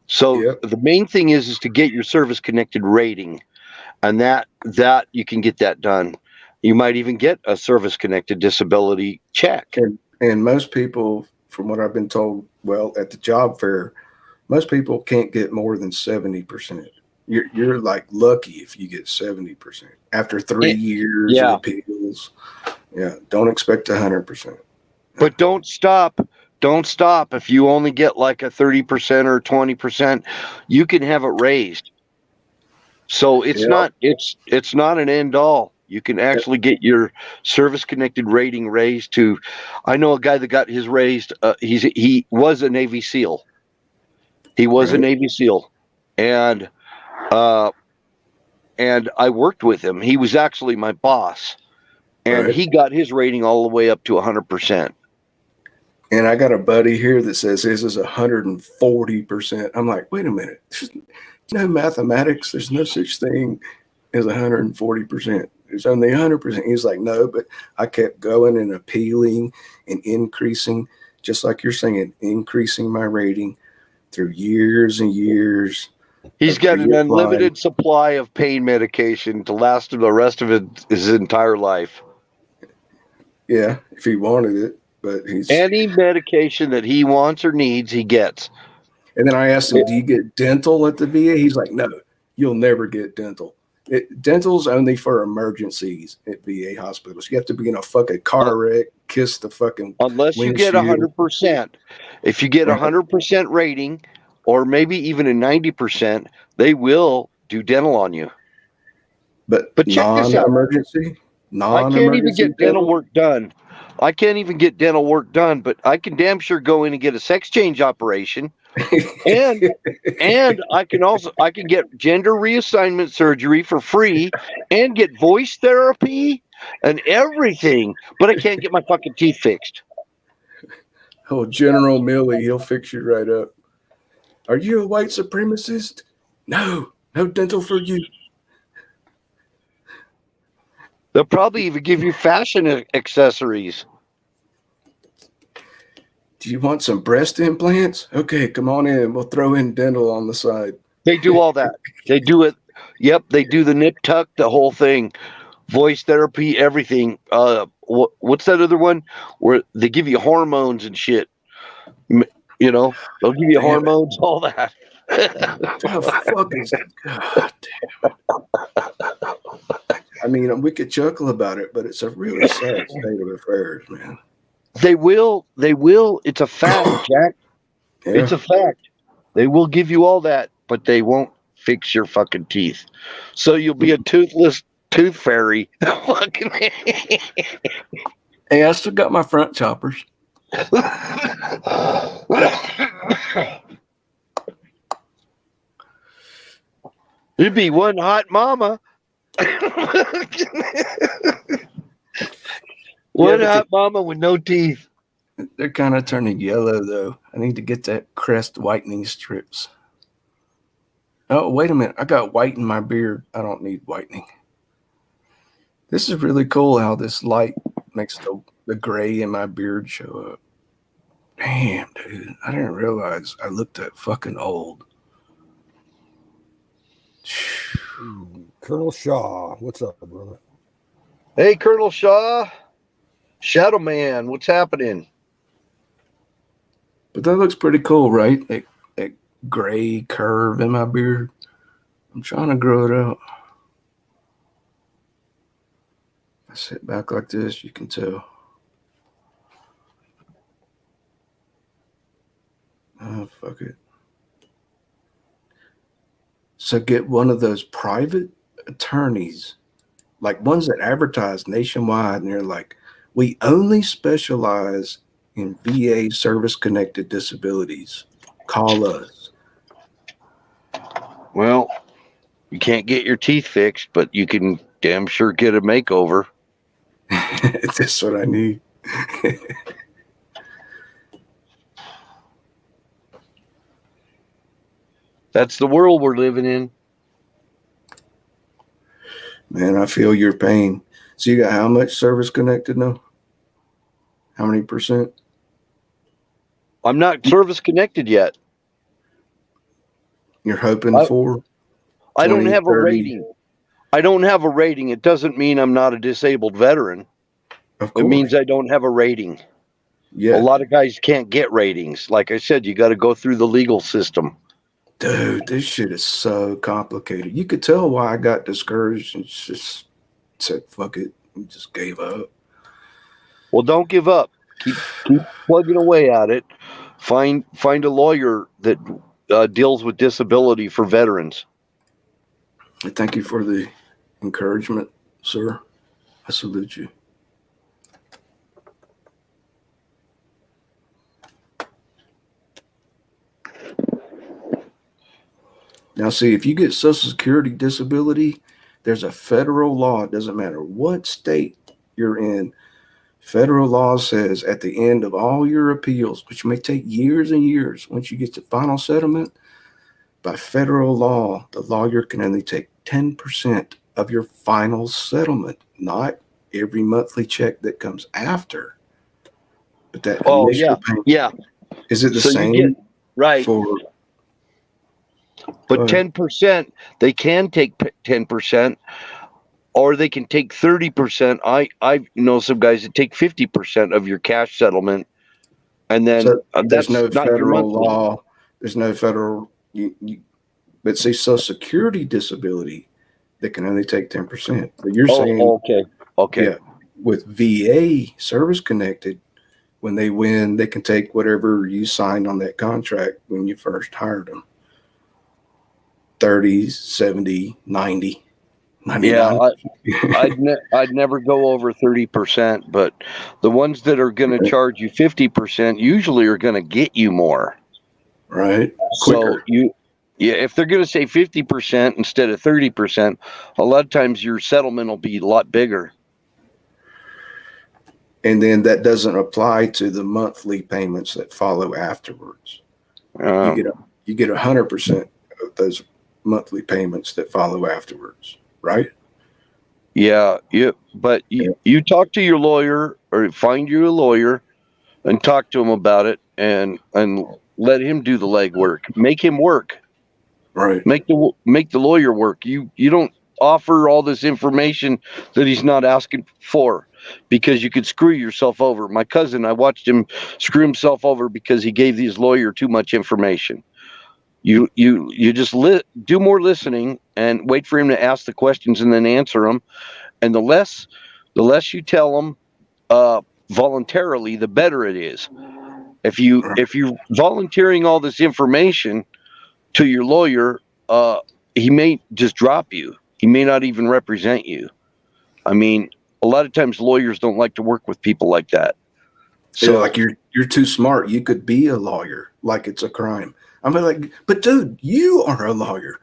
So the main thing is to get your service connected rating, and that you can get that done. You might even get a service connected disability check. And most people, from what I've been told, well, at the job fair, most people can't get more than 70%. You're like lucky if you get 70% after 3 years of appeals. Yeah, don't expect 100%. But don't stop. Don't stop. If you only get like a 30% or 20%, you can have it raised. So it's not an end all. You can actually get your service connected rating raised to. I know a guy that got his raised. He was a Navy SEAL. He was a Navy SEAL, and I worked with him. He was actually my boss, and he got his rating all the way up to 100%. And I got a buddy here that says his is 140%. I'm like, wait a minute. There's no mathematics. There's no such thing as 140%. There's only 100%. He's like, no, but I kept going and appealing and increasing, just like you're saying, increasing my rating through years and years. He's of got an reapplying. unlimited supply of pain medication to last him the rest of his entire life. Yeah, if he wanted it, but he's. Any medication that he wants or needs, he gets. And then I asked him, do you get dental at the VA? He's like, no, you'll never get dental. Dental's only for emergencies at VA hospitals. You have to be in a fucking car wreck, kiss the fucking Unless you get windshield. 100%. If you get 100% rating, or maybe even a 90%, they will do dental on you. But check this out. Non-emergency? I can't even get dental work done. I can't even get dental work done, but I can damn sure go in and get a sex change operation. and I can get gender reassignment surgery for free and get voice therapy and everything, but I can't get my fucking teeth fixed. Oh, General Milley, he'll fix you right up. Are you a white supremacist? No dental for you. They'll probably even give you fashion accessories. Do you want some breast implants? Okay, come on in. We'll throw in dental on the side. They do all that. They do it. Yep, they do the nip tuck, the whole thing. Voice therapy, everything. What's that other one where they give you hormones and shit? You know, they'll give you hormones, all that. The fuck is that? God damn it. I mean, we could chuckle about it, but it's a really sad state of affairs, man. They will. It's a fact, Jack. Yeah. It's a fact. They will give you all that, but they won't fix your fucking teeth. So you'll be a toothless tooth fairy. Hey, I still got my front choppers. You'd be one hot mama. One hot mama with no teeth. They're kind of turning yellow, though. I need to get that crest whitening strips. Oh, wait a minute. I got white in my beard. I don't need whitening. This is really cool how this light makes the gray in my beard show up. Damn, dude. I didn't realize I looked that fucking old. Colonel Shaw, what's up, brother? Hey, Colonel Shaw. Shadow Man, what's happening? But that looks pretty cool, right? That gray curve in my beard. I'm trying to grow it out. If I sit back like this, you can tell. Oh, fuck it. So get one of those private attorneys, like ones that advertise nationwide, and they're like, we only specialize in VA service-connected disabilities. Call us. Well, you can't get your teeth fixed, but you can damn sure get a makeover. That's what I need. That's the world we're living in. Man, I feel your pain. So you got how much service connected now? How many percent? I'm not service connected yet. You're hoping for? I don't have 30. A rating. I don't have a rating. It doesn't mean I'm not a disabled veteran. Of course. It means I don't have a rating. Yeah. A lot of guys can't get ratings. Like I said, you got to go through the legal system. Dude, this shit is so complicated. You could tell why I got discouraged and just said, fuck it, and just gave up. Well, don't give up. Keep plugging away at it. Find a lawyer that deals with disability for veterans. Thank you for the encouragement, sir. I salute you. Now, see, if you get Social Security disability, there's a federal law. It doesn't matter what state you're in. Federal law says at the end of all your appeals, which may take years and years, once you get to final settlement, by federal law, the lawyer can only take 10% of your final settlement, not every monthly check that comes after. But that Oh initial payment, yeah. is it the So you same get right, for? but 10%, they can take 10%, or they can take 30%. I know some guys that take 50% of your cash settlement, and then So there's that's no not your federal monthly. law. There's no federal. But see, Social Security disability, they can only take 10%. But you're saying, Okay. yeah, with VA service connected, when they win, they can take whatever you signed on that contract when you first hired them. 30, 70, 90, 99. Yeah, I'd never go over 30%, but the ones that are going to charge you 50% usually are going to get you more. Right. So Quicker. if they're going to say 50% instead of 30%, a lot of times your settlement will be a lot bigger. And then that doesn't apply to the monthly payments that follow afterwards. You get 100% of those monthly payments that follow afterwards, right? Yeah. But you talk to your lawyer, or find you a lawyer and talk to him about it, and let him do the legwork. Make him work. Right. Make the lawyer work. You don't offer all this information that he's not asking for, because you could screw yourself over. My cousin, I watched him screw himself over because he gave his lawyer too much information. You just do more listening and wait for him to ask the questions and then answer them. And the less you tell him voluntarily, the better it is. If you're volunteering all this information to your lawyer, he may just drop you. He may not even represent you. I mean, a lot of times lawyers don't like to work with people like that. So yeah, like you're too smart. You could be a lawyer, like it's a crime. I'm like, but dude, you are a lawyer.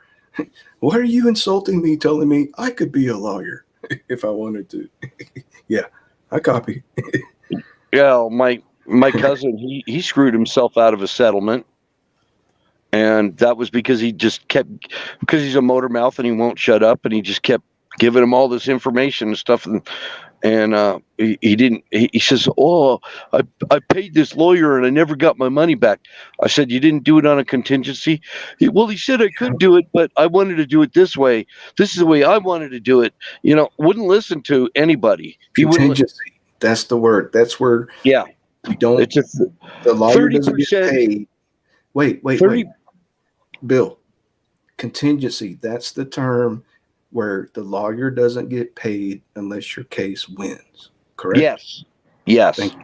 Why are you insulting me, telling me I could be a lawyer if I wanted to? Yeah, I copy. yeah, my cousin, he screwed himself out of a settlement. And that was because because he's a motor mouth and he won't shut up, and he just kept giving him all this information and stuff. And he says, "Oh, I paid this lawyer and I never got my money back." I said, "You didn't do it on a contingency?" He said I could do it, but I wanted to do it this way. This is the way I wanted to do it. Wouldn't listen to anybody. He wouldn't. Contingency. That's the word. That's where Yeah. you don't. It's The lawyer doesn't get 30%. paid. Wait. 30. Bill, contingency. That's the term where the lawyer doesn't get paid unless your case wins. Correct? Yes. Thank you.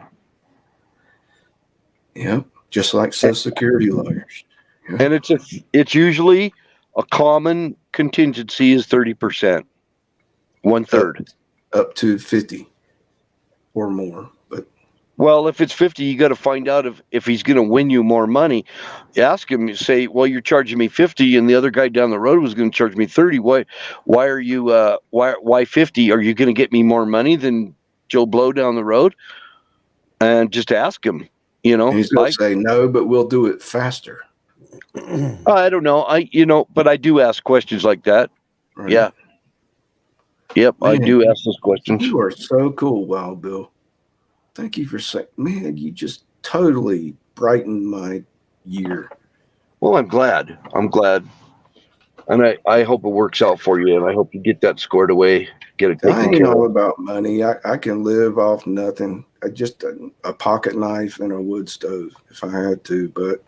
Yep. Just like Social Security lawyers. Yeah. And it's usually a common contingency is 30%, 1/3. Up to 50 or more. But Well, if it's 50, you got to find out if he's going to win you more money. Ask him. You say, "Well, you're charging me 50, and the other guy down the road was going to charge me 30. Why are you? Why 50? Are you going to get me more money than Joe Blow down the road?" And just ask him. and he's going to say no, but we'll do it faster. I don't know. But I do ask questions like that. Right? Yeah. Yep, Man, I do ask those questions. You are so cool, Wild Bill. Thank you for saying, man, you just totally brightened my year. Well, I'm glad. And I hope it works out for you, and I hope you get that scored away, get it I taken ain't care all of. about money. I can live off nothing. I just a pocket knife and a wood stove if I had to. But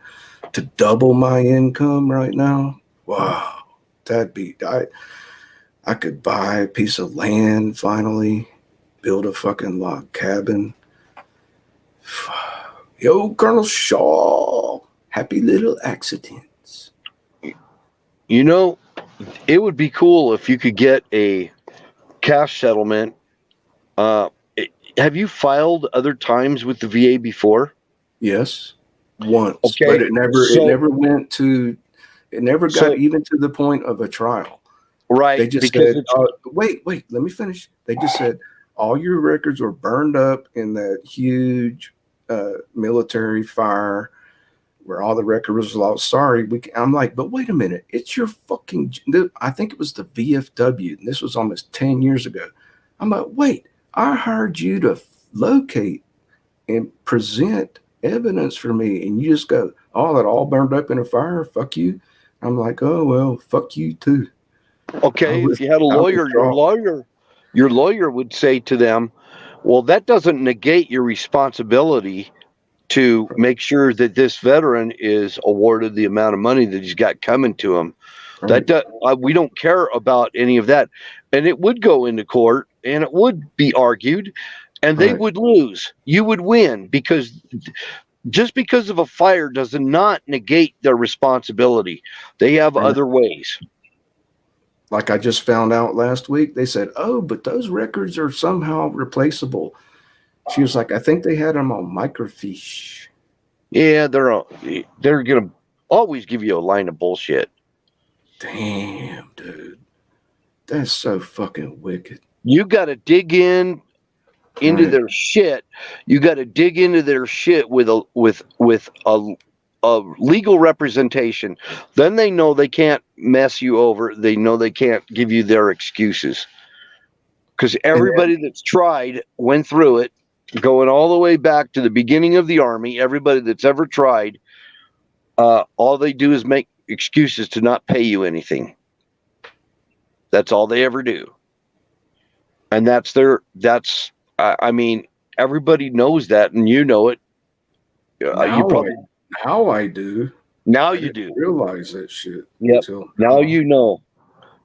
to double my income right now, wow, that'd be I could buy a piece of land finally, build a fucking log cabin. Yo, Colonel Shaw, happy little accidents. It would be cool if you could get a cash settlement. Have you filed other times with the VA before? Yes, once, Okay, but it never got even to the point of a trial. Right, They just because said, wait, let me finish. They just said, all your records were burned up in that huge military fire where all the record was lost. Sorry, I'm like, but wait a minute, it's your fucking. I think it was the VFW, and this was almost 10 years ago. I'm like, wait, I hired you to locate and present evidence for me, and you just go, oh, that all burned up in a fire. Fuck you. I'm like, oh well, fuck you too. Okay, if you had a lawyer, your lawyer would say to them, well, that doesn't negate your responsibility to make sure that this veteran is awarded the amount of money that he's got coming to him. Right. We don't care about any of that. And it would go into court and it would be argued and they would lose. You would win, because just because of a fire does not negate their responsibility. They have other ways. Like I just found out last week, they said, oh, but those records are somehow replaceable. She was like, I think they had them on microfiche. Yeah, they're gonna always give you a line of bullshit. Damn, dude, that's so fucking wicked. You got to dig into their shit. You got to dig into their shit with a legal representation. Then they know they can't mess you over. They know they can't give you their excuses, because everybody that's tried went through it. Going all the way back to the beginning of the Army, everybody that's ever tried, all they do is make excuses to not pay you anything. That's all they ever do. And I mean, everybody knows that, and you know it. Now I do. Now you do. Realize that shit. Yep. Now you know.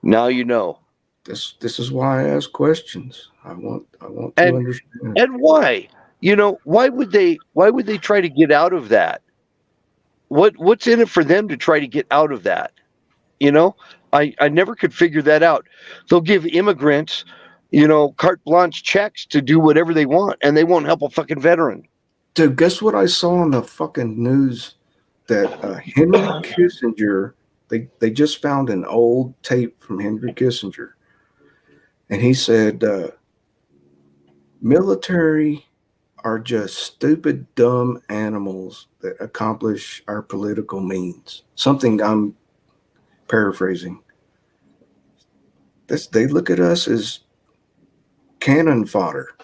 Now you know. This is why I ask questions. I want to understand. And why? Why would they try to get out of that? What's in it for them to try to get out of that? I never could figure that out. They'll give immigrants, carte blanche checks to do whatever they want, and they won't help a fucking veteran. Dude, guess what I saw on the fucking news? That Henry Kissinger, they just found an old tape from Henry Kissinger. And he said, military are just stupid, dumb animals that accomplish our political means. Something I'm paraphrasing. They look at us as cannon fodder.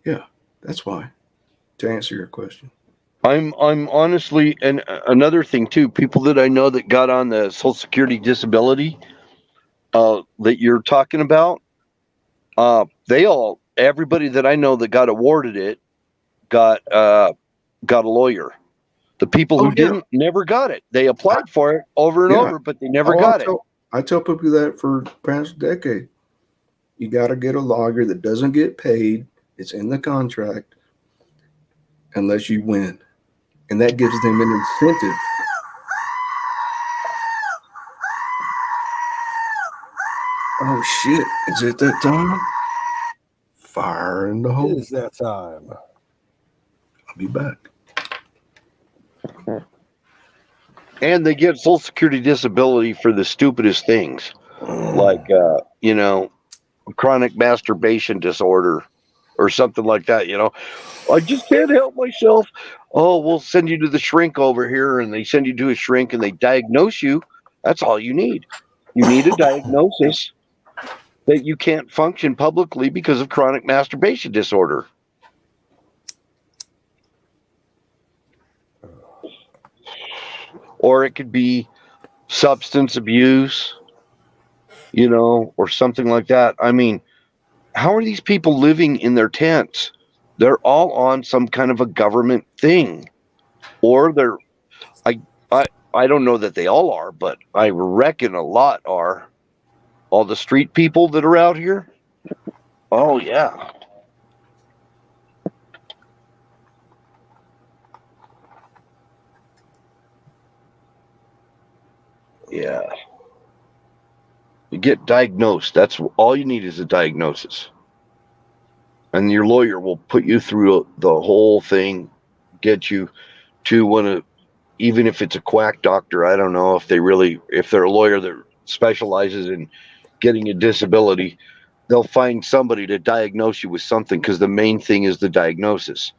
Yeah, that's why. To answer your question. I'm honestly, and another thing too, people that I know that got on the Social Security disability that you're talking about, everybody that I know that got awarded it got a lawyer. The people who didn't never got it. They applied for it over and over, but they never got it. I tell people that for the past decade. You got to get a lawyer that doesn't get paid. It's in the contract unless you win. And that gives them an incentive. Oh, shit. Is it that time? Fire in the hole. It is that time. I'll be back. And they get Social Security disability for the stupidest things, like, chronic masturbation disorder or something like that. I just can't help myself. Oh, we'll send you to the shrink over here, and they send you to a shrink and they diagnose you. That's all you need. You need a diagnosis that you can't function publicly because of chronic masturbation disorder. Or it could be substance abuse, or something like that. I mean, how are these people living in their tents? They're all on some kind of a government thing, or I don't know that they all are, but I reckon a lot are. All the street people that are out here. Oh yeah. Yeah. You get diagnosed. That's all you need is a diagnosis. And your lawyer will put you through the whole thing, get you to even if it's a quack doctor. I don't know if they're a lawyer that specializes in getting a disability. they'll find somebody to diagnose you with something, because the main thing is the diagnosis,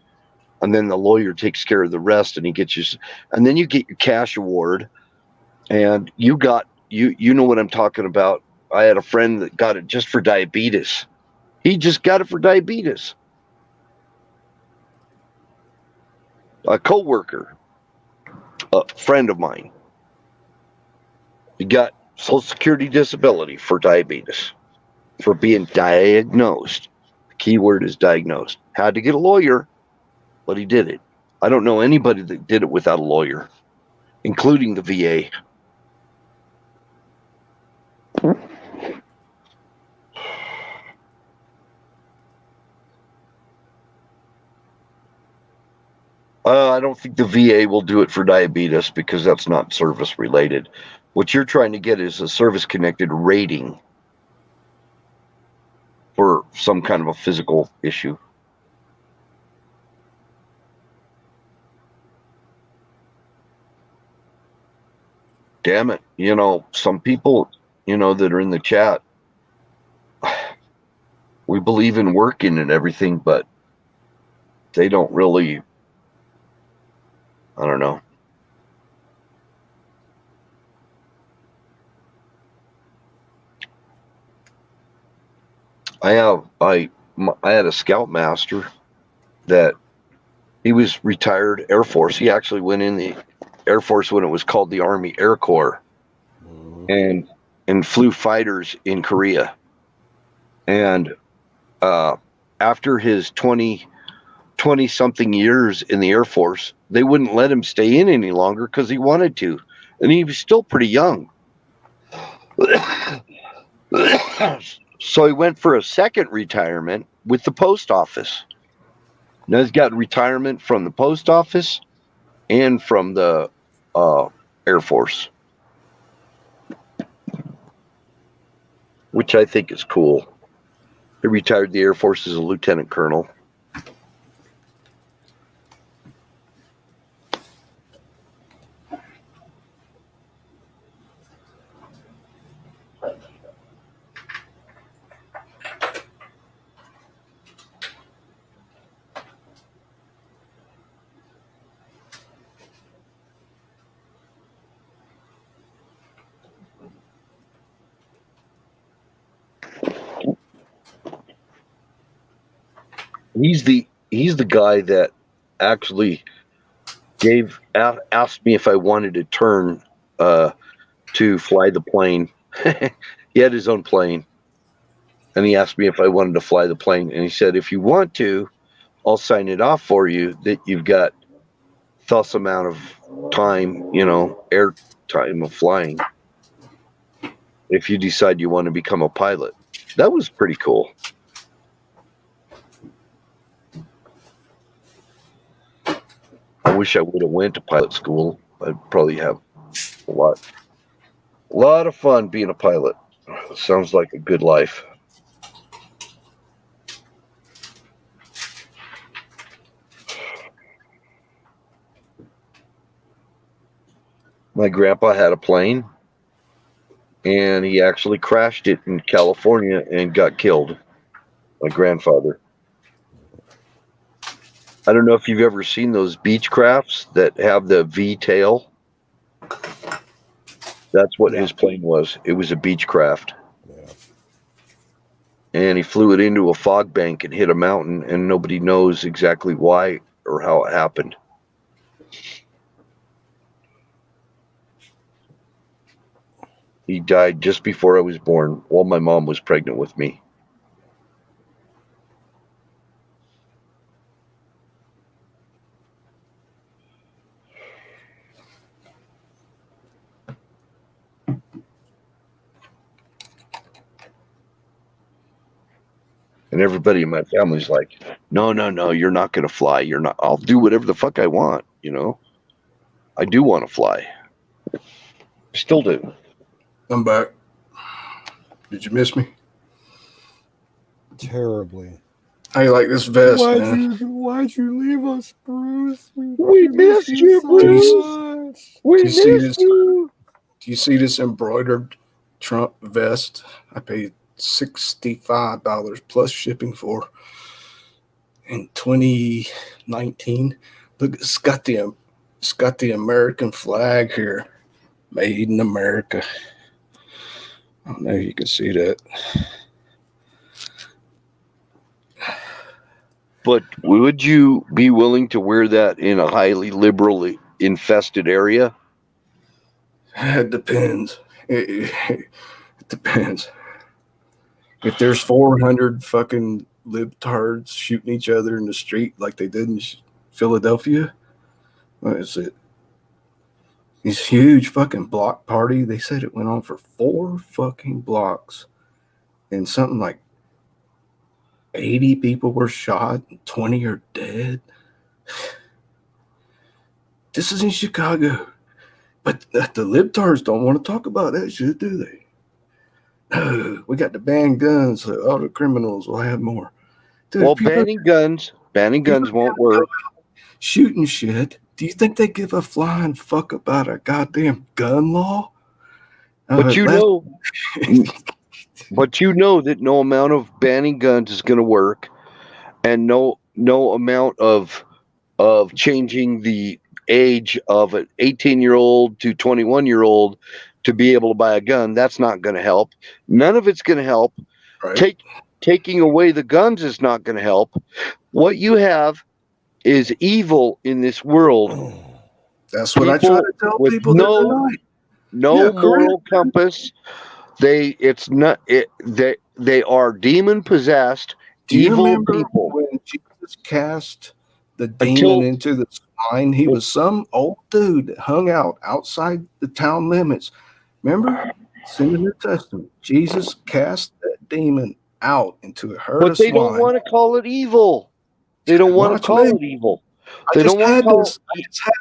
and then the lawyer takes care of the rest, and he gets you, and then you get your cash award, and you know what I'm talking about. I had a friend that got it just for diabetes. He just got it for diabetes. A coworker, a friend of mine, he got Social Security disability for diabetes, for being diagnosed. The key word is diagnosed. Had to get a lawyer, but he did it. I don't know anybody that did it without a lawyer, including the VA. I don't think the VA will do it for diabetes, because that's not service related. What you're trying to get is a service connected rating for some kind of a physical issue. Damn it. Some people, that are in the chat, we believe in working and everything, but they don't really, I don't know. I had a scoutmaster that he was retired Air Force. He actually went in the Air Force when it was called the Army Air Corps, and flew fighters in Korea. And after his 20 something years in the Air Force, they wouldn't let him stay in any longer because he wanted to, and he was still pretty young. So he went for a second retirement with the post office. Now he's got retirement from the post office and from the Air Force, which I think is cool. He retired the Air Force as a lieutenant colonel. He's the guy that actually asked me if I wanted to turn to fly the plane. He had his own plane, and he asked me if I wanted to fly the plane, and he said, if you want to, I'll sign it off for you that you've got thus amount of time, air time of flying, if you decide you want to become a pilot. That was pretty cool. I wish I would have went to pilot school. I'd probably have a lot of fun being a pilot. Sounds like a good life. My grandpa had a plane, and he actually crashed it in California and got killed. My grandfather. I don't know if you've ever seen those beach crafts that have the V tail. That's what his plane was. It was a beach craft. Yeah. And he flew it into a fog bank and hit a mountain, and nobody knows exactly why or how it happened. He died just before I was born, while my mom was pregnant with me. And everybody in my family's like, no, you're not going to fly. You're not. I'll do whatever the fuck I want, I do want to fly. I still do. I'm back. Did you miss me? Terribly. How you like this vest, man? Why'd you leave us, Bruce? We missed you, Bruce. We missed you. Do you see this embroidered Trump vest? I paid $65 plus shipping for in 2019. Look, it's got the American flag here, made in America. I don't know if you can see that. But would you be willing to wear that in a highly liberally infested area? It depends. It depends. If there's 400 fucking libtards shooting each other in the street like they did in Philadelphia, what is it? This huge fucking block party. They said it went on for 4 fucking blocks, and something like 80 people were shot and 20 are dead. This is in Chicago. But the libtards don't want to talk about that shit, do they? No, we got to ban guns so all the criminals will have more. Dude, Well, banning guns won't work. Shooting shit. Do you think they give a flying fuck about a goddamn gun law? But you know that no amount of banning guns is going to work, and no amount of changing the age of an 18-year-old to 21-year-old to be able to buy a gun, that's not going to help. None of it's going to help. Right. Taking away the guns is not going to help. What you have is evil in this world. That's what I try to tell with people. No moral compass. They are demon possessed, evil people. When Jesus cast the demon into the swine, he was some old dude that hung out outside the town limits. Remember? It's in the New Testament. Jesus cast that demon out into a herd of swine. But they don't want to call it evil. They don't want to call it evil. I just had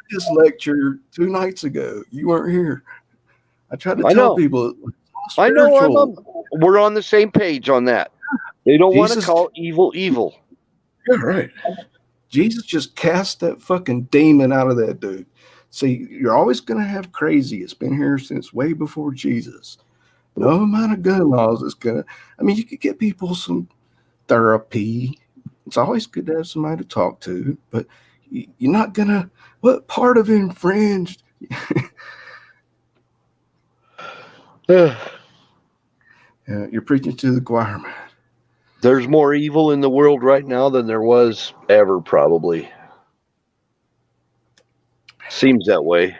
this lecture 2 nights ago. You weren't here. I tried to tell people. I know. We're on the same page on that. They don't want to call evil evil. Yeah, right. Jesus just cast that fucking demon out of that dude. See, you're always going to have crazy. It's been here since way before Jesus. No amount of gun laws is going to. I mean, you could get people some therapy. It's always good to have somebody to talk to, but you're not going to. What part of infringed? You're preaching to the choir, man. There's more evil in the world right now than there was ever, probably. Seems that way. The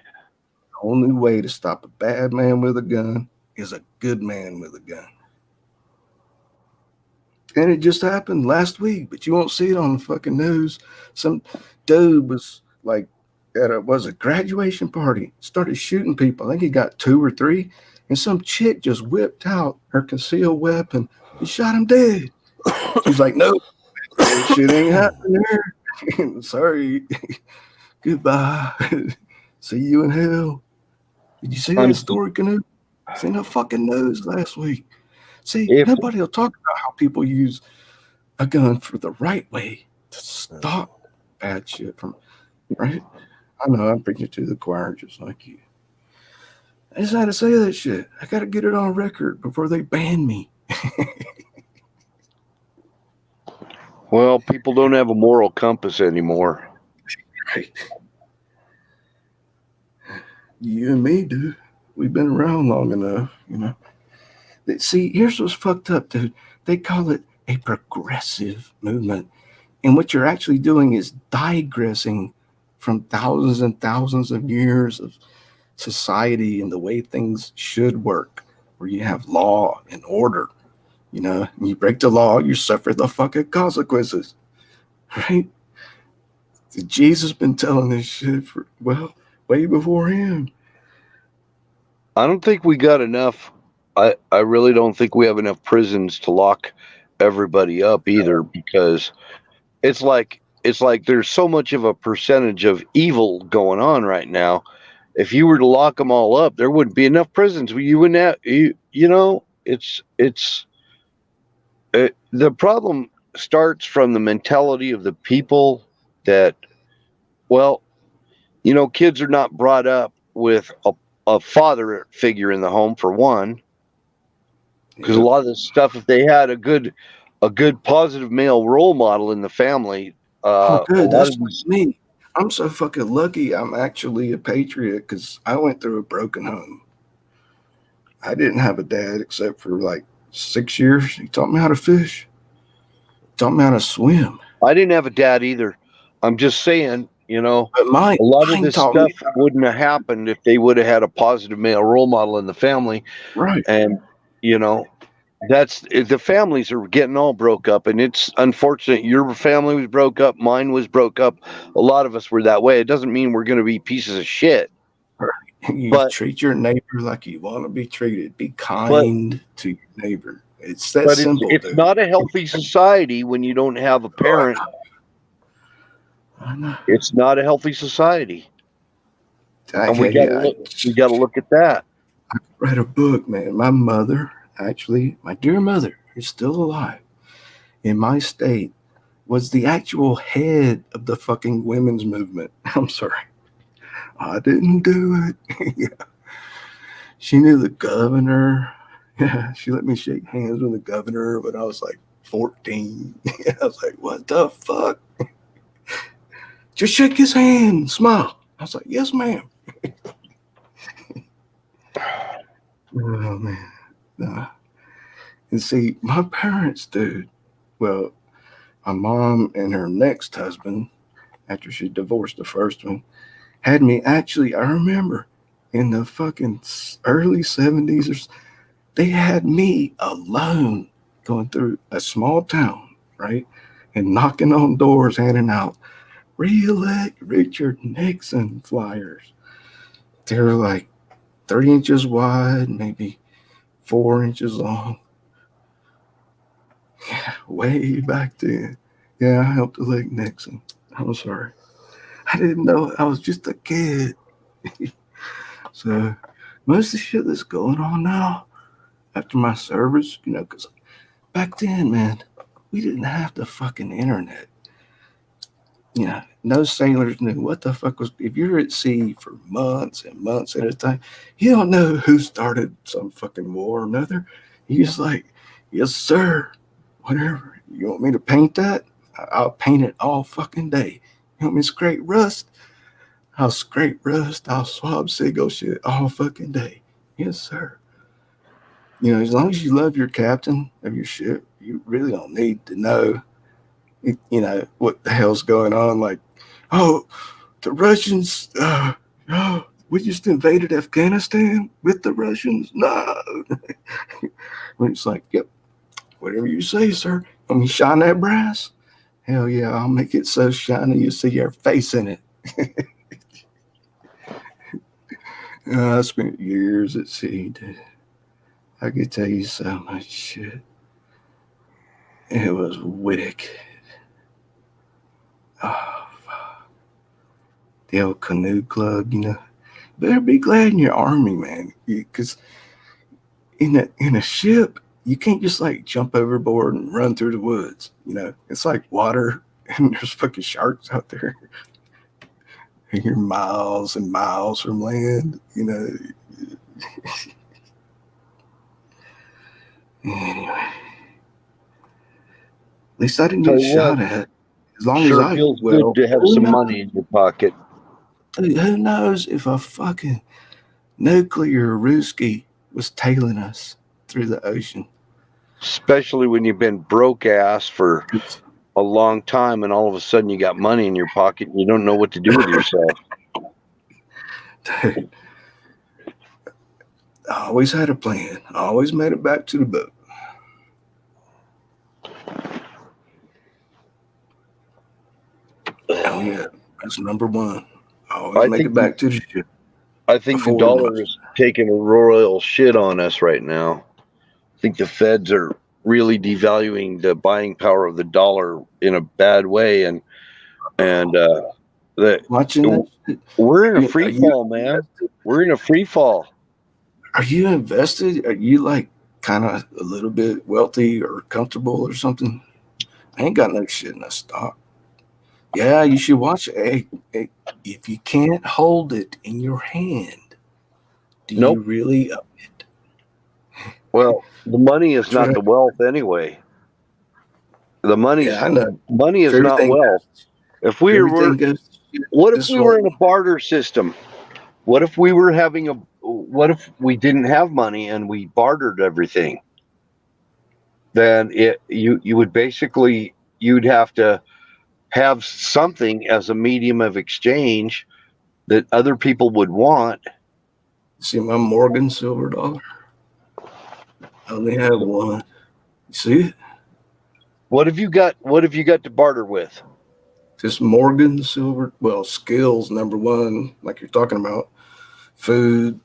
only way to stop a bad man with a gun is a good man with a gun. And it just happened last week, but you won't see it on the fucking news. Some dude was like at a graduation party, started shooting people. I think he got 2 or 3, and some chick just whipped out her concealed weapon and shot him dead. She's like, no, shit ain't happening here. Sorry. Goodbye. See you in hell. Did you see that story, Canoe? Seen the fucking news last week. See, nobody will talk about how people use a gun for the right way to stop bad shit from, right? I know I'm preaching to the choir just like you. I just had to say that shit. I got to get it on record before they ban me. Well, people don't have a moral compass anymore. Right. You and me do. We've been around long enough, you know. See, here's what's fucked up, dude. They call it a progressive movement. And what you're actually doing is digressing from thousands and thousands of years of society and the way things should work, where you have law and order. You know, you break the law, you suffer the fucking consequences, right? Jesus been telling this shit for, way before him. I don't think we got enough. I really don't think we have enough prisons to lock everybody up either, because it's like there's so much of a percentage of evil going on right now. If you were to lock them all up, there wouldn't be enough prisons. You wouldn't have, you know, the problem starts from the mentality of the people that, well, you know, kids are not brought up with a father figure in the home, for one. Because a lot of this stuff, if they had a good positive male role model in the family, Oh, a good. lot That's of like these. me. I'm so fucking lucky. I'm actually a patriot because I went through a broken home. I didn't have a dad except for like 6 years. He taught me how to fish. Taught me how to swim. I didn't have a dad either. I'm just saying, But mine, a lot of mine this taught me stuff wouldn't have happened if they would have had a positive male role model in the family. right. And, you know, that's the families are getting all broke up, and it's unfortunate. Your family was broke up, mine was broke up. A lot of us were that way. It doesn't mean we're going to be pieces of shit, You but treat your neighbor like you want to be treated. Be but kind to your neighbor. It's that but it's simple, it's dude. not a healthy society when you don't have a Oh, parent. I know. It's not a healthy society, and we got to Yeah, look. We got to look at that. I read a book, man. My mother, actually, my dear mother, is still alive in my state, was the actual head of the fucking women's movement. I'm sorry. I didn't do it. Yeah. She knew the governor. Yeah, she let me shake hands with the governor when I was like 14. I was like, what the fuck? Just shake his hand and smile. I was like, yes, ma'am. Oh, man. Nah. And see, my parents, dude, well, my mom and her next husband, after she divorced the first one, had me actually, I remember in the fucking early 70s, they had me alone going through a small town, right? And knocking on doors, handing out re-elect Richard Nixon flyers. They were like 3 inches wide, maybe 4 inches long. Yeah, way back then. Yeah, I helped elect Nixon. I'm sorry. I didn't know. I was just a kid. So most of the shit that's going on now after my service, because back then, man, we didn't have the fucking internet. No sailors knew what the fuck was. If you're at sea for months and months at a time, you don't know who started some fucking war or another. You just like, yes, sir. Whatever. You want me to paint that? I'll paint it all fucking day. You want me to scrape rust? I'll scrape rust. I'll swab Seagull shit all fucking day. Yes, sir. As long as you love your captain of your ship, you really don't need to know, what the hell's going on. Like, oh, the Russians, oh, we just invaded Afghanistan with the Russians. No. When it's like, yep, whatever you say, sir. Let me shine that brass. Hell yeah, I'll make it so shiny you see your face in it. I spent years at sea, dude. I could tell you so much shit. It was wicked. Oh, fuck. The old canoe club. Better be glad in your army, man. Because in a ship, you can't just like jump overboard and run through the woods. It's like water, and there's fucking sharks out there. And you're miles and miles from land. Anyway, at least I didn't Tell get you what, shot at. As long as sure I, feels good well, to have some money in your pocket. who knows if a fucking nuclear Ruski was tailing us through the ocean. Especially when you've been broke ass for a long time, and all of a sudden you got money in your pocket and you don't know what to do with yourself. Dude, I always had a plan. I always made it back to the boat. Oh yeah, that's number one. I always I make think it back to the ship I think the before dollar is taking a royal shit on us right now. I think the feds are really devaluing the buying power of the dollar in a bad way, and that watching that shit. we're in a Are free you fall, man. We're in a free fall. are you invested? Are you like kind of a little bit wealthy or comfortable or something? I ain't got no shit in the stock. Yeah, you should watch it. Hey, if you can't hold it in your hand, do you Nope. really? Well, the money is That's what not the wealth anyway. The I know. money If is not everything wealth. If we everything were, goes to shit, what if this we were in a won't. barter system? What if we were having a? What if we didn't have money and we bartered everything? Then you would basically you'd have to have something as a medium of exchange that other people would want. See my Morgan silver dollar? I only have one. You see it? What have you got? What have you got to barter with? This Morgan silver, well, skills number one, like you're talking about, food,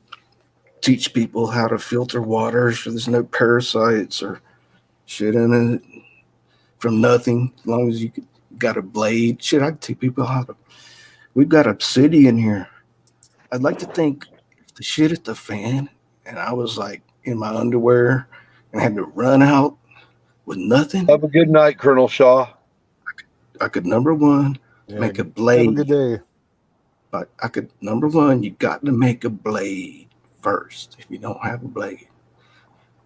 teach people how to filter water so there's no parasites or shit in it from nothing. As long as you got a blade, shit, I can teach people how to. We've got obsidian here. I'd like to think if the shit hit the fan and I was like in my underwear and had to run out with nothing, Have a good night, Colonel Shaw. I could number one make a Have a blade. good day. But I could number one, you got to make a blade first if you don't have a blade.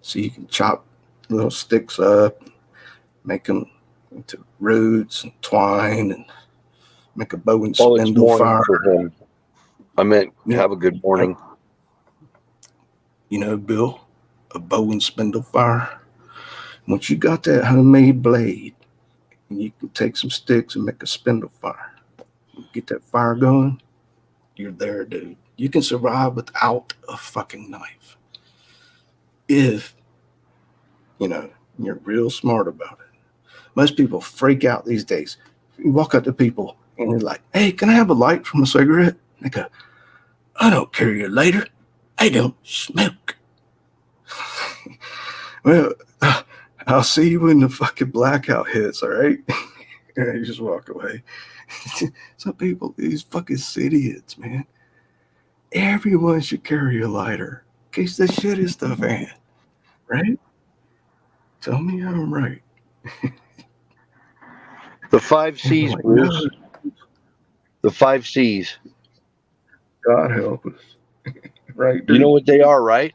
So you can chop little sticks up, make them into roots and twine, and make a bow and Oh, it's spindle morning fire. for him. I meant Yeah. have a good morning. You know, Bill, a bow and spindle fire. Once you got that homemade blade, and you can take some sticks and make a spindle fire. Get that fire going, you're there, dude. You can survive without a fucking knife. If, you're real smart about it. Most people freak out these days. You walk up to people and you're like, hey, can I have a light from a cigarette? They go, I don't carry a lighter. I don't smoke. Well, I'll see you when the fucking blackout hits, all right? And you just walk away. Some people, these fucking idiots, man. Everyone should carry a lighter in case the shit is the fan, right? Tell me I'm right. The 5 C's, Like, Bruce. no, The 5 C's. God help us. Right, You know dude? what they are, right?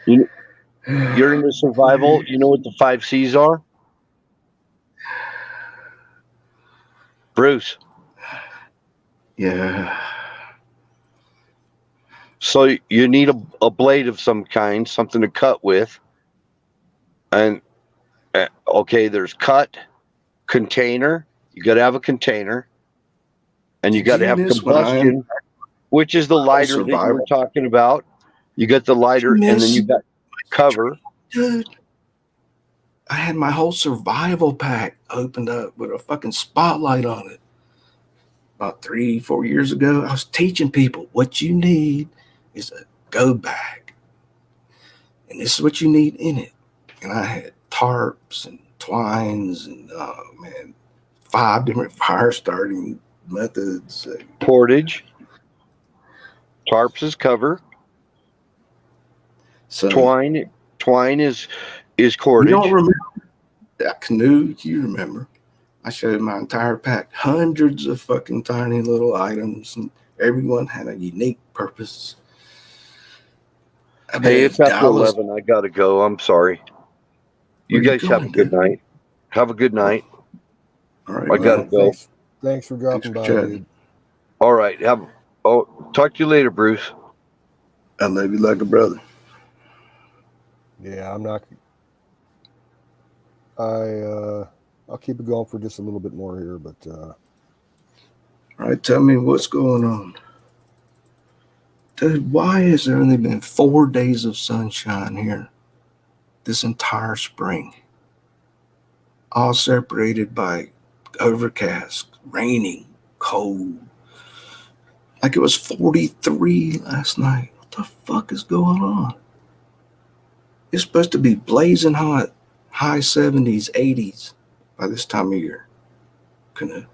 You're into survival. You know what the 5 C's are? Bruce. Yeah. So you need a blade of some kind, something to cut with. And okay, there's cut, container. You got to have a container. And you Did got to you have miss when combustion, which is the lighter that you were survival? talking about. You got the lighter, and then Miss, you got cover. dude? I had my whole survival pack opened up with a fucking spotlight on it. About 3-4 years ago, I was teaching people what you need is a go bag. And this is what you need in it. And I had tarps and twines and, 5 different fire starting methods. Portage. Tarps is cover. So Twine is you cordage. don't remember that canoe? You remember? I showed my entire pack, hundreds of fucking tiny little items, and everyone had a unique purpose. Hey, it's after 11. I gotta go. I'm sorry. You Where you guys have a going, good dude? night. Have a good night. All right, I gotta man. go. Thanks for dropping by, chatting. dude. All right. Talk to you later, Bruce. I love you like a brother. Yeah, I'm not. I'll keep it going for just a little bit more here, but All right, tell me what's going on. Dude, why has there only been 4 days of sunshine here this entire spring? All separated by overcast, raining, cold. Like it was 43 last night. What the fuck is going on? It's supposed to be blazing hot, high 70s, 80s by this time of year. Canoe.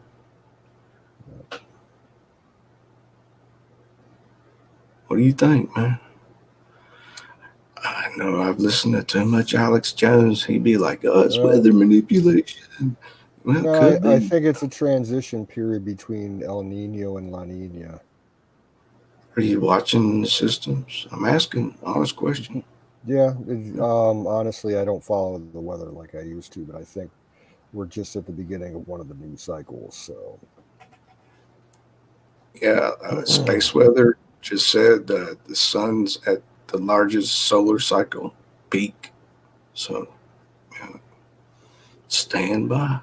What do you think, man? I know I've listened to too much Alex Jones. He'd be like, oh, it's weather manipulation. Well, no, could be. I think it's a transition period between El Nino and La Nina. Are you watching the systems? I'm asking honest question. Yeah, honestly, I don't follow the weather like I used to, but I think we're just at the beginning of one of the new cycles. So, Yeah, space weather just said the sun's at the largest solar cycle peak. So, yeah, stand by.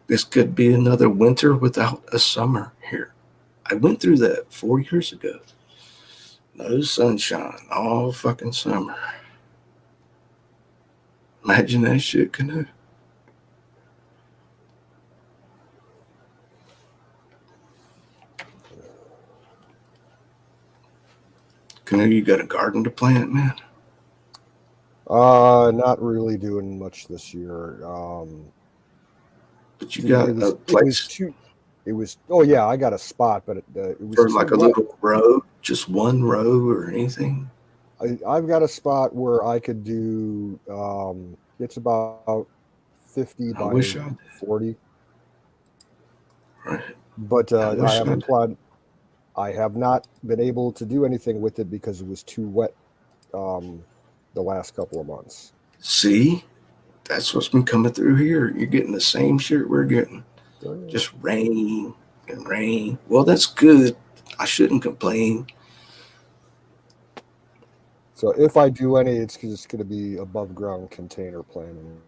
This could be another winter without a summer here. I went through that 4 years ago. No sunshine all fucking summer. Imagine that shit, Canoe. Canoe, you got a garden to plant, man? not really doing much this year. But you It got a was it was place too. It was oh yeah, I got a spot, but it was for too like a wet. little row, just one row or anything? I've got a spot where I could do. It's about 50 I by wish I did. 40, Right. but I I wish I haven't did. planned. I have not been able to do anything with it because it was too wet um, the last couple of months. See, that's what's been coming through here. You're getting the same shit we're getting. So, Just rain and rain. Well, that's good. I shouldn't complain. so if I do any, it's just going to be above ground container planting.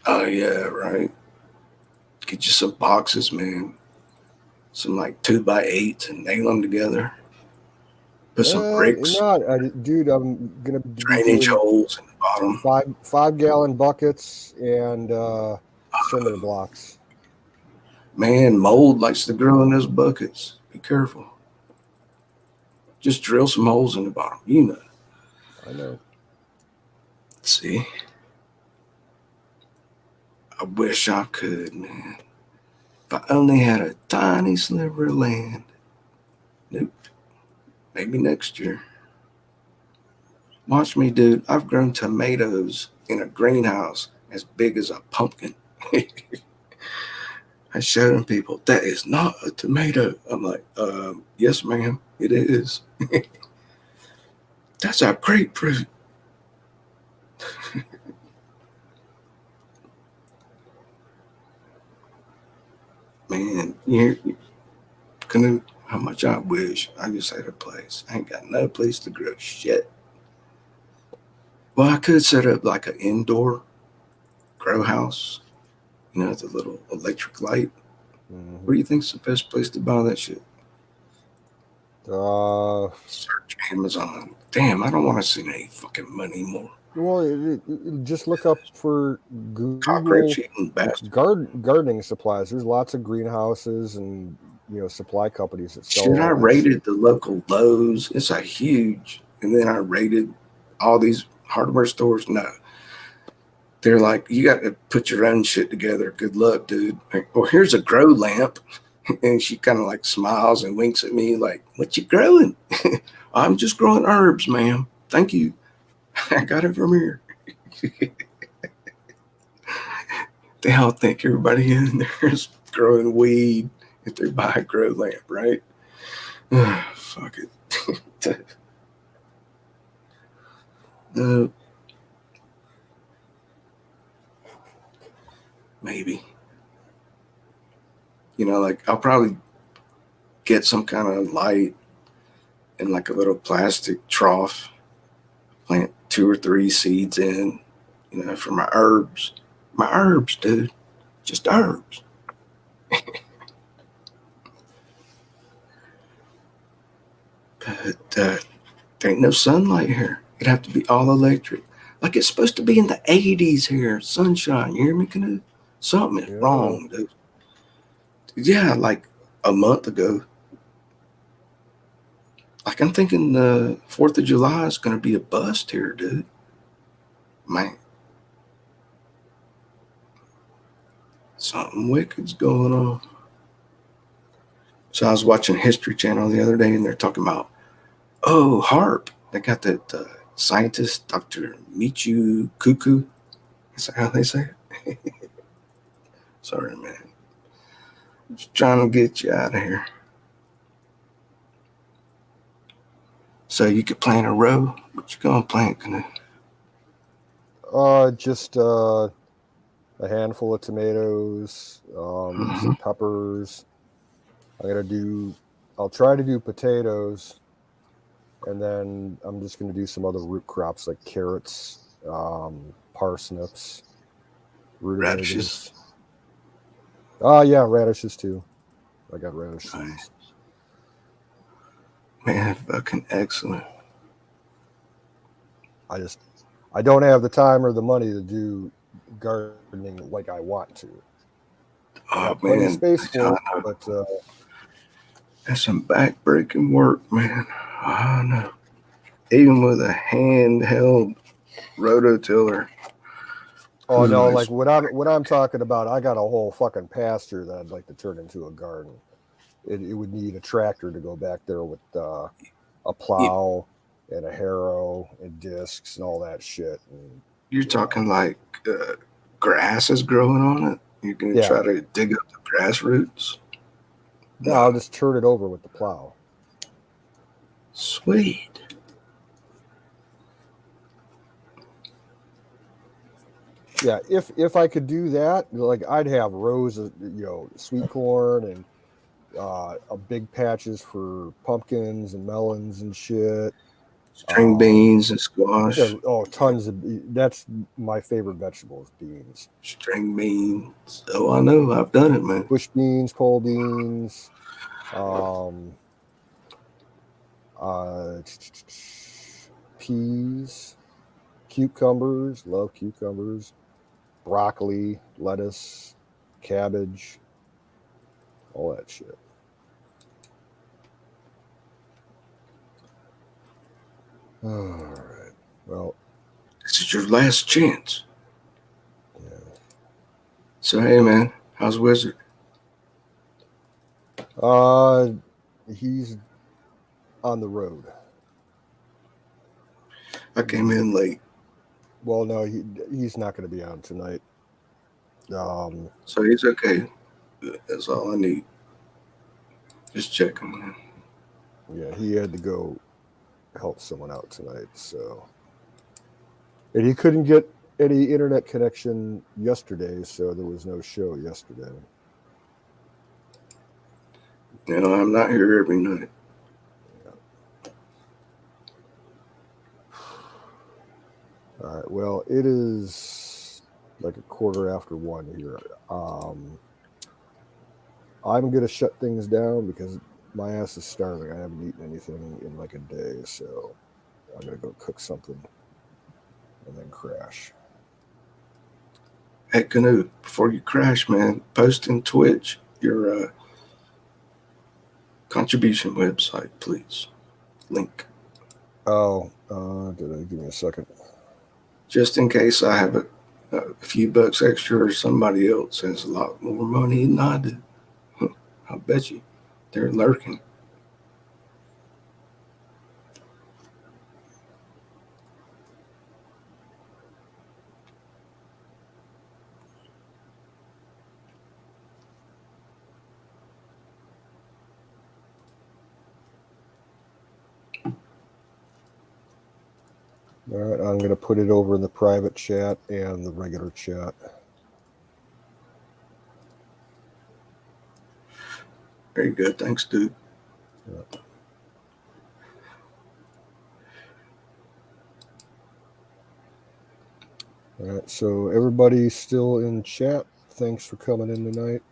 Oh yeah, right. Get you some boxes, man. Some like 2x8s and nail them together. Put some bricks, Not, dude. I'm going to be drainage doing holes in the bottom. 5 gallon buckets and cinder blocks. Man, mold likes to grow in those buckets. Be careful. Just drill some holes in the bottom. You know. I know. See, I wish I could, man. If I only had a tiny sliver of land. Nope. Maybe next year. Watch me, dude. I've grown tomatoes in a greenhouse as big as a pumpkin. I showed them people, that is not a tomato. I'm like, yes, ma'am, it is. That's a grapefruit. Man, you Canoe, how much I wish I just had a place. I ain't got no place to grow shit. Well, I could set up like an indoor grow house, the little electric light. Mm-hmm. Where do you think's the best place to buy that shit? Search Amazon. Damn, I don't want to send any fucking money more. Well, just look up for Cockroach Google eating bastard. gardening supplies. There's lots of greenhouses and supply companies that sell Shit, I all that shit. raided the local Lowe's. It's a huge. And then I raided all these hardware stores. No. They're like, you got to put your own shit together. Good luck, dude. Well, here's a grow lamp. And she kind of like smiles and winks at me, like, what you growing? I'm just growing herbs, ma'am. Thank you. I got it from here. They all think everybody in there is growing weed if they buy a grow lamp, right? Fuck it. Maybe. Like I'll probably get some kind of light in like a little plastic trough, plant 2 or 3 seeds in, for my herbs. My herbs, dude. Just herbs. But there ain't no sunlight here. It'd have to be all electric. Like it's supposed to be in the 80s here. Sunshine. You hear me, Canoe? Something is Yeah, I know. wrong, dude. Yeah, like a month ago. Like I'm thinking the 4th of July is going to be a bust here, dude. Man, something wicked's going on. So I was watching History Channel the other day, and they're talking about, HARP. They got that scientist, Dr. Michio Kuku. Is that how they say it? Sorry, man. Just trying to get you out of here. So you could plant a row. What you gonna plant, Canoe? Just a handful of tomatoes, some peppers. I'll try to do potatoes, and then I'm just going to do some other root crops like carrots, parsnips, Radishes. rutabagas. Oh yeah, radishes too. I got radish seeds. Nice. Man, fucking excellent. I don't have the time or the money to do gardening like I want to. I Oh got plenty of man, space for it, I know. but That's some back-breaking work, man. I know. Even with a handheld rototiller. oh Ooh, no, it's like what I'm talking about, I got a whole fucking pasture that I'd like to turn into a garden. It would need a tractor to go back there with a you, plow and a harrow and discs and all that shit. And, you're talking like grass is growing on it. You're gonna yeah, try to dig up the grass roots. no, I'll No, just turn it over with the plow. sweet. Yeah, if I could do that, like I'd have rows of sweet corn and big patches for pumpkins and melons and shit. String beans and squash. Tons of that's my favorite vegetable is beans. String beans. Oh, I know. I've done it, man. Bush beans, pole beans, um, uh, peas, cucumbers. Love cucumbers. Broccoli, lettuce, cabbage, all that shit. All right. Well, This is your last chance. yeah. So hey, man, how's Wizard? He's on the road. I came in late, Well, no, he's not going to be on tonight. so he's okay. That's all I need. Just checking, man. Yeah, he had to go help someone out tonight, so and he couldn't get any internet connection yesterday, so there was no show yesterday. You know, I'm not here every night. Yeah. All right. Well, it is like 1:15 here. I'm gonna shut things down because my ass is starving. I haven't eaten anything in like a day, so I'm gonna go cook something and then crash. Hey, Canoe, before you crash, man, post in Twitch your contribution website, please. Link. Oh, give me a second. Just in case I have a few bucks extra or somebody else has a lot more money than I do. I bet you they're lurking. All right, I'm gonna put it over in the private chat and the regular chat. Very good. Thanks, dude. Yeah. All right, so everybody's still in chat. Thanks for coming in tonight.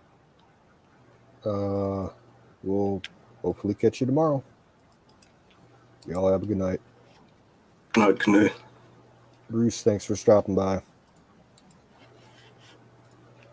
We'll hopefully catch you tomorrow. Y'all have a good night. Canoe. Bruce, thanks for stopping by.